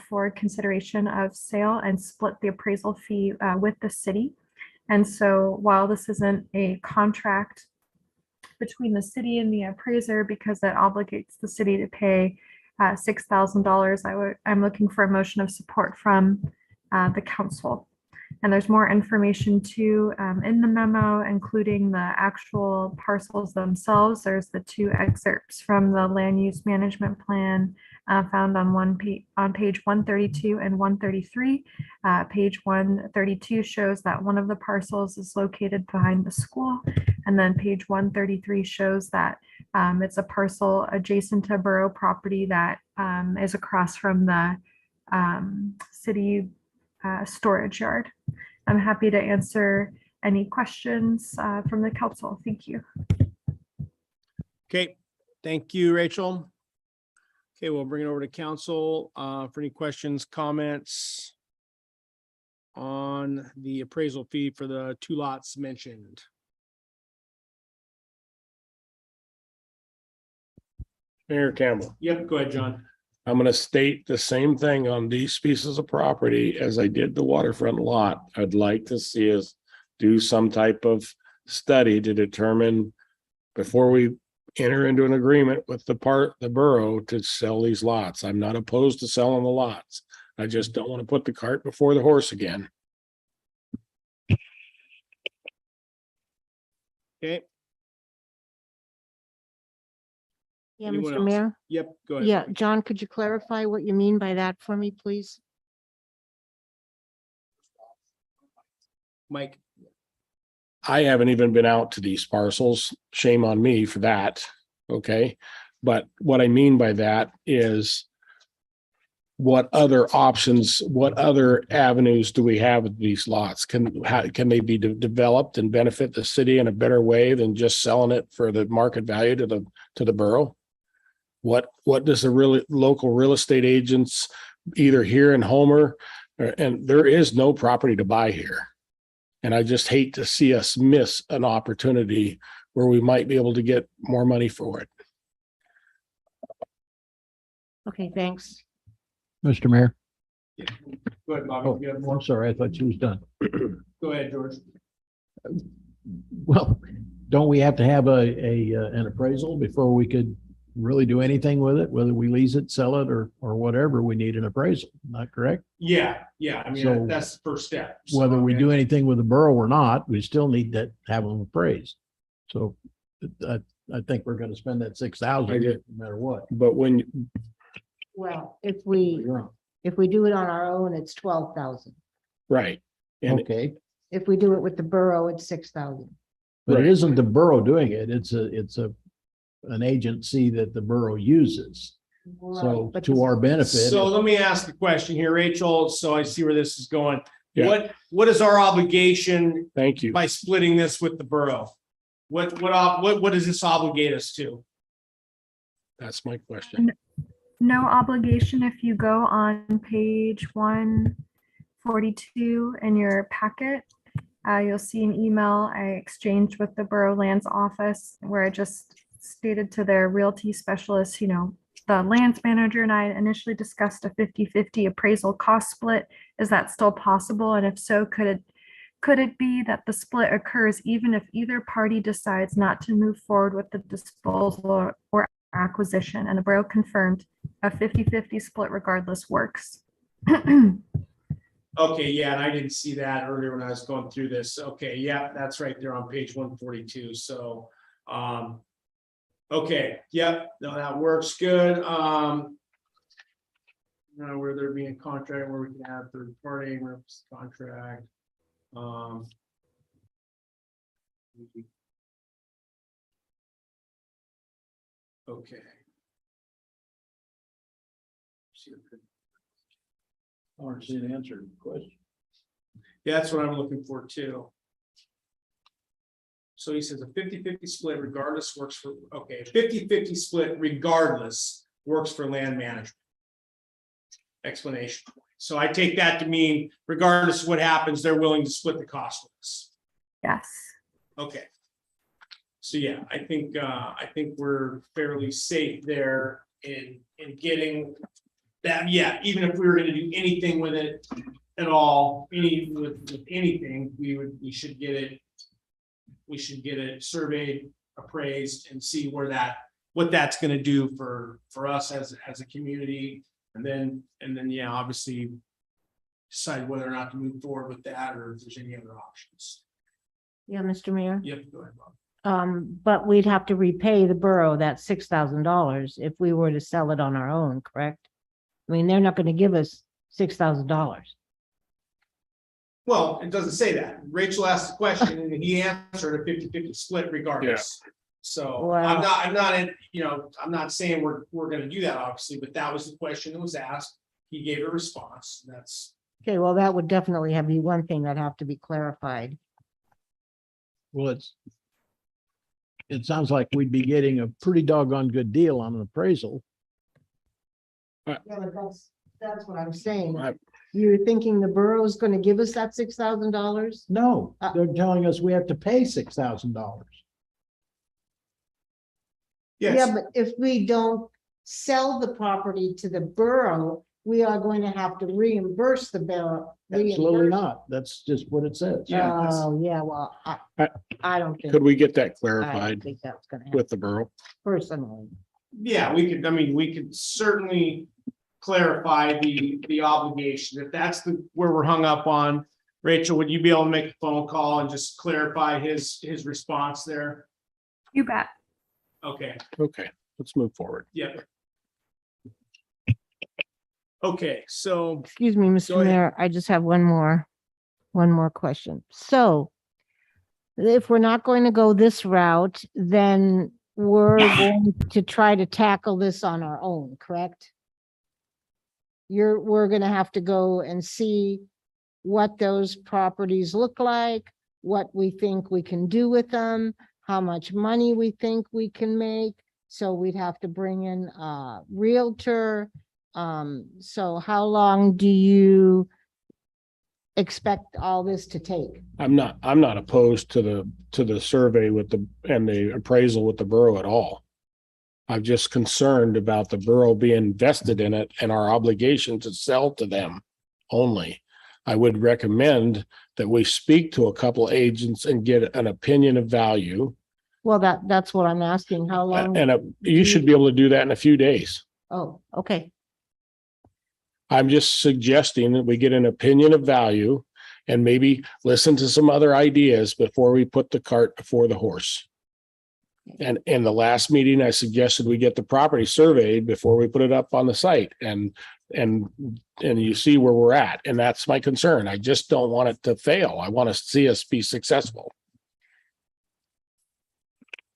for consideration of sale and split the appraisal fee with the city. And so while this isn't a contract between the city and the appraiser, because it obligates the city to pay $6,000. I'm looking for a motion of support from the council. And there's more information too in the memo, including the actual parcels themselves. There's the 2 excerpts from the land use management plan found on page 132 and 133. Page 132 shows that one of the parcels is located behind the school. And then page 133 shows that it's a parcel adjacent to borough property that is across from the city storage yard. I'm happy to answer any questions from the council. Thank you.
Okay, thank you, Rachel. Okay, we'll bring it over to council for any questions, comments on the appraisal fee for the 2 lots mentioned.
Mayor Campbell.
Yep, go ahead, John.
I'm gonna state the same thing on these pieces of property as I did the waterfront lot. I'd like to see us do some type of study to determine before we enter into an agreement with the borough to sell these lots. I'm not opposed to selling the lots. I just don't want to put the cart before the horse again.
Okay.
Yeah,
Anyone
Mr.
else?
Mayor.
Yep, go ahead.
Yeah, John, could you clarify what you mean by that for me, please?
Mike.
I haven't even been out to these parcels. Shame on me for that. Okay. But what I mean by that is what other options, what other avenues do we have with these lots? Can they be developed and benefit the city in a better way than just selling it for the market value to the borough? What does the really local real estate agents either here in Homer, and there is no property to buy here. And I just hate to see us miss an opportunity where we might be able to get more money for it.
Okay, thanks.
Mr. Mayor.
Go ahead, Bobby.
Oh,
You have more?
I'm sorry, I thought she was done.
Go ahead, George.
Well, don't we have to have an appraisal before we could really do anything with it? Whether we lease it, sell it, or whatever, we need an appraisal, not correct?
Yeah. I mean,
So
that's the first step. So,
Whether we
okay.
do anything with the borough or not, we still need to have them appraised. So I think we're gonna spend that 6,000 no matter what.
But when,
Well, if we do it on our own, it's 12,000.
right. And
Okay,
If we do it with the borough, it's 6,000.
but it
Right.
isn't the borough doing it. It's an agency that the borough uses. So
Right, but
to our benefit.
So let me ask the question here, Rachel, so I see where this is going.
Yeah.
What is our obligation
thank you.
by splitting this with the borough? What does this obligate us to?
That's my question.
No obligation. If you go on page 142 in your packet, you'll see an email I exchanged with the Borough Lands Office where I just stated to their realty specialist, the lands manager and I initially discussed a 50-50 appraisal cost split. Is that still possible? And if so, could it be that the split occurs even if either party decides not to move forward with the disposal or acquisition? And the borough confirmed a 50-50 split regardless works.
Okay, yeah, and I didn't see that earlier when I was going through this. Okay, yeah, that's right there on page 142. So, okay, yep, no, that works good. Now, where there being a contract where we can have third party contract. Okay.
I want to see an answer to the question.
Yeah, that's what I'm looking for too. So he says a 50-50 split regardless works for, okay, 50-50 split regardless works for land management. Explanation. So I take that to mean regardless of what happens, they're willing to split the cost with us.
Yes.
Okay. So yeah, I think we're fairly safe there in getting that. Yeah, even if we were going to do anything with it at all, with anything, we should get it surveyed, appraised, and see where that what that's gonna do for us as a community. And then, yeah, obviously decide whether or not to move forward with that or if there's any other options.
Yeah, Mr. Mayor.
Yep, go ahead, Bob.
But we'd have to repay the borough that $6,000 if we were to sell it on our own, correct? I mean, they're not gonna give us $6,000.
Well, it doesn't say that. Rachel asked the question and he answered a 50-50 split regardless. So I'm not in, I'm not saying we're gonna do that obviously, but that was the question that was asked. He gave a response. That's,
Okay, well, that would definitely have be one thing that'd have to be clarified.
Well, it sounds like we'd be getting a pretty doggone good deal on an appraisal.
Yeah, but that's what I'm saying. You're thinking the borough is gonna give us that $6,000?
No, they're telling us we have to pay $6,000.
yes.
Yeah, but if we don't sell the property to the borough, we are going to have to reimburse the borough.
Absolutely not. That's just what it says.
Yeah, that's-
Oh, yeah, well, I don't think.
Could we get that
I don't
clarified
think that's gonna happen
with the borough?
personally.
Yeah, we could certainly clarify the obligation. If that's where we're hung up on. Rachel, would you be able to make a phone call and just clarify his response there?
You bet.
Okay,
Okay, let's move forward.
yep. Okay, so,
Excuse me,
Go
Mr.
ahead.
Mayor, I just have one more question. So if we're not going to go this route, then we're going to try to tackle this on our own, correct? We're gonna have to go and see what those properties look like, what we think we can do with them, how much money we think we can make. So we'd have to bring in a realtor. So how long do you expect all this to take?
I'm not opposed to the survey and the appraisal with the borough at all. I'm just concerned about the borough being vested in it and our obligation to sell to them only. I would recommend that we speak to a couple agents and get an opinion of value.
Well, that's what I'm asking. How long?
And you should be able to do that in a few days.
Oh, okay.
I'm just suggesting that we get an opinion of value and maybe listen to some other ideas before we put the cart before the horse. And in the last meeting, I suggested we get the property surveyed before we put it up on the site and you see where we're at. And that's my concern. I just don't want it to fail. I want to see us be successful.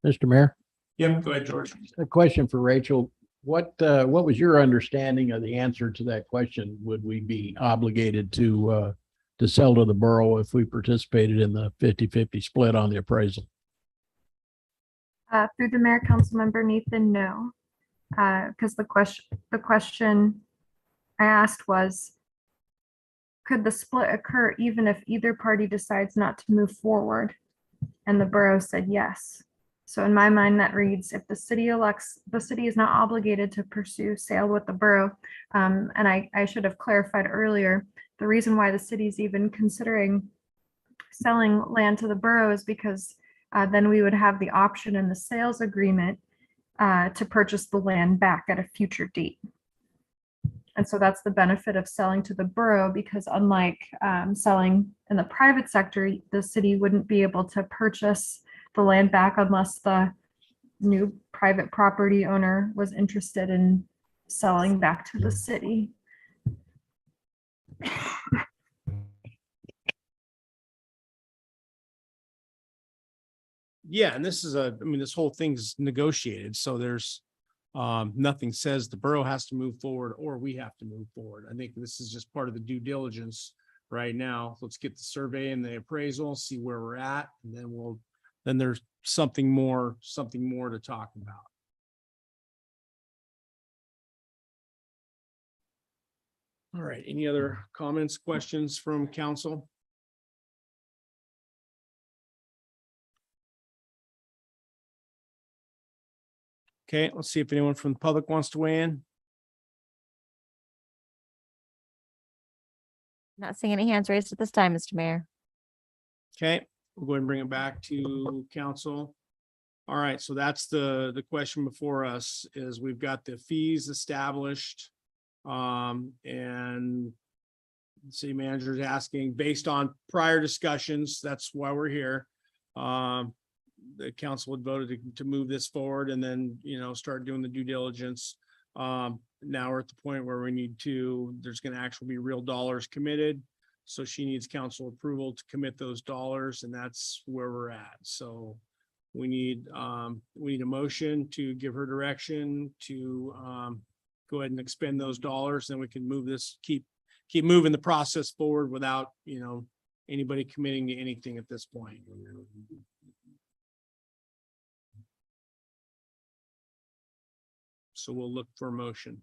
Mr. Mayor,
yep, go ahead, George.
a question for Rachel. What was your understanding of the answer to that question? Would we be obligated to sell to the borough if we participated in the 50-50 split on the appraisal?
Through the mayor, council member Nathan, no. Because the question I asked was, could the split occur even if either party decides not to move forward? And the borough said yes. So in my mind, that reads, if the city elects, the city is not obligated to pursue sale with the borough. And I should have clarified earlier, the reason why the city is even considering selling land to the borough is because then we would have the option in the sales agreement to purchase the land back at a future date. And so that's the benefit of selling to the borough, because unlike selling in the private sector, the city wouldn't be able to purchase the land back unless the new private property owner was interested in selling back to the city.
Yeah, and this is this whole thing's negotiated, so there's nothing says the borough has to move forward or we have to move forward. I think this is just part of the due diligence right now. Let's get the survey and the appraisal, see where we're at, and then there's something more to talk about. All right, any other comments, questions from council? Okay, let's see if anyone from the public wants to weigh in.
Not seeing any hands raised at this time, Mr. Mayor.
Okay, we'll go ahead and bring it back to council. All right, so that's the question before us is we've got the fees established. And the city manager is asking based on prior discussions, that's why we're here. The council had voted to move this forward and then, start doing the due diligence. Now we're at the point where there's going to actually be real dollars committed. So she needs council approval to commit those dollars, and that's where we're at. So we need a motion to give her direction to go ahead and expend those dollars, then we can move this, keep moving the process forward without, anybody committing to anything at this point. So we'll look for a motion.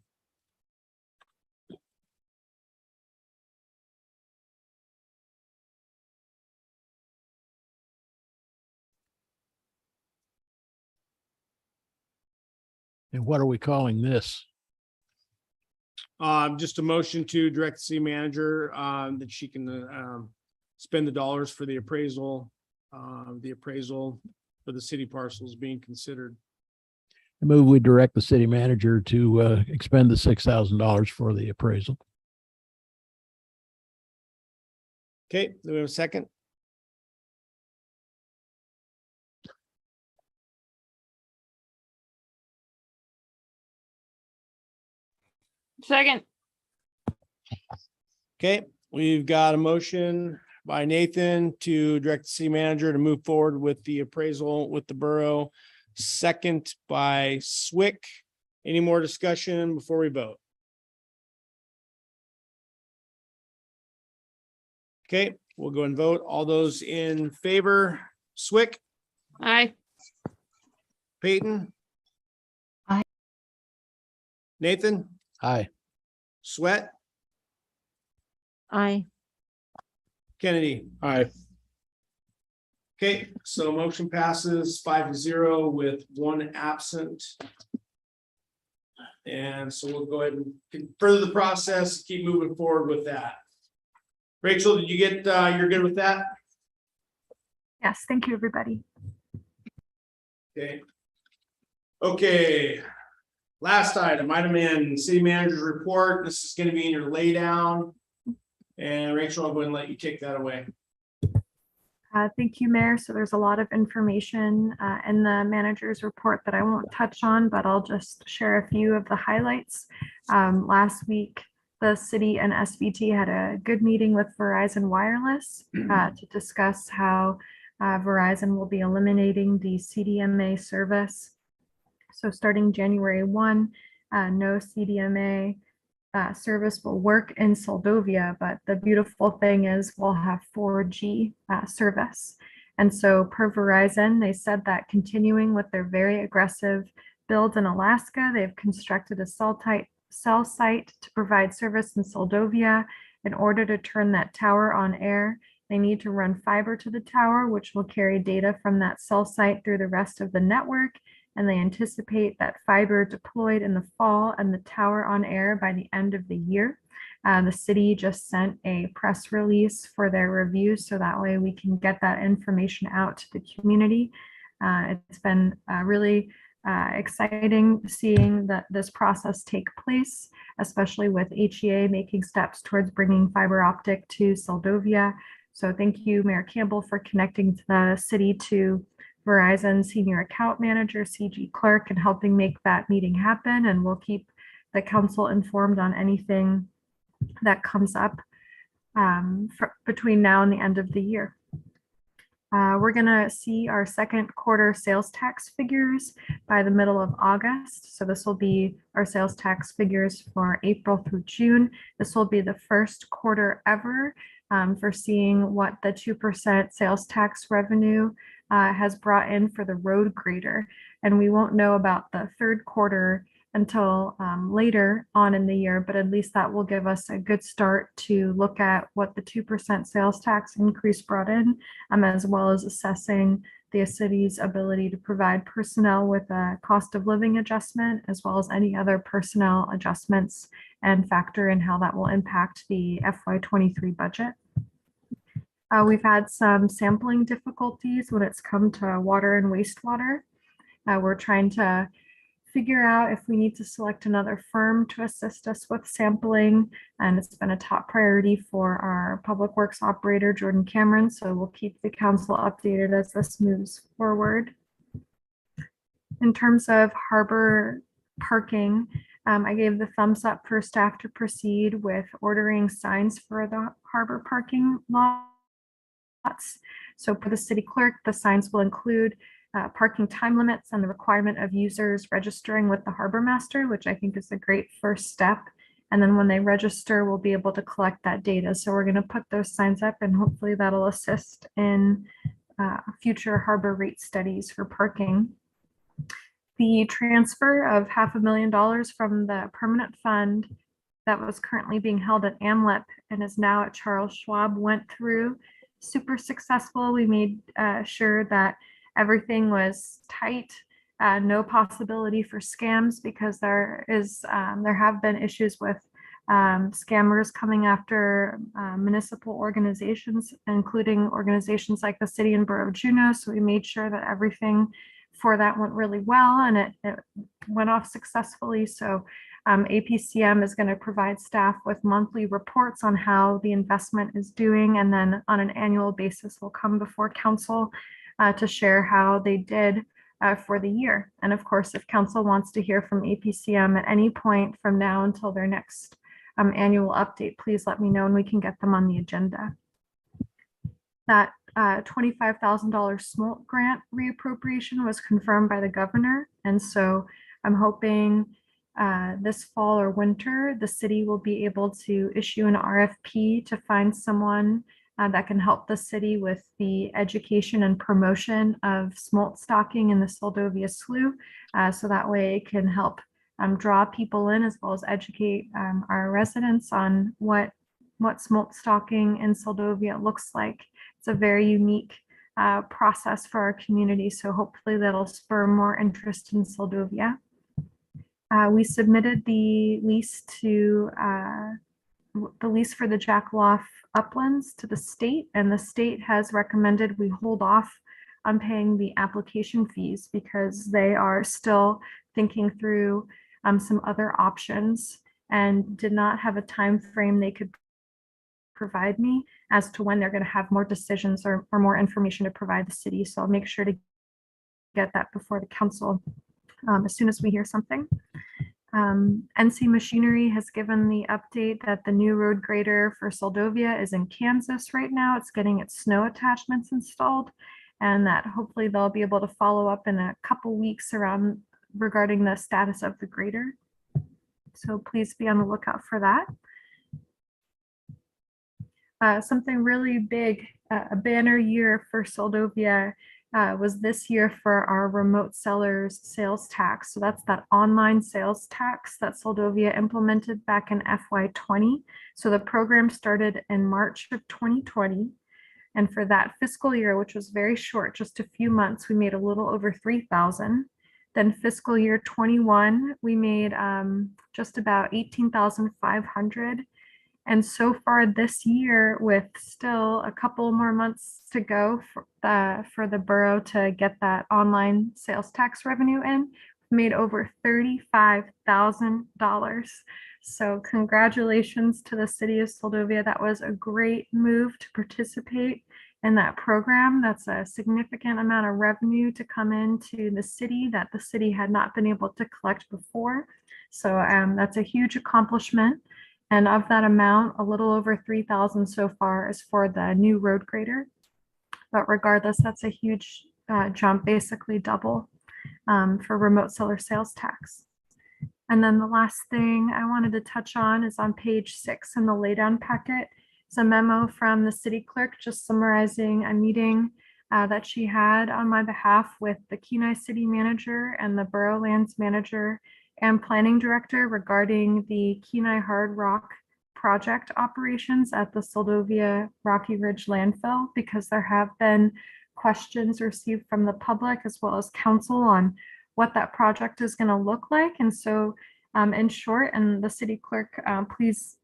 And what are we calling this?
Just a motion to direct the city manager, that she can, spend the dollars for the appraisal for the city parcels being considered.
I move we direct the city manager to expend the $6,000 for the appraisal.
Okay, do we have a second?
Second.
Okay, we've got a motion by Nathan to direct the city manager to move forward with the appraisal with the borough. Second by Swick. Any more discussion before we vote? Okay, we'll go and vote. All those in favor, Swick,
Aye.
Peyton?
Aye.
Nathan?
Aye.
Sweat?
Aye.
Kennedy?
Aye.
Okay, so motion passes 5-0 with one absent. And so we'll go ahead and further the process, keep moving forward with that. Rachel, did you get, you're good with that?
Yes, thank you, everybody.
Okay. Okay. Last item in city manager's report. This is going to be in your lay down. And Rachel, I'll go ahead and let you take that away.
Thank you, Mayor. So there's a lot of information in the manager's report that I won't touch on, but I'll just share a few of the highlights. Last week, the city and SVT had a good meeting with Verizon Wireless to discuss how Verizon will be eliminating the CDMA service. So starting January 1, no CDMA service will work in Soldovia, but the beautiful thing is we'll have 4G service. And so per Verizon, they said that continuing with their very aggressive builds in Alaska, they've constructed a cell site to provide service in Soldovia. In order to turn that tower on air, they need to run fiber to the tower, which will carry data from that cell site through the rest of the network. And they anticipate that fiber deployed in the fall and the tower on air by the end of the year. The city just sent a press release for their review, so that way we can get that information out to the community. It's been really exciting seeing that this process take place, especially with HEA making steps towards bringing fiber optic to Soldovia. So thank you, Mayor Campbell, for connecting the city to Verizon Senior Account Manager, CG Clark, and helping make that meeting happen. And we'll keep the council informed on anything that comes up between now and the end of the year. We're going to see our second quarter sales tax figures by the middle of August. So this will be our sales tax figures for April through June. This will be the first quarter ever for seeing what the 2% sales tax revenue has brought in for the road grader. And we won't know about the third quarter until later on in the year, but at least that will give us a good start to look at what the 2% sales tax increase brought in, as well as assessing the city's ability to provide personnel with a cost of living adjustment, as well as any other personnel adjustments, and factor in how that will impact the FY23 budget. We've had some sampling difficulties when it's come to water and wastewater. We're trying to figure out if we need to select another firm to assist us with sampling. And it's been a top priority for our public works operator, Jordan Cameron. So we'll keep the council updated as this moves forward. In terms of harbor parking, I gave the thumbs up for staff to proceed with ordering signs for the harbor parking lots. So for the city clerk, the signs will include parking time limits and the requirement of users registering with the harbor master, which I think is a great first step. And then when they register, we'll be able to collect that data. So we're going to put those signs up, and hopefully that'll assist in future harbor rate studies for parking. The transfer of $500,000 from the permanent fund that was currently being held at AMLIP and is now at Charles Schwab went through super successful. We made sure that everything was tight, no possibility for scams, because there have been issues with scammers coming after municipal organizations, including organizations like the City and Borough of Juneau. So we made sure that everything for that went really well, and it went off successfully. So APCM is going to provide staff with monthly reports on how the investment is doing, and then on an annual basis will come before council to share how they did for the year. And of course, if council wants to hear from APCM at any point from now until their next annual update, please let me know and we can get them on the agenda. That $25,000 SMOLT grant reappropriation was confirmed by the governor. And so I'm hoping this fall or winter, the city will be able to issue an RFP to find someone that can help the city with the education and promotion of smolt stocking in the Seldovia Slough. So that way it can help draw people in, as well as educate our residents on what smolt stocking in Seldovia looks like. It's a very unique process for our community. So hopefully that'll spur more interest in Seldovia. We submitted the lease for the Jackaloff uplands to the state, and the state has recommended we hold off on paying the application fees because they are still thinking through some other options and did not have a time frame they could provide me as to when they're going to have more decisions or more information to provide the city. So I'll make sure to get that before the council as soon as we hear something. NC Machinery has given the update that the new road grader for Seldovia is in Kansas right now. It's getting its snow attachments installed, and that hopefully they'll be able to follow up in a couple weeks regarding the status of the grader. So please be on the lookout for that. Something really big, a banner year for Seldovia was this year for our remote sellers sales tax. So that's that online sales tax that Seldovia implemented back in FY20. So the program started in March of 2020. And for that fiscal year, which was very short, just a few months, we made a little over 3,000. Then fiscal year 21, we made just about 18,500. And so far this year, with still a couple more months to go for the borough to get that online sales tax revenue in, we made over $35,000. So congratulations to the city of Seldovia. That was a great move to participate in that program. That's a significant amount of revenue to come into the city that the city had not been able to collect before. So that's a huge accomplishment. And of that amount, a little over 3,000 so far is for the new road grader. But regardless, that's a huge jump, basically double for remote seller sales tax. And then the last thing I wanted to touch on is on page 6 in the laydown packet. It's a memo from the city clerk just summarizing a meeting that she had on my behalf with the Kenai city manager and the borough lands manager and planning director regarding the Kenai Hard Rock project operations at the Seldovia Rocky Ridge landfill, because there have been questions received from the public as well as council on what that project is going to look like. And so in short, and the city clerk, please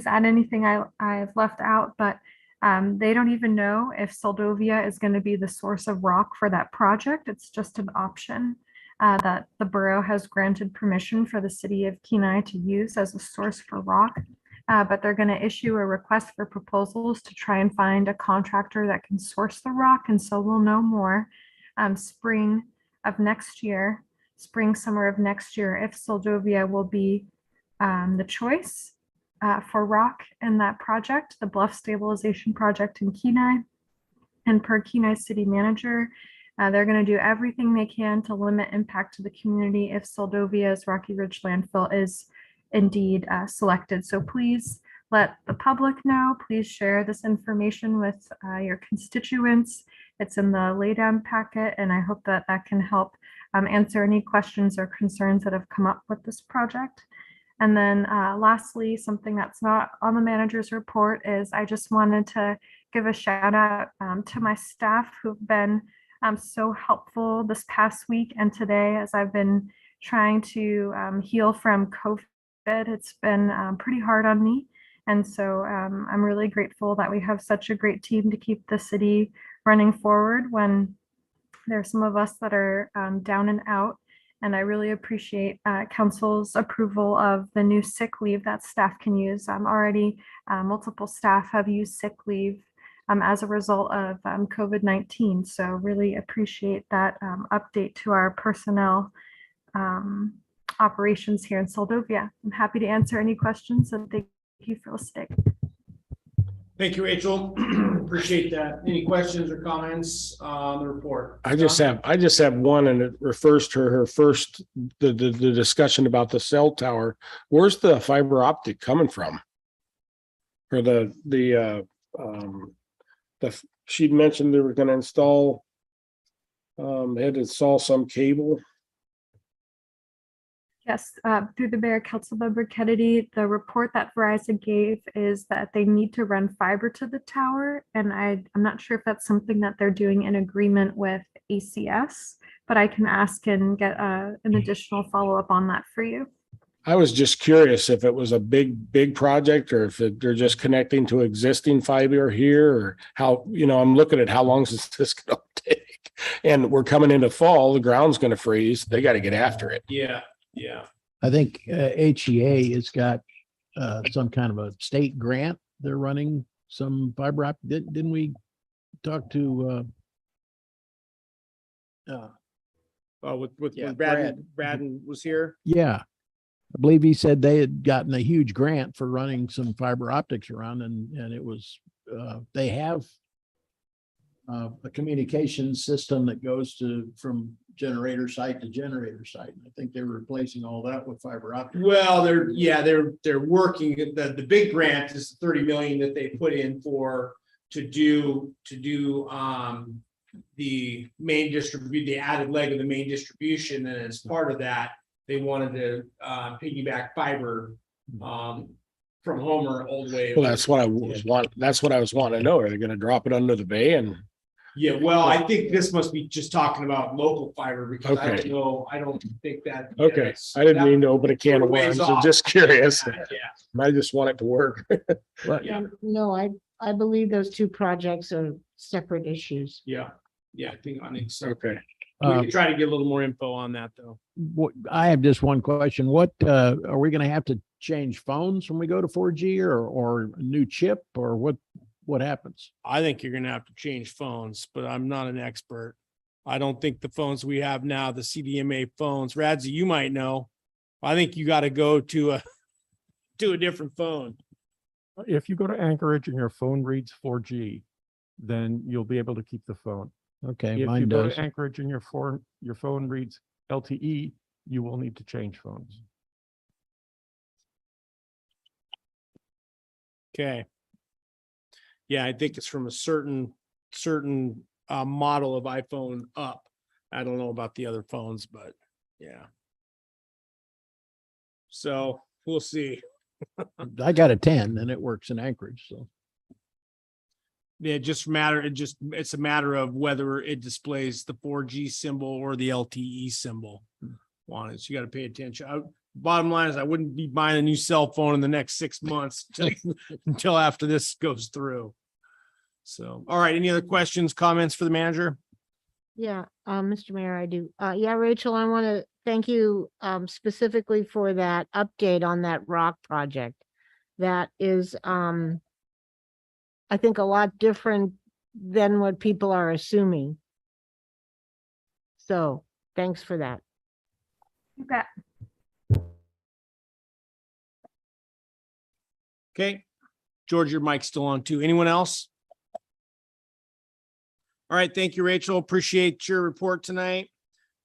add anything I've left out, but they don't even know if Seldovia is going to be the source of rock for that project. It's just an option. that the borough has granted permission for the city of Kenai to use as a source for rock. But they're going to issue a request for proposals to try and find a contractor that can source the rock. And so we'll know more spring, summer of next year, if Soldovia will be the choice for rock in that project, the bluff stabilization project in Kenai. And per Kenai city manager, they're going to do everything they can to limit impact to the community if Soldovia's Rocky Ridge landfill is indeed selected. So please let the public know. Please share this information with your constituents. It's in the laydown packet, and I hope that that can help answer any questions or concerns that have come up with this project. And then lastly, something that's not on the manager's report is I just wanted to give a shout out to my staff who've been so helpful this past week and today as I've been trying to heal from COVID. It's been pretty hard on me. And so I'm really grateful that we have such a great team to keep the city running forward when there's some of us that are down and out. And I really appreciate council's approval of the new sick leave that staff can use. Already multiple staff have used sick leave as a result of COVID-19. So really appreciate that update to our personnel operations here in Soldovia. I'm happy to answer any questions, and thank you for listening.
Thank you, Rachel. Appreciate that. Any questions or comments on the report?
I just have one, and it refers to her first, the discussion about the cell tower. Where's the fiber optic coming from? Or she'd mentioned they were going to install, they had to install some cable.
Yes, through the Mayor Councilmember Kennedy, the report that Verizon gave is that they need to run fiber to the tower. And I'm not sure if that's something that they're doing in agreement with ACS, but I can ask and get an additional follow-up on that for you.
I was just curious if it was a big project, or if they're just connecting to existing fiber here, or how, I'm looking at how long is this going to take? And we're coming into fall, the ground's going to freeze. They got to get after it.
Yeah.
I think HEA has got some kind of a state grant. They're running some fiber optic. Didn't we talk to
when
Brad
was here?
Yeah. I believe he said they had gotten a huge grant for running some fiber optics around, and it was they have a communication system that goes from generator site to generator site. And I think they're replacing all that with fiber optics.
Well, they're working. The big grant is 30 million that they put in to do the main the added leg of the main distribution. And as part of that, they wanted to piggyback fiber from Homer all the way.
Well, that's what I was wanting to know. Are they going to drop it under the bay? And
yeah, well, I think this must be just talking about local fiber, because I
Okay.
don't think that.
okay, I didn't mean to open a can of worms. I'm just curious.
Yeah.
I just want it to work.
Yeah.
No, I believe those two projects are separate issues.
Yeah. I think so.
Okay.
We can try to get a little more info on that, though.
I have just one question. What are we going to have to change phones when we go to 4G, or a new chip, or what happens?
I think you're going to have to change phones, but I'm not an expert. I don't think the phones we have now, the CDMA phones, Radzi, you might know. I think you got to go to a different phone.
If you go to Anchorage and your phone reads 4G, then you'll be able to keep the phone.
Okay,
If
mine
you go
does.
to Anchorage and your phone reads LTE, you will need to change phones.
Okay. Yeah, I think it's from a certain model of iPhone up. I don't know about the other phones, but yeah. So we'll see.
I got a 10 and it works in Anchorage. So
Yeah, it's a matter of whether it displays the 4G symbol or the LTE symbol on it. So you got to pay attention. Bottom line is I wouldn't be buying a new cell phone in the next 6 months until after this goes through. So, all right. Any other questions, comments for the manager?
Yeah, Mr. Mayor, I do. Yeah, Rachel, I want to thank you specifically for that update on that rock project. That is, I think a lot different than what people are assuming. So thanks for that.
You got
Okay. George, your mic's still on too. Anyone else? All right. Thank you, Rachel. Appreciate your report tonight.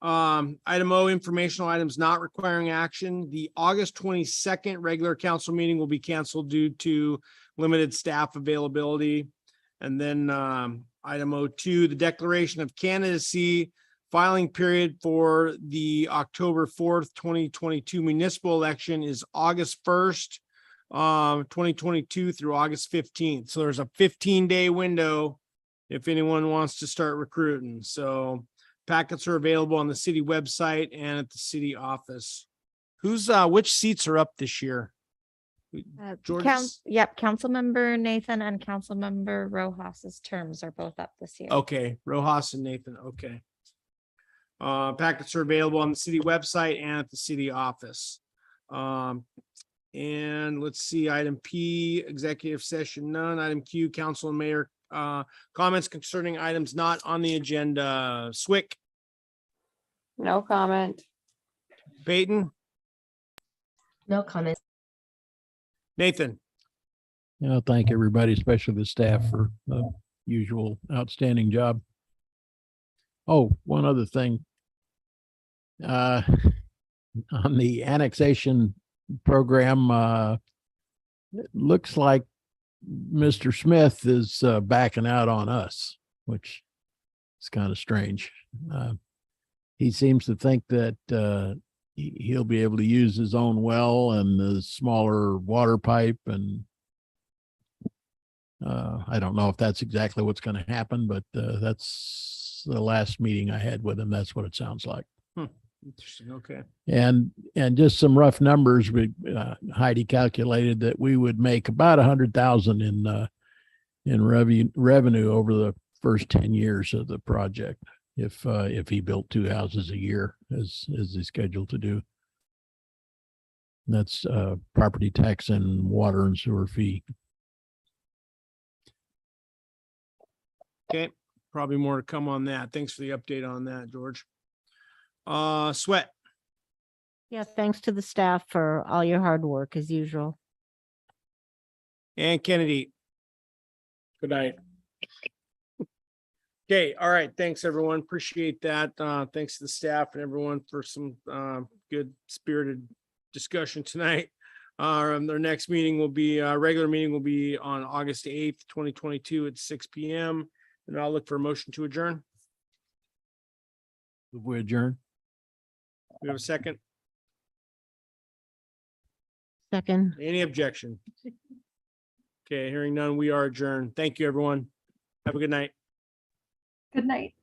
Item O, informational items not requiring action. The August 22nd regular council meeting will be canceled due to limited staff availability. And then item O2, the declaration of candidacy filing period for the October 4th, 2022 municipal election is August 1st, 2022 through August 15th. So there's a 15-day window if anyone wants to start recruiting. So packets are available on the city website and at the city office. Which seats are up this year? George?
Yep, Councilmember Nathan and Councilmember Rojas's terms are both up this year.
Okay, Rojas and Nathan, okay. Packets are available on the city website and at the city office. And let's see, item P, executive session, none. Item Q, council and mayor comments concerning items not on the agenda. Swick,
No comment.
Peyton,
No comment.
Nathan.
Thank everybody, especially the staff, for the usual outstanding job. Oh, one other thing. On the annexation program, it looks like Mr. Smith is backing out on us, which is kind of strange. He seems to think that he'll be able to use his own well and the smaller water pipe, and I don't know if that's exactly what's going to happen, but that's the last meeting I had with him. That's what it sounds like.
Interesting. Okay.
And just some rough numbers. Heidi calculated that we would make about 100,000 in revenue over the first 10 years of the project if he built 2 houses a year as he's scheduled to do. That's property tax and water and sewer fee.
Okay, probably more to come on that. Thanks for the update on that, George. Sweat.
Yeah, thanks to the staff for all your hard work as usual.
And Kennedy.
Good night.
Okay, all right. Thanks, everyone. Appreciate that. Thanks to the staff and everyone for some good spirited discussion tonight. Their next meeting will be, regular meeting will be on August 8th, 2022 at 6 p.m. And I'll look for a motion to adjourn.
We adjourn.
We have a second.
Second.
Any objection? Okay, hearing none, we are adjourned. Thank you, everyone. Have a good night.
good night.